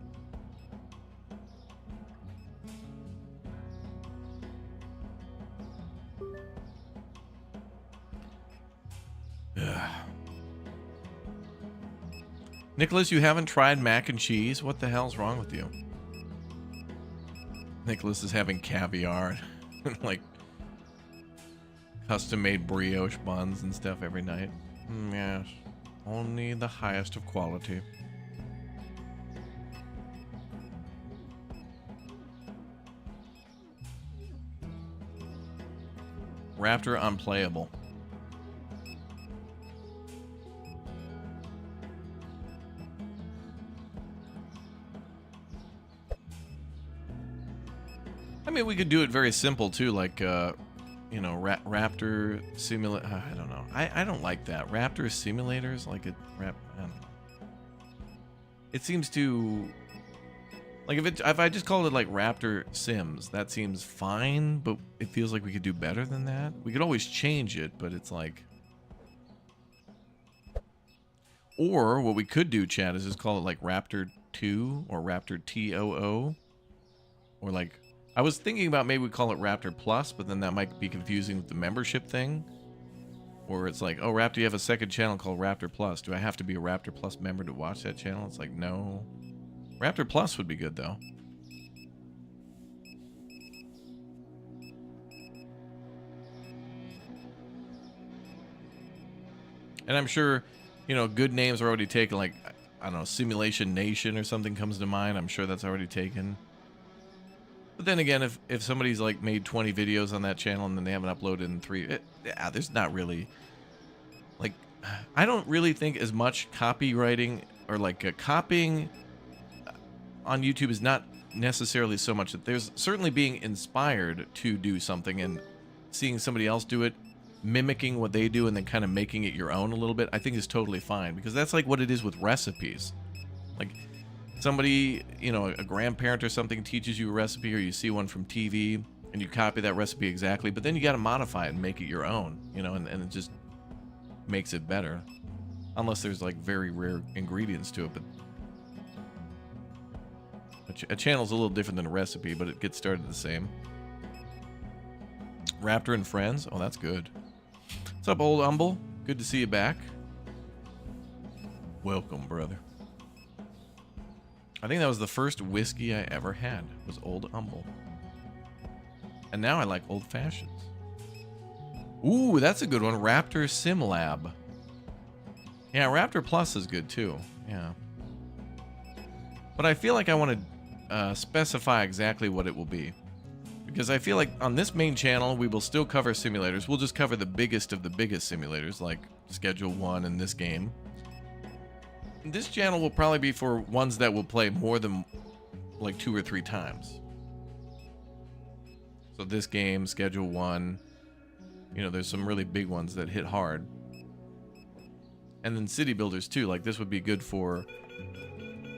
Nicholas, you haven't tried mac and cheese? What the hell's wrong with you? Nicholas is having caviar and like custom-made brioche buns and stuff every night. Yes, only the highest of quality. Raptor unplayable. I mean, we could do it very simple too, like, you know, Raptor simulator. I don't know. I don't like that. Raptor simulators, like I don't know. It seems too, like if I just called it like Raptor Sims, that seems fine, but it feels like we could do better than that. We could always change it, but it's like, or what we could do, Chad, is just call it like Raptor 2 or Raptor TOO, or like, I was thinking about maybe we call it Raptor Plus, but then that might be confusing with the membership thing. Or it's like, oh, Raptor, you have a second channel called Raptor Plus. Do I have to be a Raptor Plus member to watch that channel? It's like, no. Raptor Plus would be good, though. And I'm sure, you know, good names are already taken. Like, I don't know, Simulation Nation or something comes to mind. I'm sure that's already taken. But then again, if somebody's like made 20 videos on that channel and then they haven't uploaded in 3, there's not really, like, I don't really think as much copywriting or like copying on YouTube is not necessarily so much that there's certainly being inspired to do something and seeing somebody else do it, mimicking what they do and then kind of making it your own a little bit, I think is totally fine, because that's like what it is with recipes. Like, somebody, you know, a grandparent or something teaches you a recipe, or you see one from TV and you copy that recipe exactly, but then you got to modify it and make it your own, you know, and it just makes it better. Unless there's like very rare ingredients to it, but a channel's a little different than a recipe, but it gets started the same. Raptor and Friends? Oh, that's good. What's up, old Humble? Good to see you back. Welcome, brother. I think that was the first whiskey I ever had, was Old Humble. And now I like old fashions. Ooh, that's a good one. Raptor Sim Lab. Yeah, Raptor Plus is good too. Yeah. But I feel like I want to specify exactly what it will be. Because I feel like on this main channel, we will still cover simulators. We'll just cover the biggest of the biggest simulators, like Schedule 1 and this game. This channel will probably be for ones that will play more than like 2 or 3 times. So this game, Schedule 1, you know, there's some really big ones that hit hard. And then city builders too, like this would be good for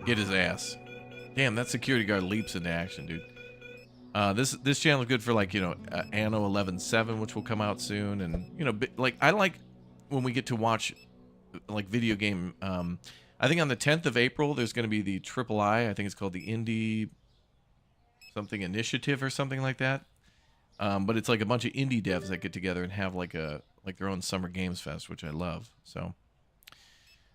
get his ass. Damn, that security guard leaps into action, dude. This channel is good for like, you know, Anno 11.7, which will come out soon. And, you know, like I like when we get to watch like video game. I think on the 10th of April, there's going to be the III. I think it's called the Indie something Initiative or something like that. But it's like a bunch of indie devs that get together and have like their own summer games fest, which I love. So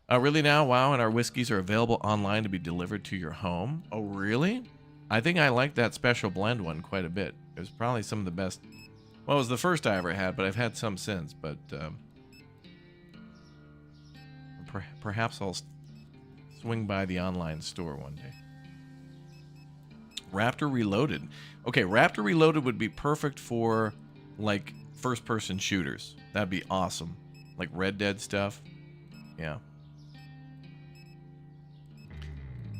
really now, wow, and our whiskeys are available online to be delivered to your home. Oh, really? I think I like that special blend one quite a bit. It was probably some of the best. Well, it was the first I ever had, but I've had some since. But perhaps I'll swing by the online store one day. Raptor Reloaded. Okay, Raptor Reloaded would be perfect for like first-person shooters. That'd be awesome. Like Red Dead stuff. Yeah.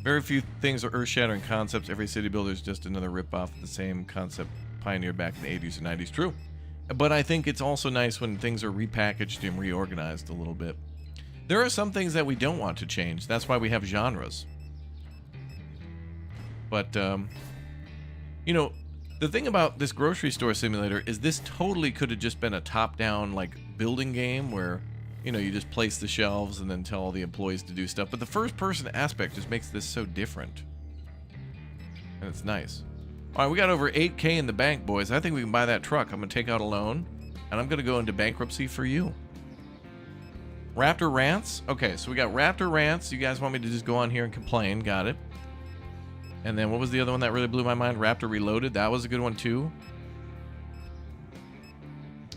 Very few things are earth-shattering concepts. Every city builder is just another rip-off of the same concept pioneered back in the 80s and 90s. True. But I think it's also nice when things are repackaged and reorganized a little bit. There are some things that we don't want to change. That's why we have genres. But, you know, the thing about this grocery store simulator is this totally could have just been a top-down, like, building game where, you know, you just place the shelves and then tell all the employees to do stuff. But the first-person aspect just makes this so different. And it's nice. All right, we got over 8K in the bank, boys. I think we can buy that truck. I'm going to take out a loan, and I'm going to go into bankruptcy for you. Raptor Rants. Okay, so we got Raptor Rants. You guys want me to just go on here and complain. Got it. And then what was the other one that really blew my mind? Raptor Reloaded. That was a good one, too.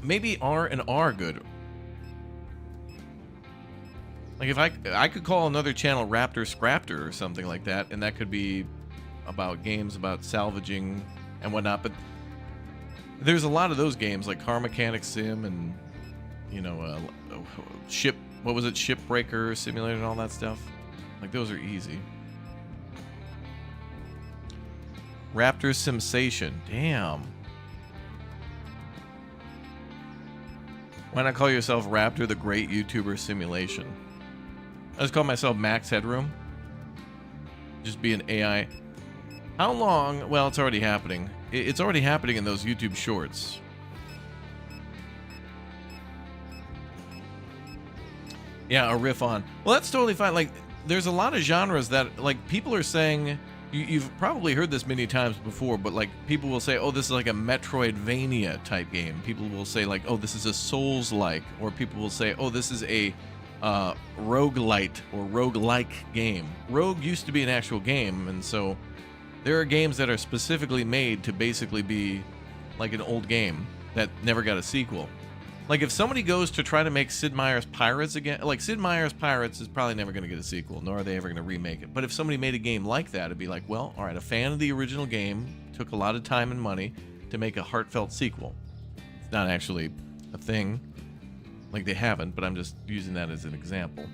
Maybe R and R good. Like if I could call another channel Raptor Scraptor or something like that, and that could be about games about salvaging and whatnot. But there's a lot of those games like Car Mechanic Sim and, you know, what was it? Shipbreaker Simulator and all that stuff. Like those are easy. Raptor Sensation. Damn. Why not call yourself Raptor the Great YouTuber Simulation? I just call myself Max Headroom. Just be an AI. How long? Well, it's already happening. It's already happening in those YouTube shorts. Yeah, a riff on. Well, that's totally fine. Like, there's a lot of genres that, like, people are saying... You've probably heard this many times before, but like people will say, oh, this is like a Metroidvania type game. People will say like, oh, this is a Souls-like, or people will say, oh, this is a roguelite or roguelike game. Rogue used to be an actual game, and so there are games that are specifically made to basically be like an old game that never got a sequel. Like if somebody goes to try to make Sid Meier's Pirates again, like Sid Meier's Pirates is probably never going to get a sequel, nor are they ever going to remake it. But if somebody made a game like that, it'd be like, well, all right, a fan of the original game took a lot of time and money to make a heartfelt sequel. It's not actually a thing, like they haven't, but I'm just using that as an example.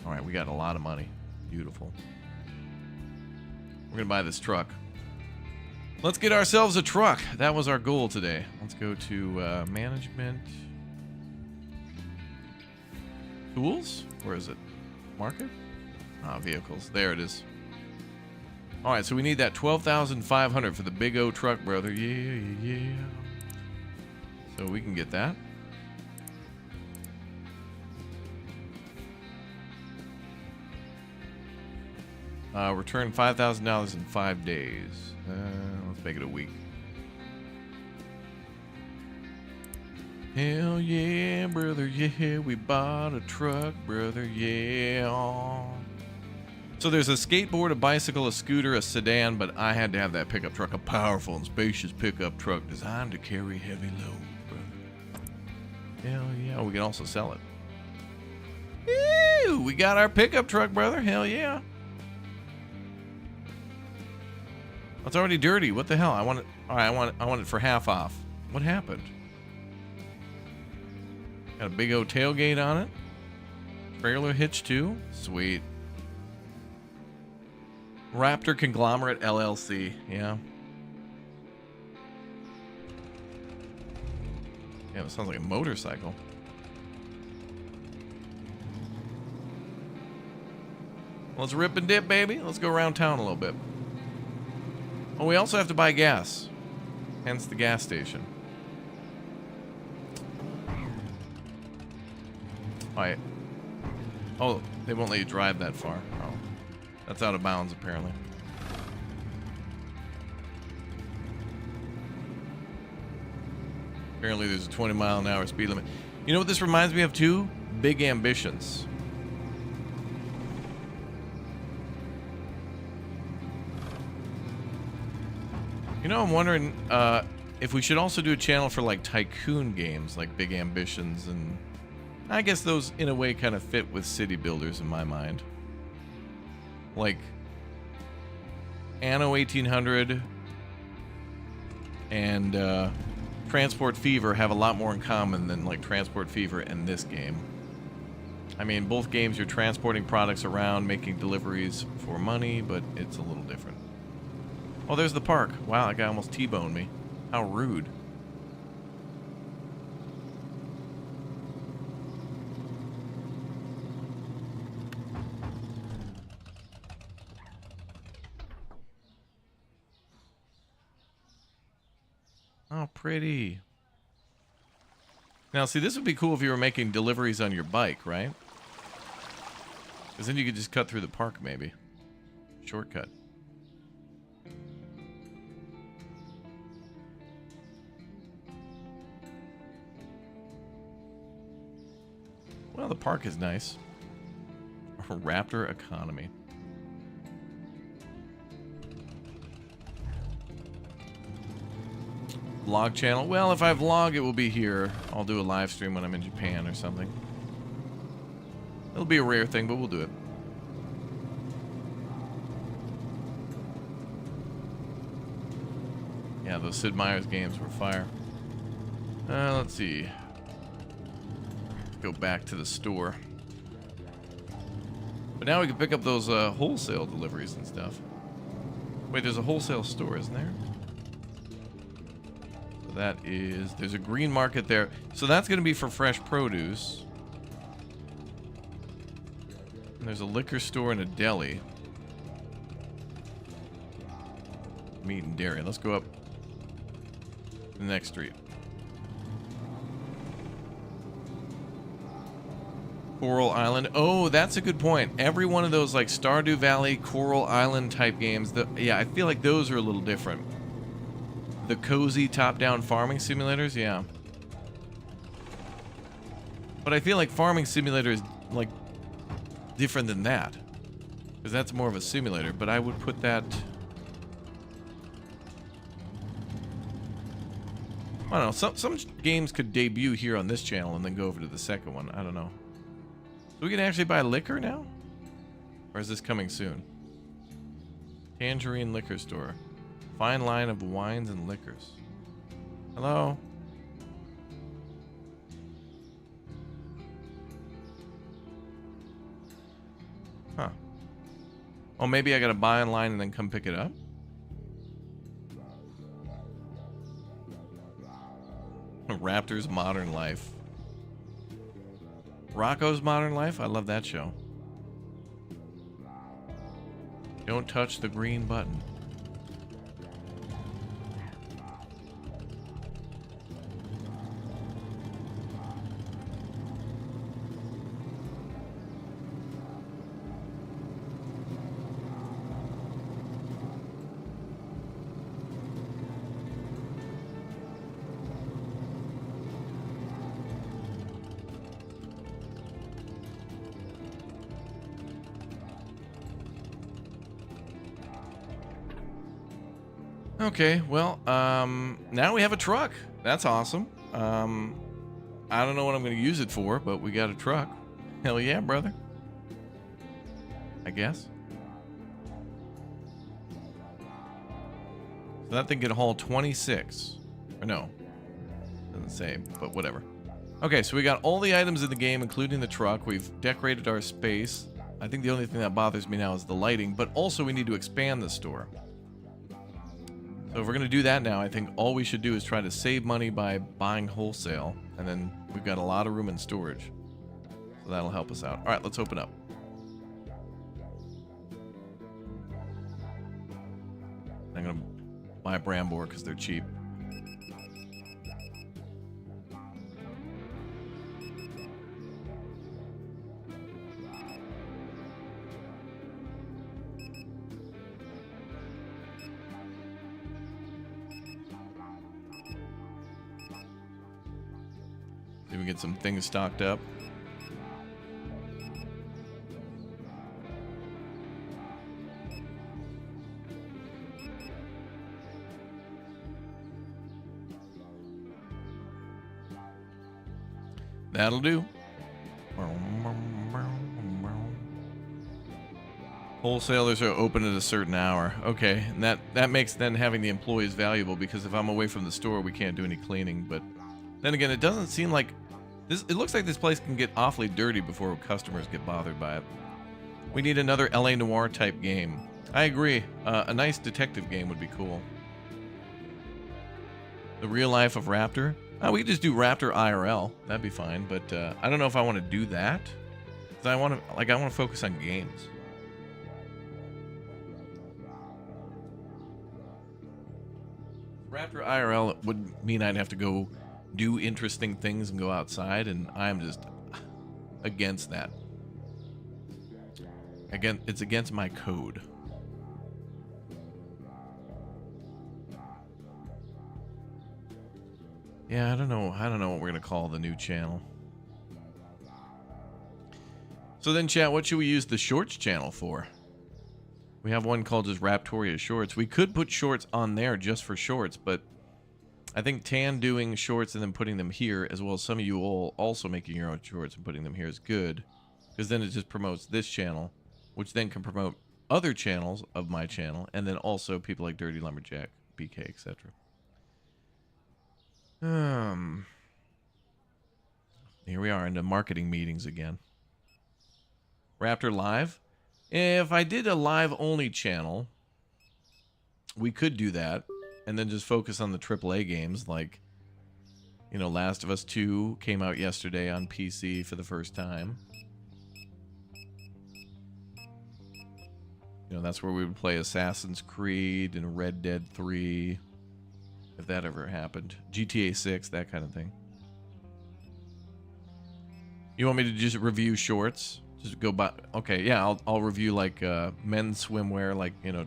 All right, we got a lot of money. Beautiful. We're going to buy this truck. Let's get ourselves a truck. That was our goal today. Let's go to management. Tools? Where is it? Market? Ah, vehicles. There it is. All right, so we need that 12,500 for the big O truck, brother. Yeah. So we can get that. Return $5,000 in 5 days. Let's make it a week. Hell yeah, brother, yeah, we bought a truck, brother, yeah. So there's a skateboard, a bicycle, a scooter, a sedan, but I had to have that pickup truck, a powerful and spacious pickup truck designed to carry heavy load, brother. Hell yeah. We can also sell it. Ew, we got our pickup truck, brother. Hell yeah. It's already dirty. What the hell? I want it. All right, I want it for half off. What happened? Got a big old tailgate on it. Trailer hitch too. Sweet. Raptor Conglomerate LLC. Yeah. Yeah, it sounds like a motorcycle. Let's rip and dip, baby. Let's go around town a little bit. Oh, we also have to buy gas. Hence the gas station. Alright. Oh, they won't let you drive that far. Oh. That's out of bounds, apparently. Apparently there's a 20-mile-an-hour speed limit. You know what this reminds me of, too? Big Ambitions. You know, I'm wondering if we should also do a channel for, like, tycoon games, like Big Ambitions, and I guess those, in a way, kind of fit with city builders in my mind. Like, Anno 1800 and Transport Fever have a lot more in common than, like, Transport Fever and this game. I mean, both games you're transporting products around, making deliveries for money, but it's a little different. Oh, there's the park. Wow, that guy almost T-boned me. How rude. Oh, pretty. Now, see, this would be cool if you were making deliveries on your bike, right? Because then you could just cut through the park, maybe. Shortcut. Well, the park is nice. Raptor economy. Vlog channel. Well, if I vlog, it will be here. I'll do a live stream when I'm in Japan or something. It'll be a rare thing, but we'll do it. Yeah, those Sid Meier's games were fire. Let's see. Go back to the store. But now we can pick up those wholesale deliveries and stuff. Wait, there's a wholesale store, isn't there? So that is... There's a green market there. So that's going to be for fresh produce. And there's a liquor store and a deli. Meat and dairy. Let's go up the next street. Coral Island. Oh, that's a good point. Every one of those, like, Stardew Valley, Coral Island type games, yeah, I feel like those are a little different. The cozy top-down farming simulators, yeah. But I feel like Farming Simulator is, like, different than that. Because that's more of a simulator, but I would put that... I don't know, some games could debut here on this channel and then go over to the second one. I don't know. So we can actually buy liquor now? Or is this coming soon? Tangerine Liquor Store. Fine line of wines and liquors. Hello? Huh. Oh, maybe I gotta buy online and then come pick it up? Raptor's Modern Life. Rocco's Modern Life? I love that show. Don't touch the green button. Okay, well, now we have a truck. That's awesome. I don't know what I'm going to use it for, but we got a truck. Hell yeah, brother. I guess. So that thing can haul 26. Or no. Doesn't say, but whatever. Okay, so we got all the items in the game, including the truck. We've decorated our space. I think the only thing that bothers me now is the lighting, but also we need to expand the store. So if we're going to do that now, I think all we should do is try to save money by buying wholesale, and then we've got a lot of room in storage. So that'll help us out. All right, let's open up. I'm going to buy a Brambor because they're cheap. See if we get some things stocked up. That'll do. Wholesalers are open at a certain hour. Okay, and that makes then having the employees valuable, because if I'm away from the store, we can't do any cleaning. But then again, it doesn't seem like this. It looks like this place can get awfully dirty before customers get bothered by it. We need another LA Noire type game. I agree. A nice detective game would be cool. The real life of Raptor. We could just do Raptor IRL. That'd be fine. But I don't know if I want to do that. 'Cause I want to focus on games. Raptor IRL would mean I'd have to go do interesting things and go outside, and I'm just against that. Again, it's against my code. Yeah, I don't know what we're gonna call the new channel. So then, chat, what should we use the shorts channel for? We have one called just Raptoria Shorts. We could put shorts on there just for shorts, but I think Tan doing shorts and then putting them here, as well as some of you all also making your own shorts and putting them here, is good, because then it just promotes this channel, which then can promote other channels of my channel, and then also people like Dirty Lumberjack, BK, etc. Here we are into marketing meetings again. Raptor Live. If I did a live only channel, we could do that and then just focus on the AAA games, like, you know, Last of Us 2 came out yesterday on PC for the first time. You know, that's where we would play Assassin's Creed and Red Dead 3, if that ever happened. GTA 6, that kind of thing. You want me to just review shorts? Just go by. Okay, yeah, I'll review like men's swimwear, like, you know,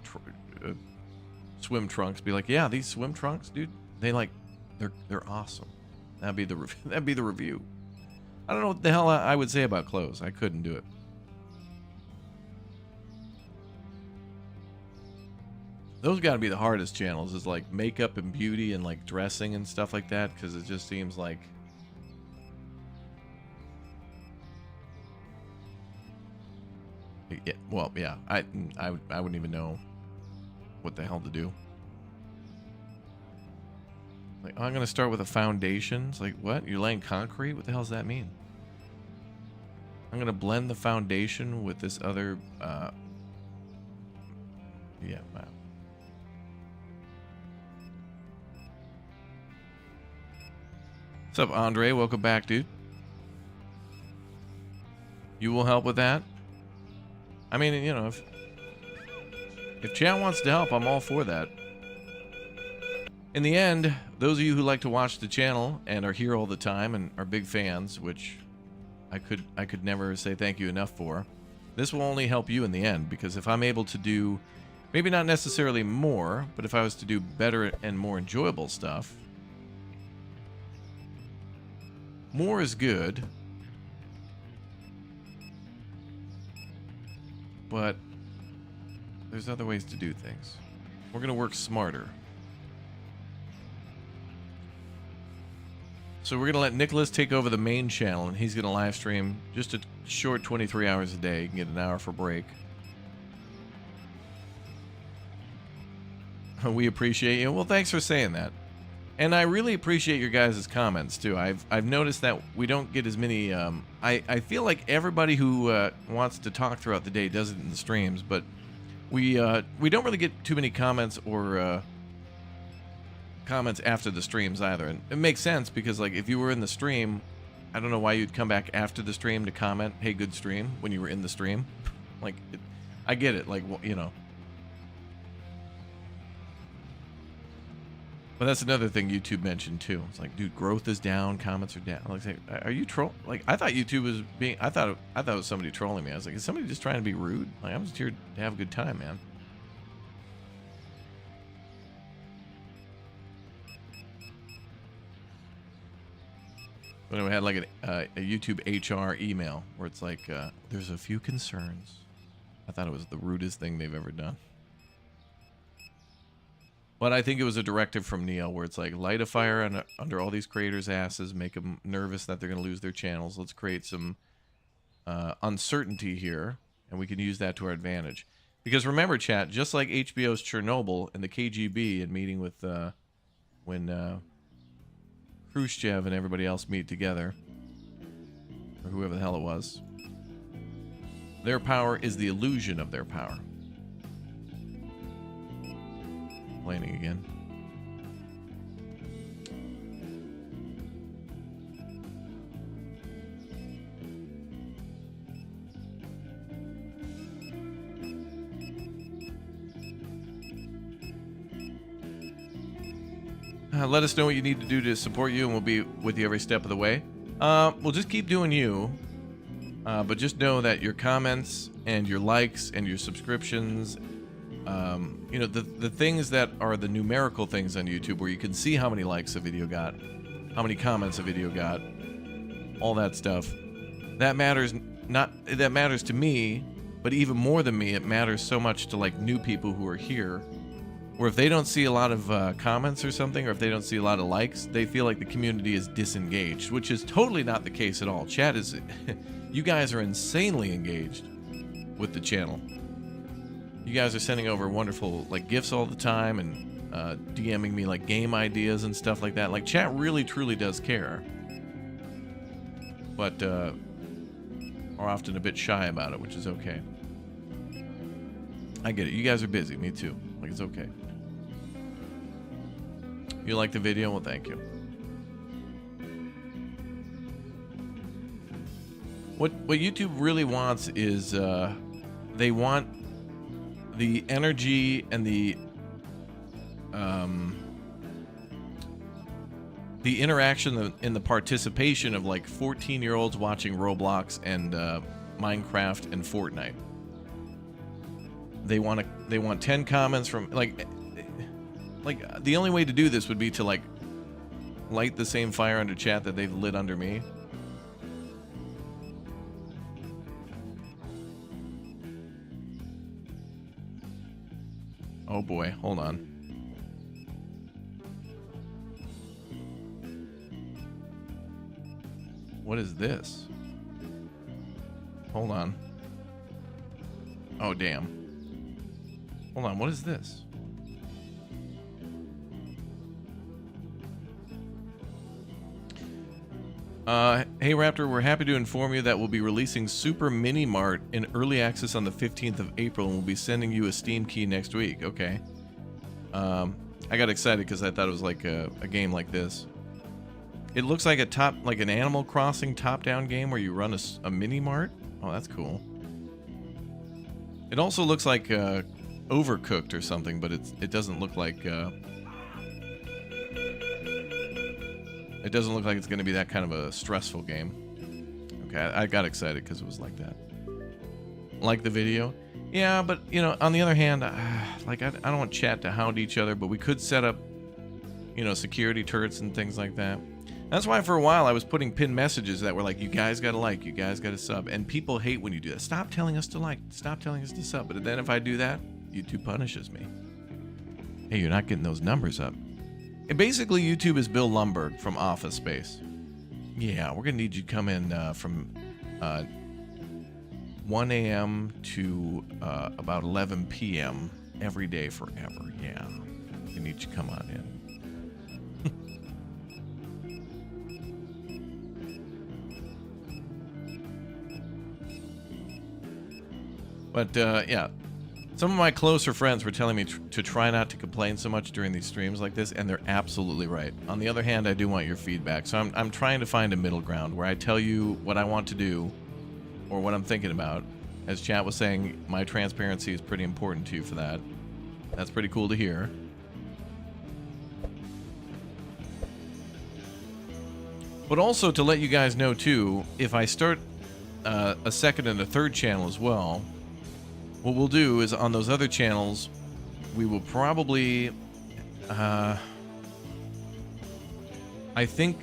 swim trunks. Be like, yeah, these swim trunks, dude, they're awesome. That'd be the review. I don't know what the hell I would say about clothes. I couldn't do it. Those got to be the hardest channels, is like makeup and beauty and like dressing and stuff like that, because it just seems like. Yeah, well, yeah, I wouldn't even know what the hell to do. Like, oh, I'm gonna start with a foundation. It's like, what? You're laying concrete? What the hell does that mean? I'm gonna blend the foundation with this other. Yeah. Wow. What's up, Andre? Welcome back, dude. You will help with that. I mean, you know, if chat wants to help, I'm all for that. In the end, those of you who like to watch the channel and are here all the time and are big fans, which I could never say thank you enough for, this will only help you in the end, because if I'm able to do, maybe not necessarily more, but if I was to do better and more enjoyable stuff, more is good. But there's other ways to do things. We're going to work smarter. So we're gonna let Nicholas take over the main channel, and he's gonna live stream just a short 23 hours a day. You can get an hour for break. We appreciate you. Well, thanks for saying that. And I really appreciate your guys' comments too. I've noticed that we don't get as many. I feel like everybody who wants to talk throughout the day does it in the streams, but we don't really get too many comments or comments after the streams either. And it makes sense because like if you were in the stream, I don't know why you'd come back after the stream to comment, "Hey, good stream," when you were in the stream. Like, I get it. Like, you know. But that's another thing YouTube mentioned too. It's like, dude, growth is down, comments are down. Like, are you troll? Like, I thought YouTube was being. I thought it was somebody trolling me. I was like, is somebody just trying to be rude? Like, I'm just here to have a good time, man. But we had like a YouTube HR email where it's like, there's a few concerns. I thought it was the rudest thing they've ever done. But I think it was a directive from Neil where it's like, light a fire under all these creators' asses, make them nervous that they're going to lose their channels. Let's create some uncertainty here, and we can use that to our advantage. Because remember, chat, just like HBO's Chernobyl and the KGB and meeting with when Khrushchev and everybody else meet together, or whoever the hell it was, their power is the illusion of their power. Complaining again. Let us know what you need to do to support you, and we'll be with you every step of the way. We'll just keep doing you, but just know that your comments and your likes and your subscriptions, you know, the things that are the numerical things on YouTube where you can see how many likes a video got, how many comments a video got, all that stuff, that matters. That matters to me, but even more than me, it matters so much to like new people who are here, where if they don't see a lot of comments or something, or if they don't see a lot of likes, they feel like the community is disengaged, which is totally not the case at all. Chat is, you guys are insanely engaged with the channel. You guys are sending over wonderful like gifts all the time and DMing me like game ideas and stuff like that. Like, chat really truly does care, but are often a bit shy about it, which is okay. I get it. You guys are busy. Me too. Like, it's okay. You like the video? Well, thank you. What YouTube really wants is they want the energy and the interaction and the participation of like 14-year-olds watching Roblox and Minecraft and Fortnite. They want 10 comments from like the only way to do this would be to like light the same fire under chat that they've lit under me. Oh boy, hold on. What is this? Hold on. Oh damn. Hold on, what is this? Hey Raptor, we're happy to inform you that we'll be releasing Super Mini Mart in early access on the 15th of April, and we'll be sending you a Steam key next week. Okay. I got excited because I thought it was like a game like this. It looks like an Animal Crossing top-down game where you run a mini mart. Oh, that's cool. It also looks like Overcooked or something, but it doesn't look like it doesn't look like it's going to be that kind of a stressful game. Okay, I got excited because it was like that. Like the video? Yeah, but, you know, on the other hand, like, I don't want chat to hound each other, but we could set up, you know, security turrets and things like that. That's why for a while I was putting pinned messages that were like, you guys got to like, you guys got to sub. And people hate when you do that. Stop telling us to like, stop telling us to sub. But then if I do that, YouTube punishes me. Hey, you're not getting those numbers up. And basically, YouTube is Bill Lumbergh from Office Space. Yeah, we're gonna need you to come in from 1 a.m. to about 11 p.m. every day forever. Yeah, we need you to come on in. But yeah, some of my closer friends were telling me to try not to complain so much during these streams like this, and they're absolutely right. On the other hand, I do want your feedback, so I'm trying to find a middle ground where I tell you what I want to do or what I'm thinking about. As chat was saying, my transparency is pretty important to you for that. That's pretty cool to hear. But also to let you guys know too, if I start a second and a third channel as well, what we'll do is on those other channels, we will probably, I think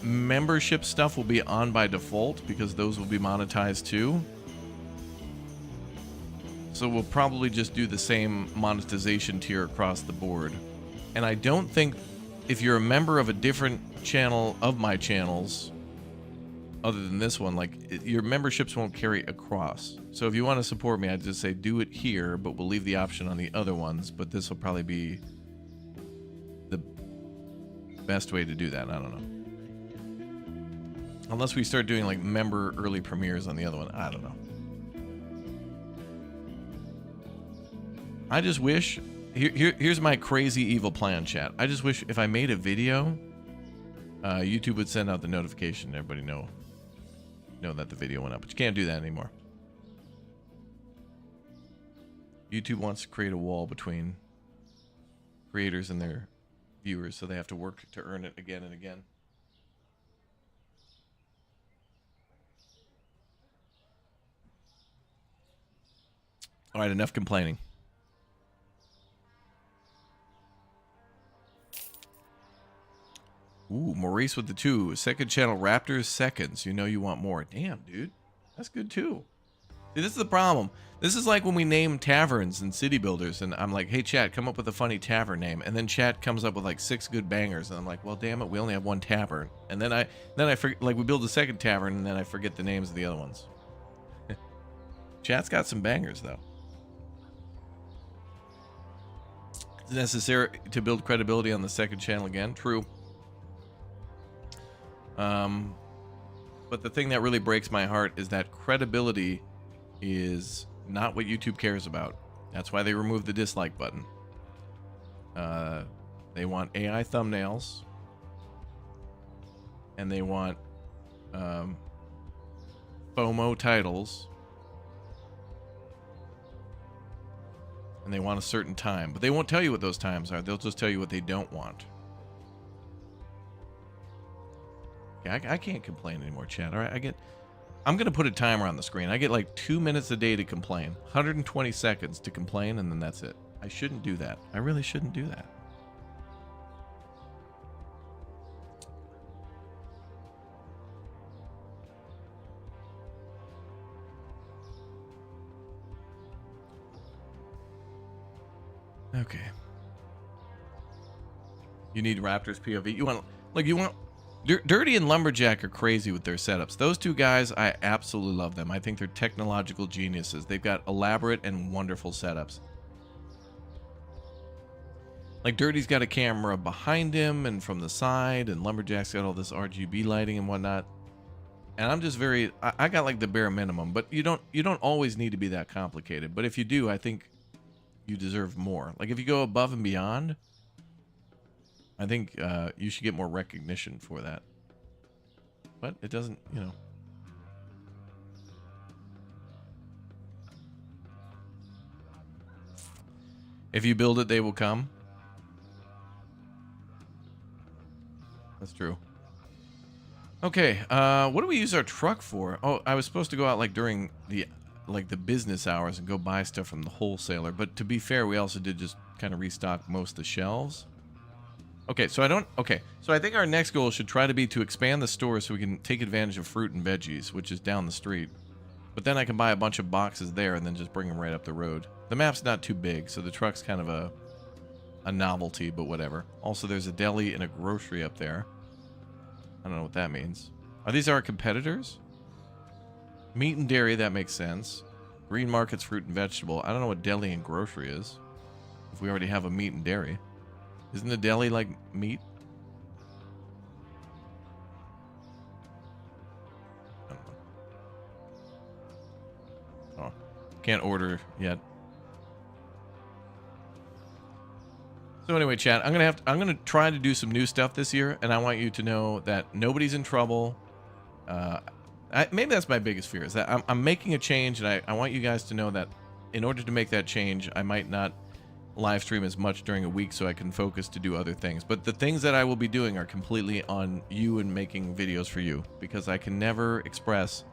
membership stuff will be on by default because those will be monetized too. So we'll probably just do the same monetization tier across the board. And I don't think if you're a member of a different channel of my channels, other than this one, like your memberships won't carry across. So if you want to support me, I'd just say do it here, but we'll leave the option on the other ones. But this will probably be the best way to do that. I don't know. Unless we start doing like member early premieres on the other one. I don't know. I just wish, here's my crazy evil plan, chat. I just wish if I made a video, YouTube would send out the notification. Everybody know that the video went up, but you can't do that anymore. YouTube wants to create a wall between creators and their viewers, so they have to work to earn it again and again. All right, enough complaining. Ooh, Maurice with the 2. Second channel, Raptors seconds. You know you want more. Damn, dude. That's good too. See, this is the problem. This is like when we name taverns and city builders, and I'm like, hey, chat, come up with a funny tavern name. And then chat comes up with like 6 good bangers, and I'm like, well, damn it, we only have one tavern. And then I forget, like, we build a second tavern, and then I forget the names of the other ones. Chat's got some bangers, though. It's necessary to build credibility on the second channel again. True. But the thing that really breaks my heart is that credibility is not what YouTube cares about. That's why they removed the dislike button. They want AI thumbnails, and they want FOMO titles, and they want a certain time, but they won't tell you what those times are. They'll just tell you what they don't want. Yeah, I can't complain anymore, chat. All right, I'm gonna put a timer on the screen. I get like 2 minutes a day to complain, 120 seconds to complain, and then that's it. I shouldn't do that. I really shouldn't do that. Okay. You need Raptors POV. You want Dirty and Lumberjack are crazy with their setups. Those two guys, I absolutely love them. I think they're technological geniuses. They've got elaborate and wonderful setups. Like, Dirty's got a camera behind him and from the side, and Lumberjack's got all this RGB lighting and whatnot. And I'm just I got like the bare minimum, but you don't always need to be that complicated. But if you do, I think you deserve more. Like, if you go above and beyond, I think you should get more recognition for that. But it doesn't, you know. If you build it, they will come. That's true. Okay, what do we use our truck for? Oh, I was supposed to go out like during the business hours and go buy stuff from the wholesaler. But to be fair, we also did just kind of restock most of the shelves. Okay, so I think our next goal should try to be to expand the store so we can take advantage of fruit and veggies, which is down the street. But then I can buy a bunch of boxes there and then just bring them right up the road. The map's not too big, so the truck's kind of a novelty, but whatever. Also, there's a deli and a grocery up there. I don't know what that means. Are these our competitors? Meat and dairy, that makes sense. Green markets, fruit and vegetable. I don't know what deli and grocery is. If we already have a meat and dairy. Isn't the deli like meat? I don't know. Oh, can't order yet. So anyway, chat, I'm gonna try to do some new stuff this year, and I want you to know that nobody's in trouble. Maybe that's my biggest fear, is that I'm making a change, and I want you guys to know that in order to make that change, I might not live stream as much during a week so I can focus to do other things. But the things that I will be doing are completely on you and making videos for you, because I can never express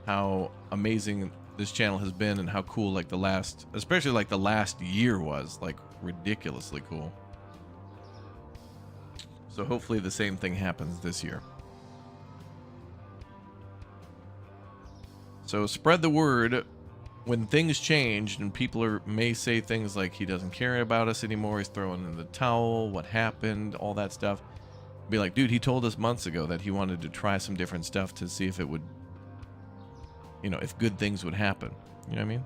how amazing this channel has been and how cool, like, especially like the last year was, like, ridiculously cool. So hopefully the same thing happens this year. So spread the word when things change and people may say things like he doesn't care about us anymore, he's throwing in the towel, what happened, all that stuff. Be like, dude, he told us months ago that he wanted to try some different stuff to see if it would, you know, if good things would happen. You know what I mean?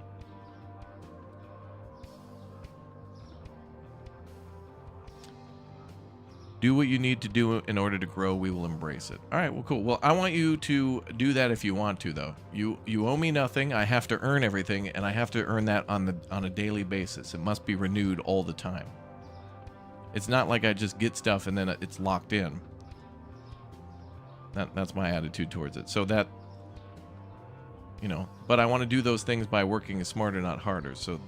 Do what you need to do in order to grow. We will embrace it. All right, well, cool. Well, I want you to do that if you want to, though. You owe me nothing. I have to earn everything, and I have to earn that on a daily basis. It must be renewed all the time. It's not like I just get stuff and then it's locked in. That's my attitude towards it. So that, you know, but I want to do those things by working smarter, not harder. So,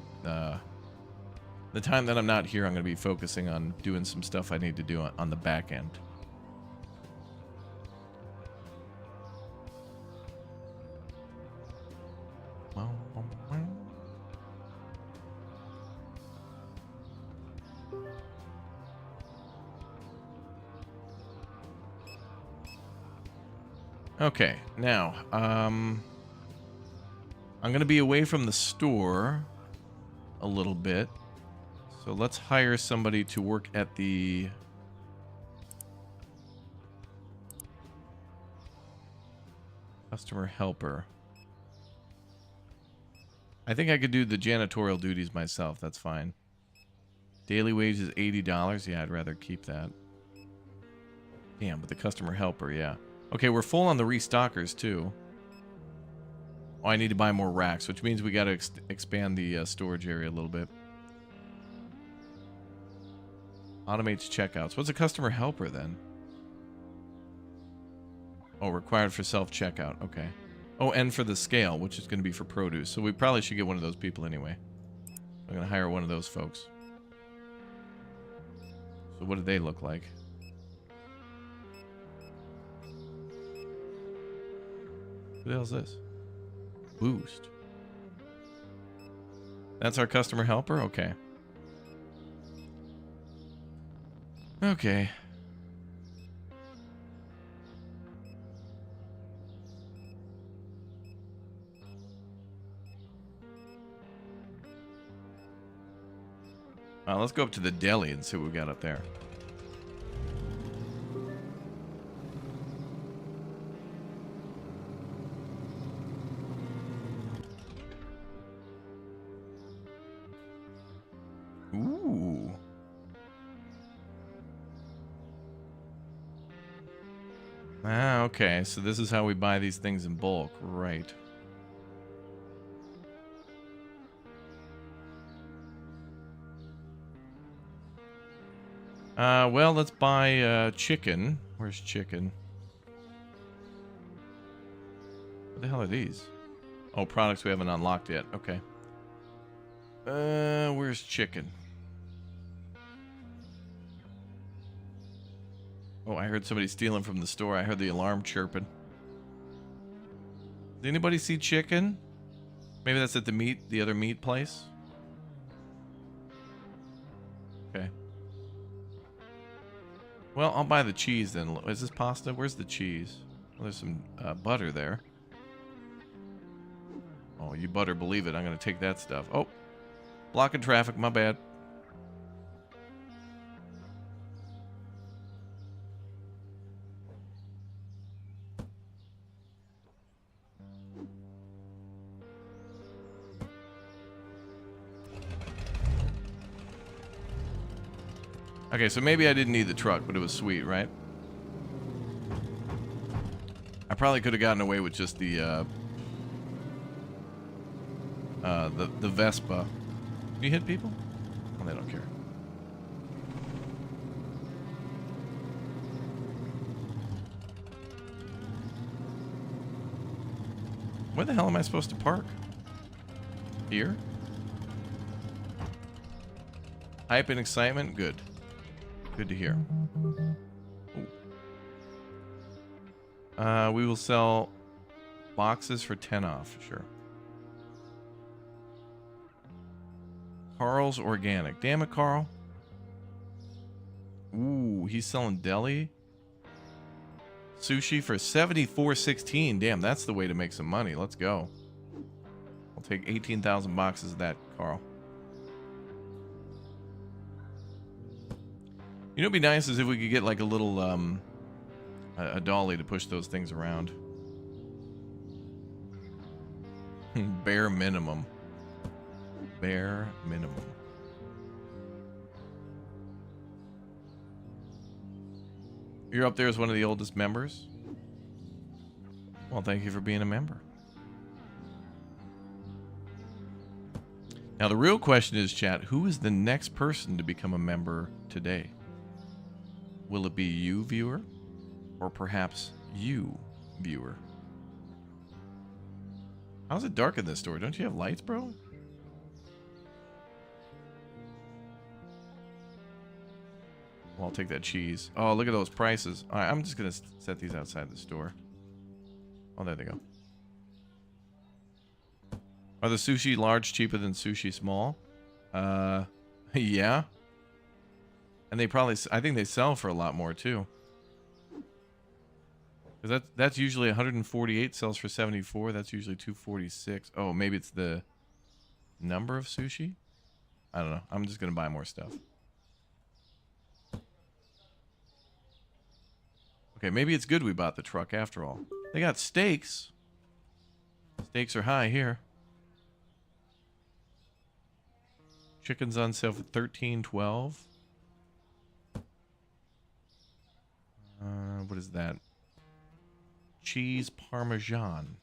the time that I'm not here, I'm going to be focusing on doing some stuff I need to do on the back end. Okay, now, I'm going to be away from the store a little bit. So let's hire somebody to work at the customer helper. I think I could do the janitorial duties myself. That's fine. Daily wage is $80. Yeah, I'd rather keep that. Damn, but the customer helper, yeah. Okay, we're full on the restockers too. Oh, I need to buy more racks, which means we got to expand the storage area a little bit. Automates checkouts. What's a customer helper then? Oh, required for self-checkout. Okay. Oh, and for the scale, which is going to be for produce. So we probably should get one of those people anyway. I'm going to hire one of those folks. So what do they look like? Who the hell is this? Boost. That's our customer helper? Okay. Okay. Let's go up to the deli and see what we got up there. Ooh. Ah, okay. So this is how we buy these things in bulk. Right. Well, let's buy chicken. Where's chicken? What the hell are these? Oh, products we haven't unlocked yet. Okay. Where's chicken? Oh, I heard somebody stealing from the store. I heard the alarm chirping. Did anybody see chicken? Maybe that's at the other meat place? Okay. Well, I'll buy the cheese then. Is this pasta? Where's the cheese? Well, there's some butter there. Oh, you better believe it. I'm going to take that stuff. Oh, blocking traffic. My bad. Okay, so maybe I didn't need the truck, but it was sweet, right? I probably could have gotten away with just the Vespa. Do you hit people? Well, they don't care. Where the hell am I supposed to park? Here? Hype and excitement? Good. Good to hear. Ooh. We will sell boxes for 10 off. Sure. Carl's Organic. Damn it, Carl. Ooh, he's selling deli. Sushi for $74.16. Damn, that's the way to make some money. Let's go. I'll take 18,000 boxes of that, Carl. You know what'd be nice is if we could get like a little a dolly to push those things around. Bare minimum. Bare minimum. You're up there as one of the oldest members? Well, thank you for being a member. Now, the real question is, chat, who is the next person to become a member today? Will it be you, viewer? Or perhaps you, viewer? How's it dark in this store? Don't you have lights, bro? Well, I'll take that cheese. Oh, look at those prices. All right, I'm just going to set these outside the store. Oh, there they go. Are the sushi large cheaper than sushi small? Yeah. And they probably, I think they sell for a lot more too. Because that's usually 148, sells for 74. That's usually 246. Oh, maybe it's the number of sushi? I don't know. I'm just going to buy more stuff. Okay, maybe it's good we bought the truck after all. They got steaks. Steaks are high here. Chicken's on sale for $13.12. What is that? Cheese Parmesan.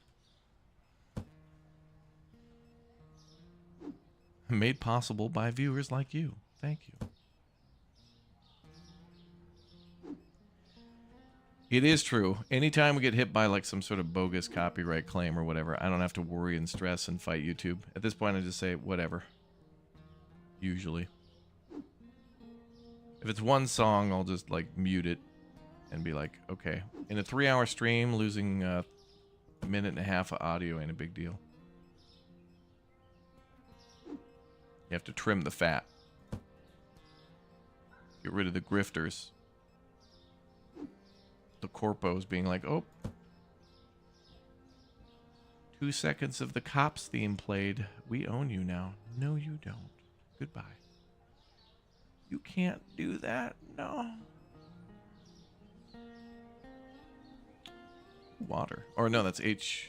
Made possible by viewers like you. Thank you. It is true. Anytime we get hit by like some sort of bogus copyright claim or whatever, I don't have to worry and stress and fight YouTube. At this point, I just say whatever. Usually. If it's one song, I'll just like mute it and be like, okay. In a 3-hour stream, losing a minute and a half of audio ain't a big deal. You have to trim the fat. Get rid of the grifters. The corpos being like, oh, 2 seconds of the Cops theme played. We own you now. No, you don't. Goodbye. You can't do that. No. Water. Or no, that's H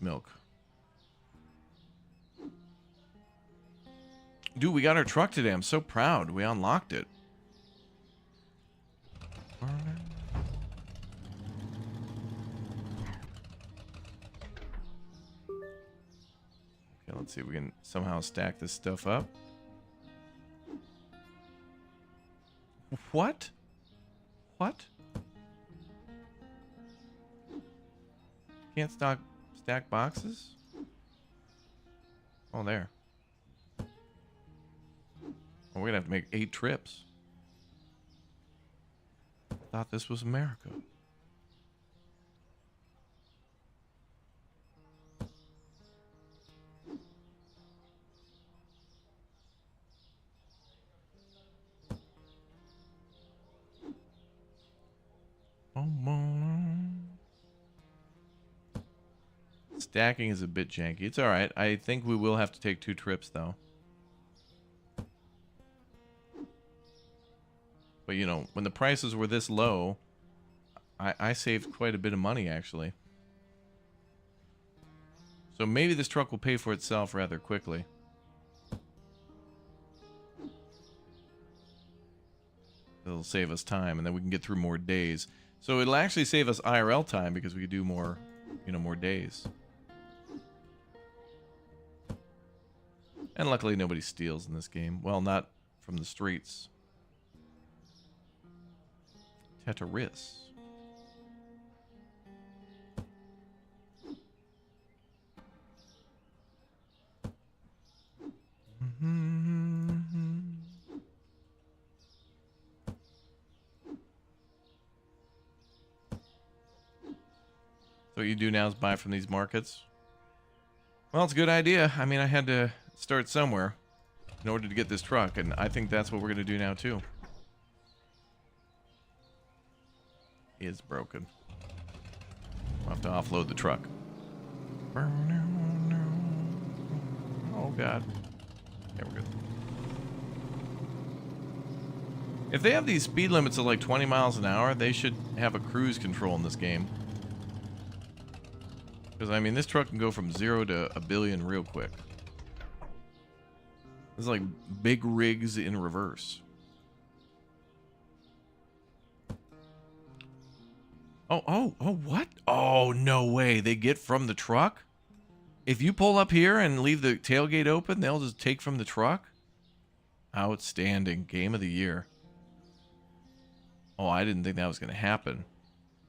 milk. Dude, we got our truck today. I'm so proud. We unlocked it. Okay, let's see if we can somehow stack this stuff up. What? What? Can't stack boxes? Oh, there. Well, we're gonna have to make 8 trips. Thought this was America. Stacking is a bit janky. It's alright. I think we will have to take 2 trips, though. But, you know, when the prices were this low, I saved quite a bit of money, actually. So maybe this truck will pay for itself rather quickly. It'll save us time, and then we can get through more days. So it'll actually save us IRL time because we could do more, you know, more days. And luckily nobody steals in this game. Well, not from the streets. Tetris. So what you do now is buy from these markets. Well, it's a good idea. I mean, I had to start somewhere in order to get this truck, and I think that's what we're going to do now, too. Is broken. We'll have to offload the truck. Oh, God. Yeah, we're good. If they have these speed limits of like 20 miles an hour, they should have a cruise control in this game. Because, I mean, this truck can go from 0 to a billion real quick. It's like big rigs in reverse. Oh, what? Oh, no way. They get from the truck? If you pull up here and leave the tailgate open, they'll just take from the truck? Outstanding. Game of the year. Oh, I didn't think that was going to happen.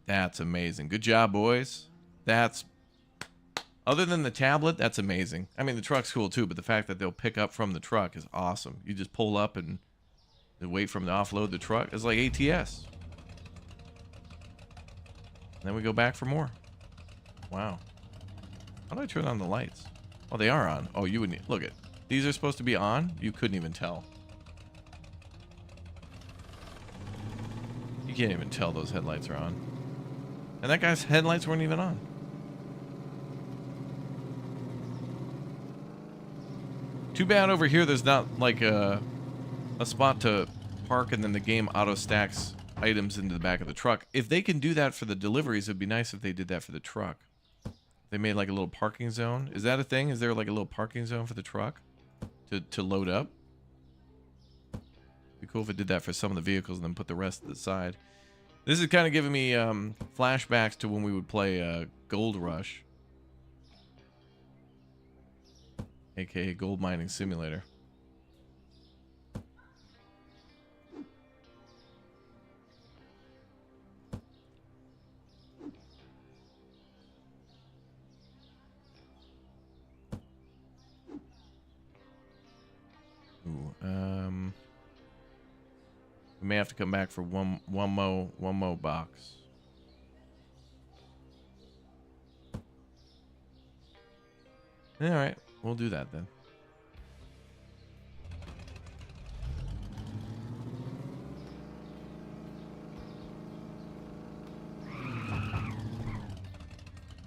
That's amazing. Good job, boys. That's... Other than the tablet, that's amazing. I mean, the truck's cool too, but the fact that they'll pick up from the truck is awesome. You just pull up and wait for them to offload the truck. It's like ATS. Then we go back for more. Wow. How do I turn on the lights? Oh, they are on. Oh, you wouldn't... Look at... These are supposed to be on? You couldn't even tell. You can't even tell those headlights are on. And that guy's headlights weren't even on. Too bad over here there's not like a spot to park and then the game auto stacks items into the back of the truck. If they can do that for the deliveries, it'd be nice if they did that for the truck. They made like a little parking zone. Is that a thing? Is there like a little parking zone for the truck to load up? Be cool if it did that for some of the vehicles and then put the rest to the side. This is kind of giving me flashbacks to when we would play Gold Rush. AKA Gold Mining Simulator. Ooh, we may have to come back for one more box. All right, we'll do that then.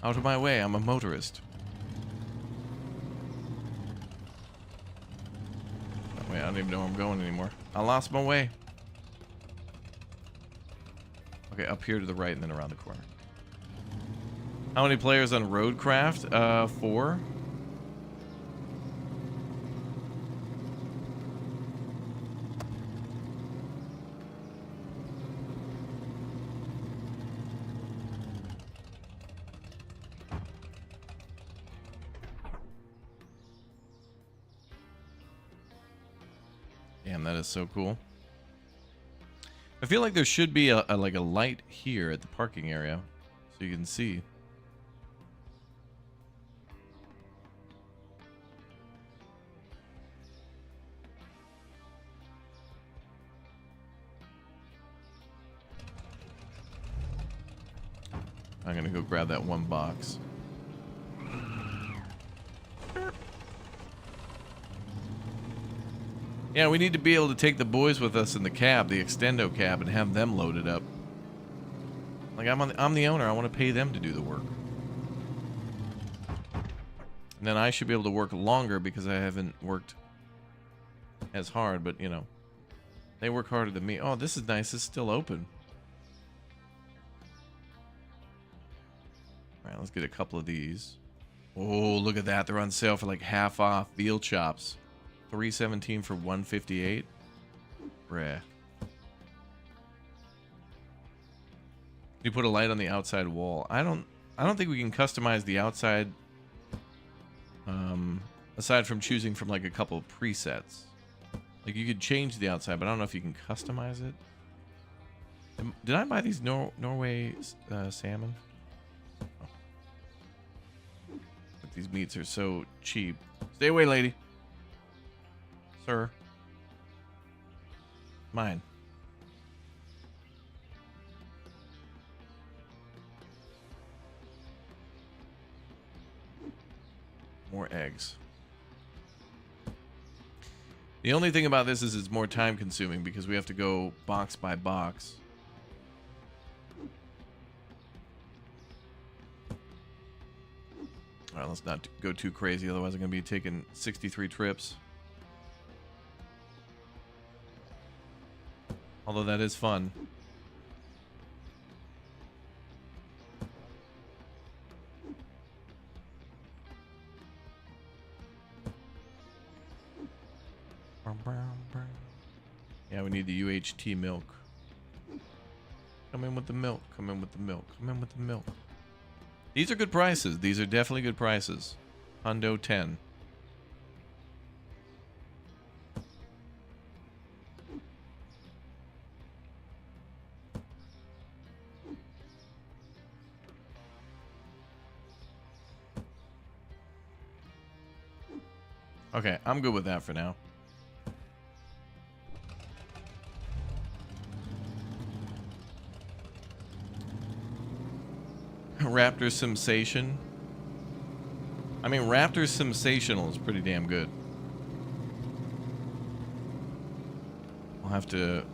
Out of my way, I'm a motorist. Oh, wait, I don't even know where I'm going anymore. I lost my way. Okay, up here to the right and then around the corner. How many players on Roadcraft? 4. Damn, that is so cool. I feel like there should be a light here at the parking area so you can see. I'm gonna go grab that one box. Yeah, we need to be able to take the boys with us in the cab, the extendo cab, and have them loaded up. Like, I'm the owner. I want to pay them to do the work. And then I should be able to work longer because I haven't worked as hard, but, you know, they work harder than me. Oh, this is nice. It's still open. All right, let's get a couple of these. Oh, look at that. They're on sale for like half off. Veal chops. $317 for $158. Bruh. You put a light on the outside wall. I don't think we can customize the outside. Aside from choosing from like a couple of presets. Like you could change the outside, but I don't know if you can customize it. Did I buy these Norway salmon? Oh. But these meats are so cheap. Stay away, lady. Sir. Mine. More eggs. The only thing about this is it's more time consuming because we have to go box by box. All right, let's not go too crazy, otherwise I'm going to be taking 63 trips. Although that is fun. Yeah, we need the UHT milk. Come in with the milk. Come in with the milk. Come in with the milk. These are good prices. These are definitely good prices. Hundo 10. Okay, I'm good with that for now. Raptor Sensation. I mean, Raptor Sensational is pretty damn good. I'll have to...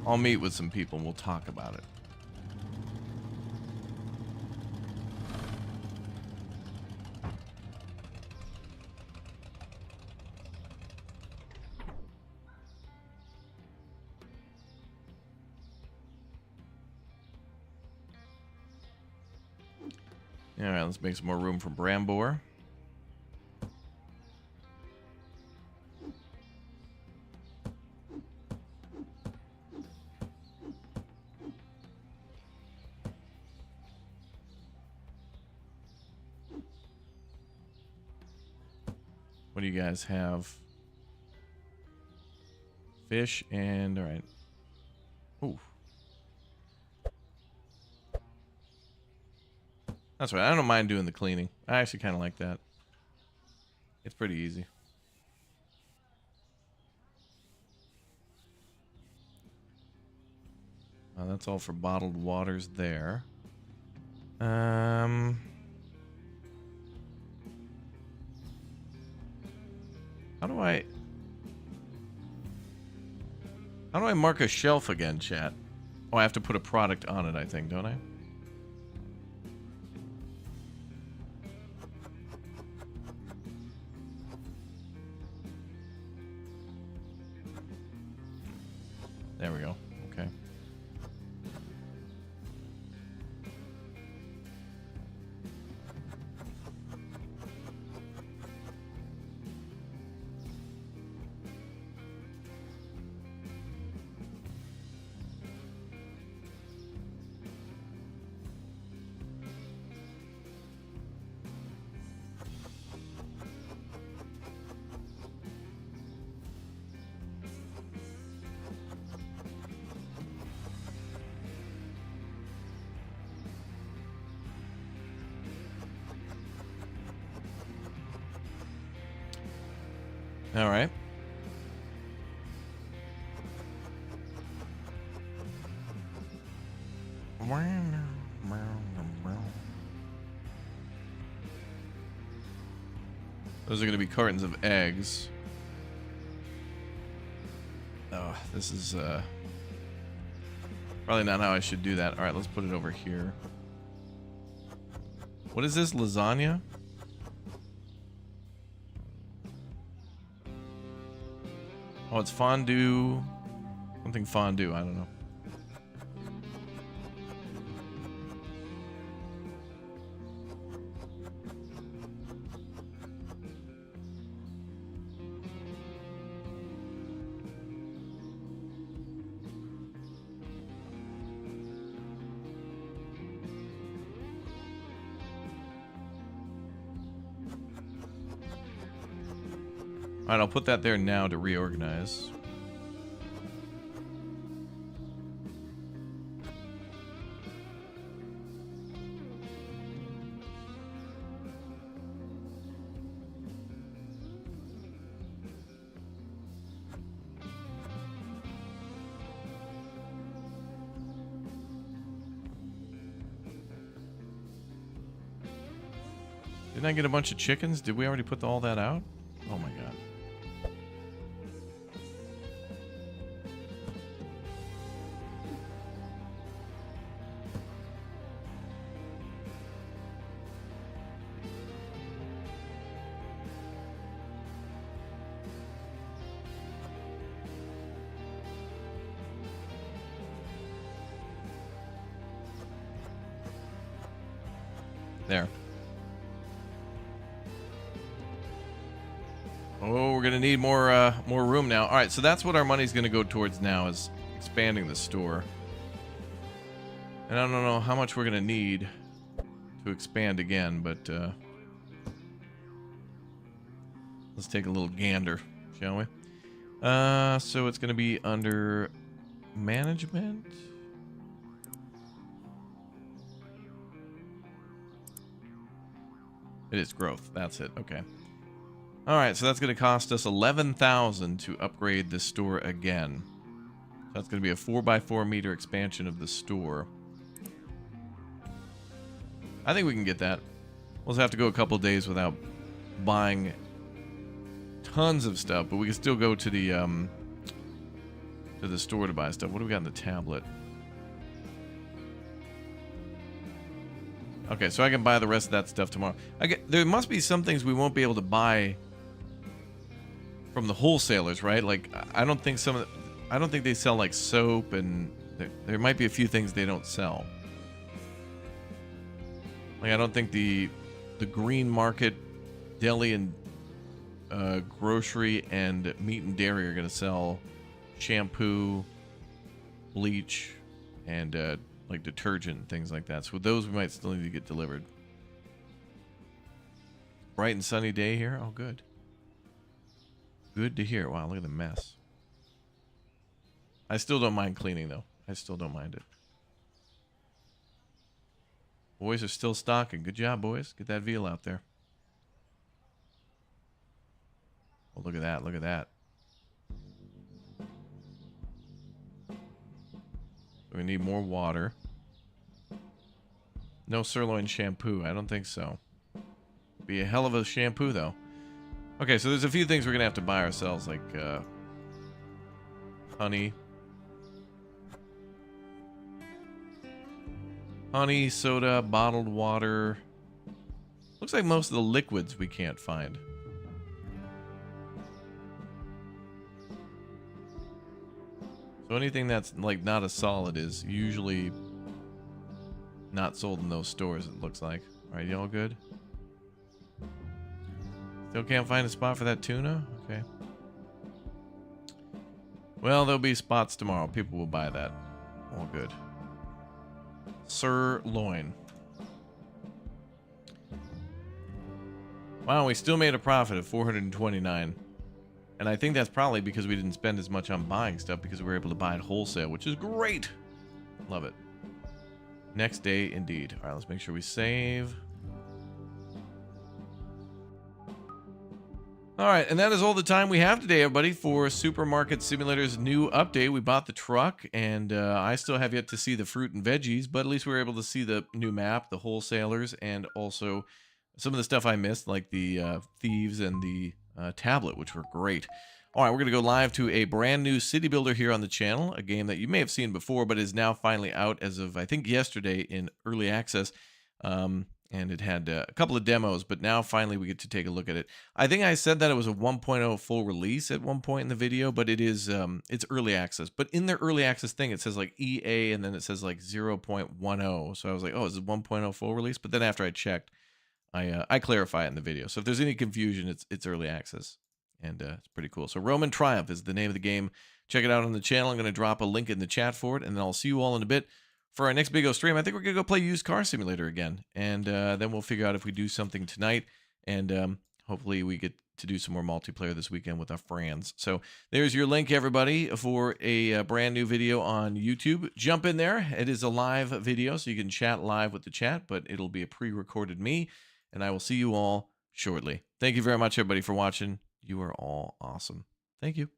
I'll meet with some people and we'll talk about it. Alright, let's make some more room for Brambor. What do you guys have? Fish and... Alright. Ooh. That's right. I don't mind doing the cleaning. I actually kind of like that. It's pretty easy. That's all for bottled waters there. How do I mark a shelf again, chat? Oh, I have to put a product on it, I think, don't I? There we go. Okay. All right. Those are going to be cartons of eggs. Oh, this is probably not how I should do that. All right, let's put it over here. What is this, lasagna? Oh, it's fondue. Something fondue, I don't know. All right, I'll put that there now to reorganize. Didn't I get a bunch of chickens? Did we already put all that out? Oh my god. There. Oh, we're gonna need more room now. All right, so that's what our money's gonna go towards now, is expanding the store. And I don't know how much we're gonna need to expand again, but let's take a little gander, shall we? So it's gonna be under management. It is growth. That's it. Okay. All right, so that's going to cost us $11,000 to upgrade the store again. So that's going to be a 4x4 meter expansion of the store. I think we can get that. We'll just have to go a couple of days without buying tons of stuff, but we can still go to the store to buy stuff. What do we got in the tablet? Okay, so I can buy the rest of that stuff tomorrow. There must be some things we won't be able to buy from the wholesalers, right? Like, I don't think they sell like soap, and there might be a few things they don't sell. Like, I don't think the green market deli and grocery and meat and dairy are going to sell shampoo, bleach, and like detergent and things like that. So those we might still need to get delivered. Bright and sunny day here. Oh, good. Good to hear. Wow, look at the mess. I still don't mind cleaning, though. I still don't mind it. Boys are still stocking. Good job, boys. Get that veal out there. Oh, look at that. Look at that. We need more water. No sirloin shampoo. I don't think so. Be a hell of a shampoo, though. Okay, so there's a few things we're going to have to buy ourselves, like honey. Honey, soda, bottled water. Looks like most of the liquids we can't find. So anything that's like not a solid is usually not sold in those stores, it looks like. All right, y'all good? Still can't find a spot for that tuna? Okay. Well, there'll be spots tomorrow. People will buy that. All good. Sirloin. Wow, we still made a profit of $429. And I think that's probably because we didn't spend as much on buying stuff, because we were able to buy it wholesale, which is great. Love it. Next day, indeed. All right, let's make sure we save. All right, and that is all the time we have today, everybody, for Supermarket Simulator's new update. We bought the truck, and I still have yet to see the fruit and veggies, but at least we were able to see the new map, the wholesalers, and also some of the stuff I missed, like the thieves and the tablet, which were great. All right, we're going to go live to a brand new city builder here on the channel, a game that you may have seen before, but is now finally out as of, I think, yesterday in early access. And it had a couple of demos, but now finally we get to take a look at it. I think I said that it was a 1.0 full release at one point in the video, but it is it's early access. But in their early access thing, it says like EA, and then it says like 0.10. So I was like, oh, is it 1.0 full release? But then after I checked, I clarify it in the video. So if there's any confusion, it's early access, and it's pretty cool. So Roman Triumph is the name of the game. Check it out on the channel. I'm going to drop a link in the chat for it, and then I'll see you all in a bit. For our next Big O stream, I think we're going to go play Used Car Simulator again. And then we'll figure out if we do something tonight. And hopefully we get to do some more multiplayer this weekend with our friends. So there's your link, everybody, for a brand new video on YouTube. Jump in there. It is a live video, so you can chat live with the chat, but it'll be a pre-recorded me, and I will see you all shortly. Thank you very much, everybody, for watching. You are all awesome. Thank you.